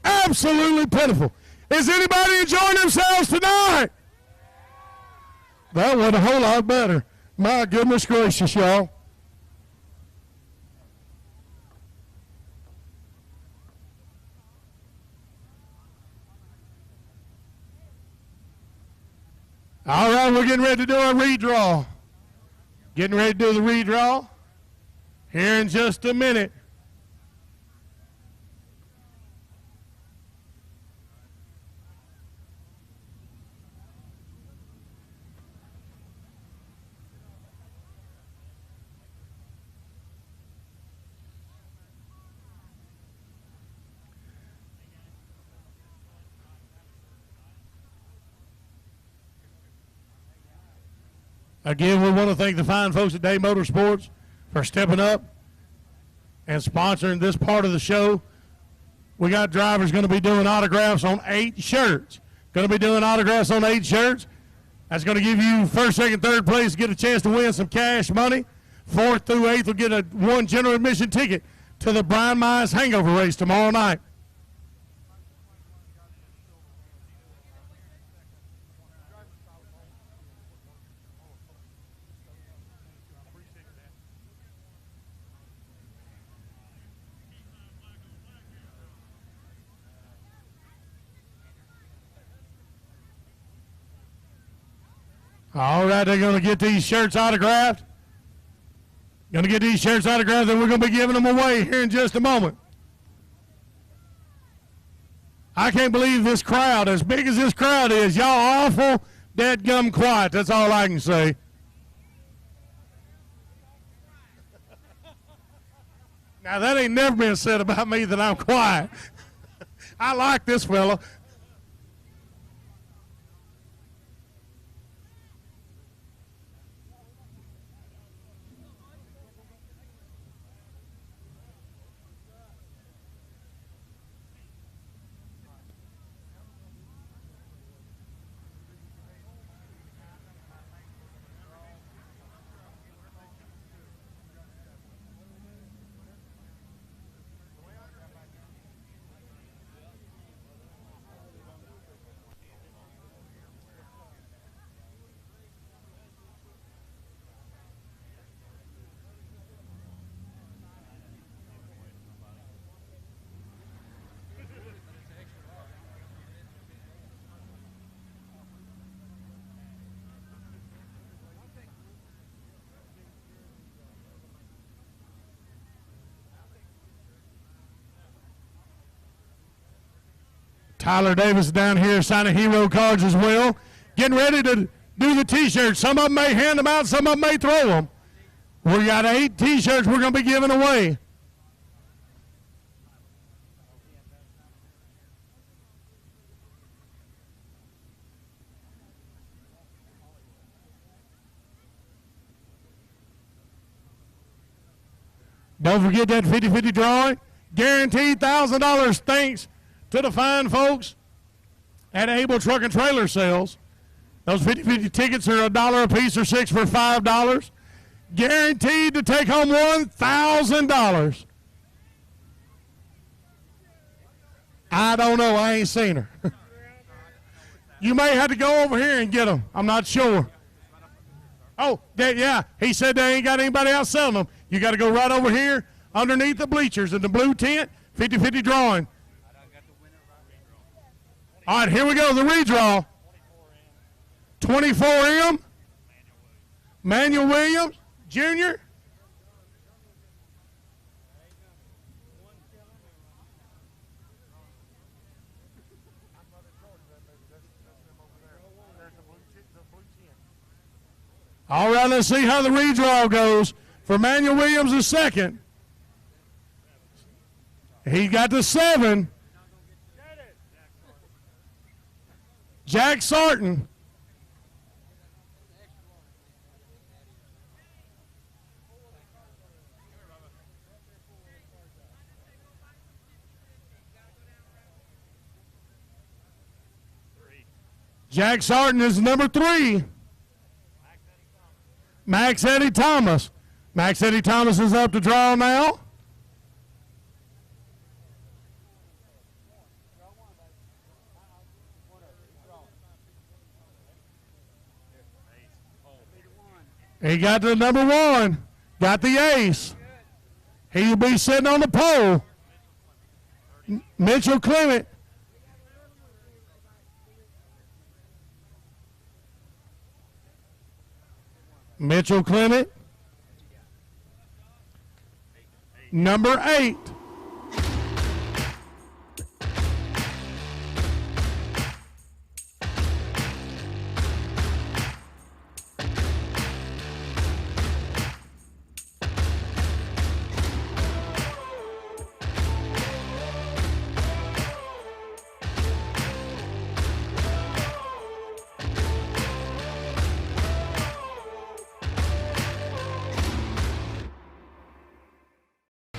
Absolutely pitiful. Is anybody enjoying themselves tonight? That went a whole lot better. My goodness gracious, y'all. All right, we're getting ready to do our redraw. Getting ready to do the redraw here in just a minute. Again, we want to thank the fine folks at Day Motorsports for stepping up and sponsoring this part of the show. We got drivers going to be doing autographs on 8 shirts. Going to be doing autographs on 8 shirts. That's going to give you first, second, third place, get a chance to win some cash money. 4th through 8th will get a 1 general admission ticket to the Brian Mize Hangover race tomorrow night. All right, they're going to get these shirts autographed. Going to get these shirts autographed, and we're going to be giving them away here in just a moment. I can't believe this crowd, as big as this crowd is, y'all awful dadgum quiet. That's all I can say. Now, that ain't never been said about me that I'm quiet. I like this fella. Tyler Davis down here signing hero cards as well. Getting ready to do the T-shirts. Some of them may hand them out, some of them may throw them. We got 8 T-shirts we're going to be giving away. Don't forget that 50-50 drawing. Guaranteed $1,000 thanks to the fine folks at Able Truck and Trailer Sales. Those 50-50 tickets are $1 a piece or 6 for $5. Guaranteed to take home $1,000. I don't know. I ain't seen her. You may have to go over here and get them. I'm not sure. Oh, yeah. He said they ain't got anybody else selling them. You got to go right over here underneath the bleachers in the blue tent, 50-50 drawing. All right, here we go, the redraw. 24M, Manuel Williams, Jr. All right, let's see how the redraw goes. For Manuel Williams, the second. He got the 7. Jack Sarton. Jack Sarton is number 3. Max Eddie Thomas. Max Eddie Thomas is up to draw now. He got the number 1. Got the ace. He'll be sitting on the pole. Mitchell Clement. Mitchell Clement. Number 8.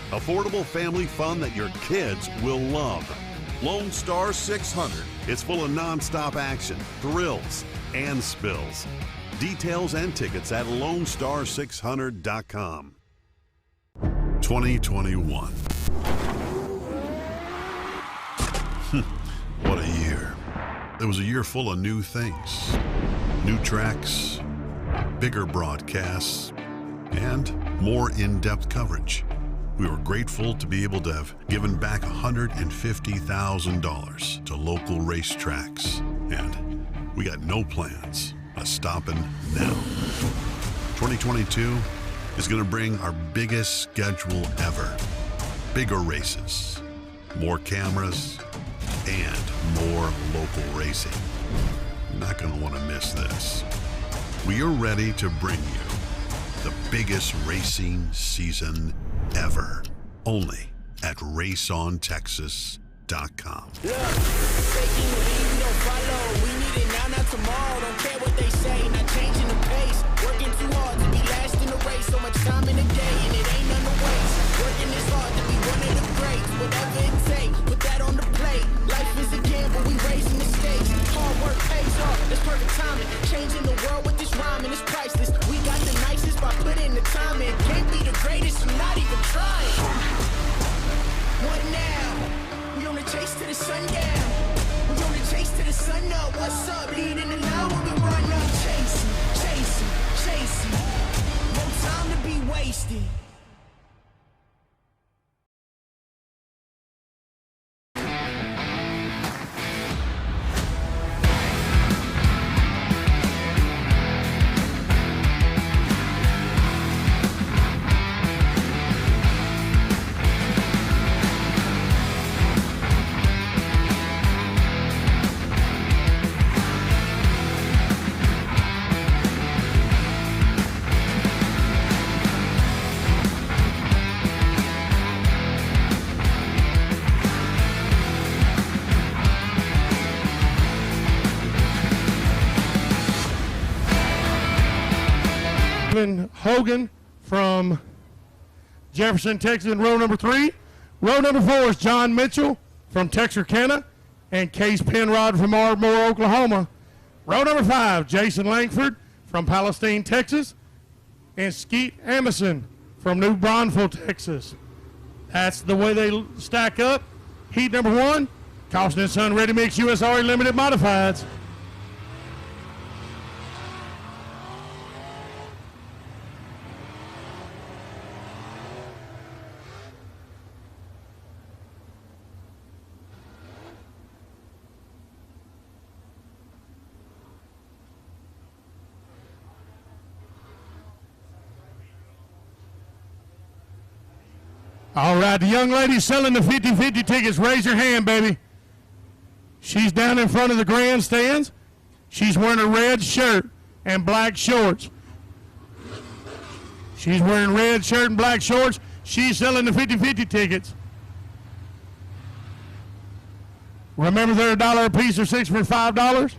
Affordable family fun that your kids will love. Lone Star 600. It's full of non-stop action, thrills, and spills. Details and tickets at LoneStar600.com. 2021. What a year. It was a year full of new things. New tracks, bigger broadcasts, and more in-depth coverage. We were grateful to be able to have given back $150,000 to local racetracks, and we got no plans of stopping now. 2022 is going to bring our biggest schedule ever. Bigger races, more cameras, and more local racing. You're not going to want to miss this. We are ready to bring you the biggest racing season ever, only at raceontexas.com. Look, taking the lead, we don't follow. We need it now, not tomorrow. Don't care what they say, not changing the pace. Working too hard to be last in the race. So much time in the day, and it ain't none to waste. Working this hard to be one of the greats. Whatever it takes, put that on the plate. Life is a gamble, we raising the stakes. Hard work pays off, that's perfect timing. Changing the world with this rhyming, it's priceless. We got the nicest by putting the time in. Can't be the greatest, I'm not even trying. What now? We on the chase to the sundown. We on the chase to the sun up. What's up? Leading the line when we run up. Chasing, chasing, chasing. No time to be wasted. Hogan from Jefferson, Texas, in row number 3. Row number 4 is John Mitchell from Texarkana and Case Penrod from Ardmore, Oklahoma. Row number 5, Jason Langford from Palestine, Texas, and Skeet Emerson from New Braunfels, Texas. That's the way they stack up. Heat number 1, Caution & Son Ready Mix USRA Limited Modifieds. All right, the young lady selling the 50-50 tickets, raise your hand, baby. She's down in front of the grandstands. She's wearing a red shirt and black shorts. She's wearing red shirt and black shorts. She's selling the 50-50 tickets. Remember, they're $1 a piece or 6 for $5.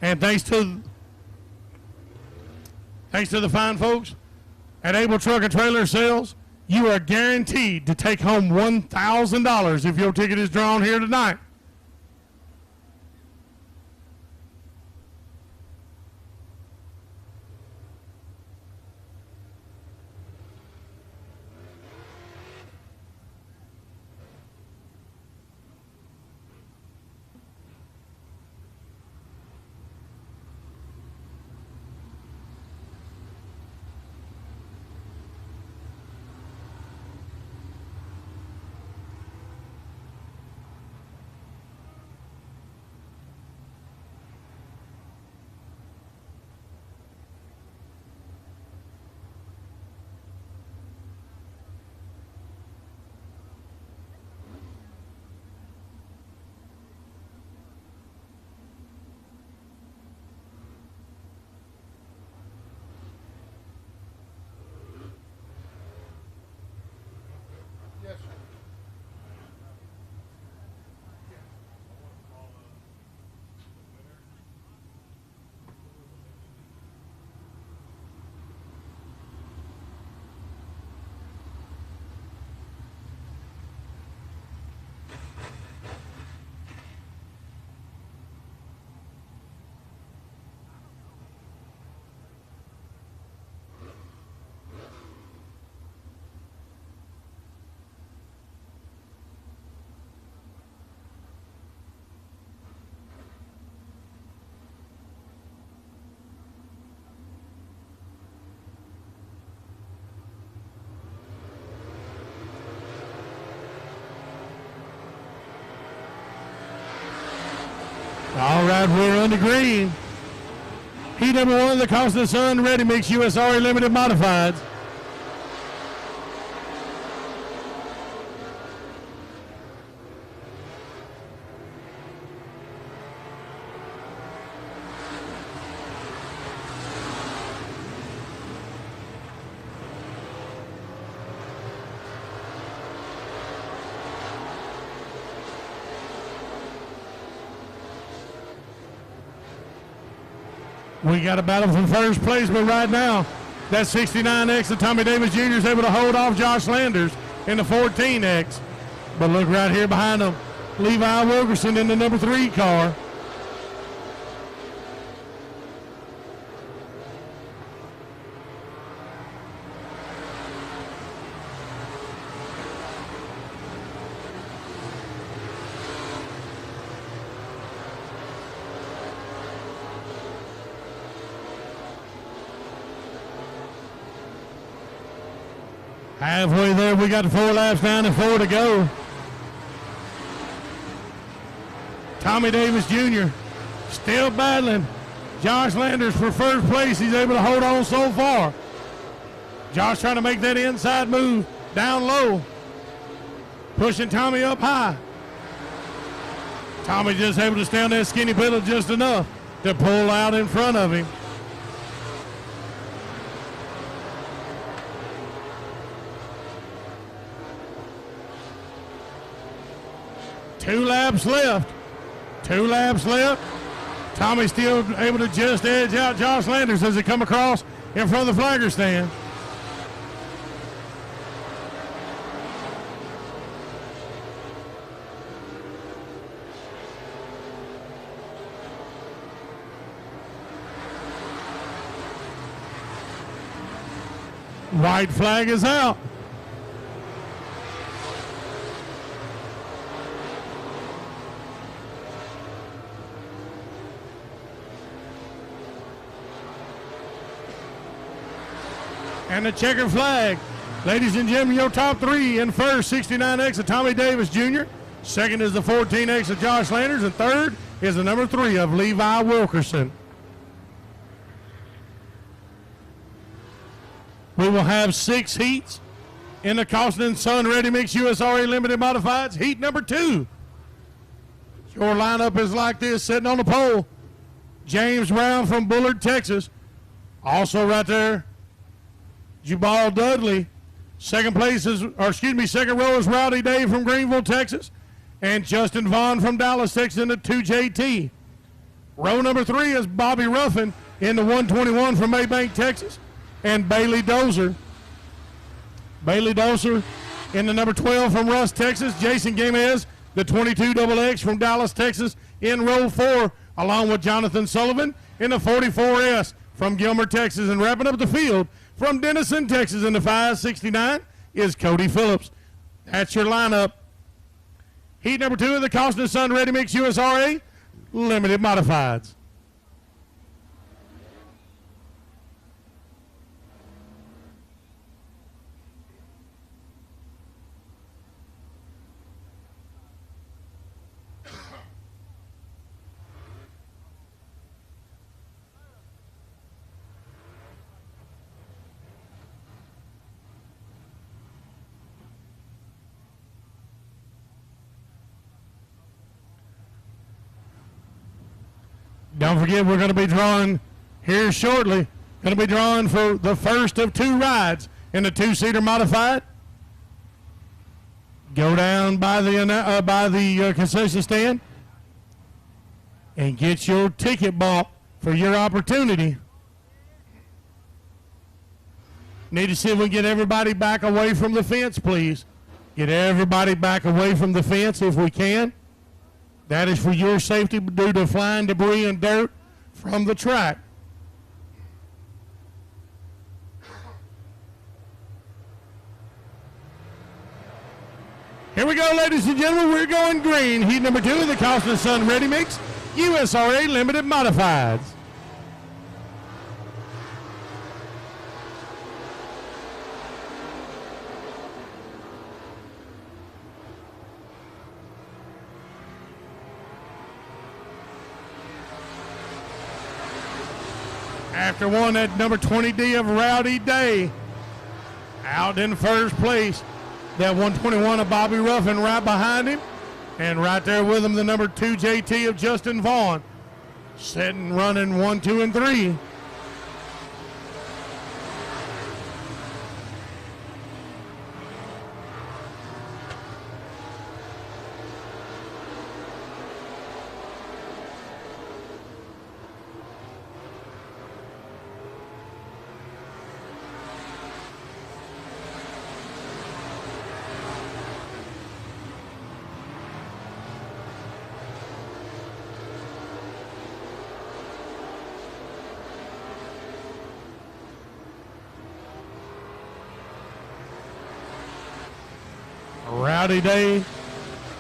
And thanks to the fine folks at Able Truck and Trailer Sales, you are guaranteed to take home $1,000 if your ticket is drawn here tonight. All right, we're on the green. Heat number 1, the Cost of the Sun Ready Mix USRA Limited Modifieds. We got a battle for first place, but right now, that 69X of Tommy Davis Jr. is able to hold off Josh Landers in the 14X. But look right here behind him, Levi Wilkerson in the number 3 car. Halfway there, we got 4 laps down and 4 to go. Tommy Davis Jr. still battling Josh Landers for first place. He's able to hold on so far. Josh trying to make that inside move down low, pushing Tommy up high. Tommy just able to stay on that skinny pedal just enough to pull out in front of him. Two laps left. Tommy still able to just edge out Josh Landers as they come across in front of the flagger stand. White flag is out. And the checkered flag. Ladies and gentlemen, your top 3 in first, 69X of Tommy Davis Jr. Second is the 14X of Josh Landers. And third is the number 3 of Levi Wilkerson. We will have 6 heats in the Costin Sun Ready Mix USRA Limited Modifieds. Heat number 2. Your lineup is like this, sitting on the pole. James Brown from Bullard, Texas. Also right there, Jubal Dudley. Second row is Rowdy Dave from Greenville, Texas. And Justin Vaughn from Dallas, Texas in the 2JT. Row number 3 is Bobby Ruffin in the 121 from Maybank, Texas. And Bailey Dozer in the number 12 from Russ, Texas. Jason Gamez, the 22XX from Dallas, Texas in row 4, along with Jonathan Sullivan in the 44S from Gilmer, Texas. And wrapping up the field from Denison, Texas in the 569 is Cody Phillips. That's your lineup. Heat number 2 of the Costin Sun Ready Mix USRA Limited Modifieds. Don't forget, we're going to be drawing here shortly. Going to be drawing for the first of 2 rides in the 2-seater modified. Go down by the concession stand and get your ticket bought for your opportunity. Need to see if we can get everybody back away from the fence, please. Get everybody back away from the fence if we can. That is for your safety due to flying debris and dirt from the track. Here we go, ladies and gentlemen. We're going green. Heat number 2 of the Costin Sun Ready Mix USRA Limited Modifieds. After one, that number 20D of Rowdy Day out in first place. That 121 of Bobby Ruffin right behind him. And right there with him, the number 2 JT of Justin Vaughn. Sitting, running 1, 2, and 3. Rowdy Day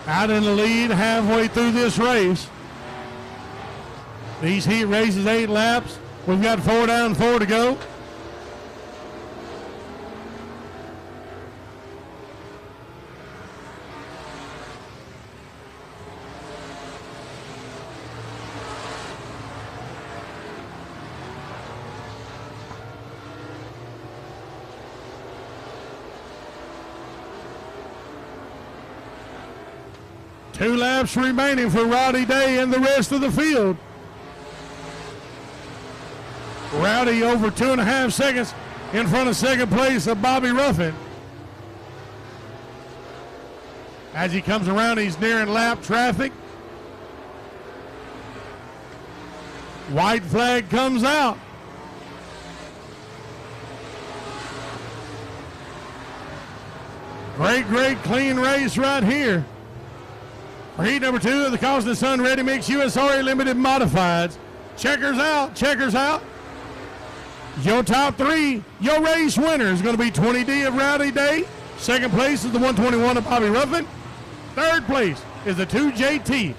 out in the lead halfway through this race. These heat races, 8 laps. We've got 4 down, 4 to go. Two laps remaining for Rowdy Day and the rest of the field. Rowdy over 2.5 seconds in front of second place of Bobby Ruffin. As he comes around, he's nearing lap traffic. White flag comes out. Great clean race right here. For heat number 2 of the Costin Sun Ready Mix USRA Limited Modifieds. Checkers out. Your top 3, your race winner is going to be 20D of Rowdy Day. Second place is the 121 of Bobby Ruffin. Third place is the 2JT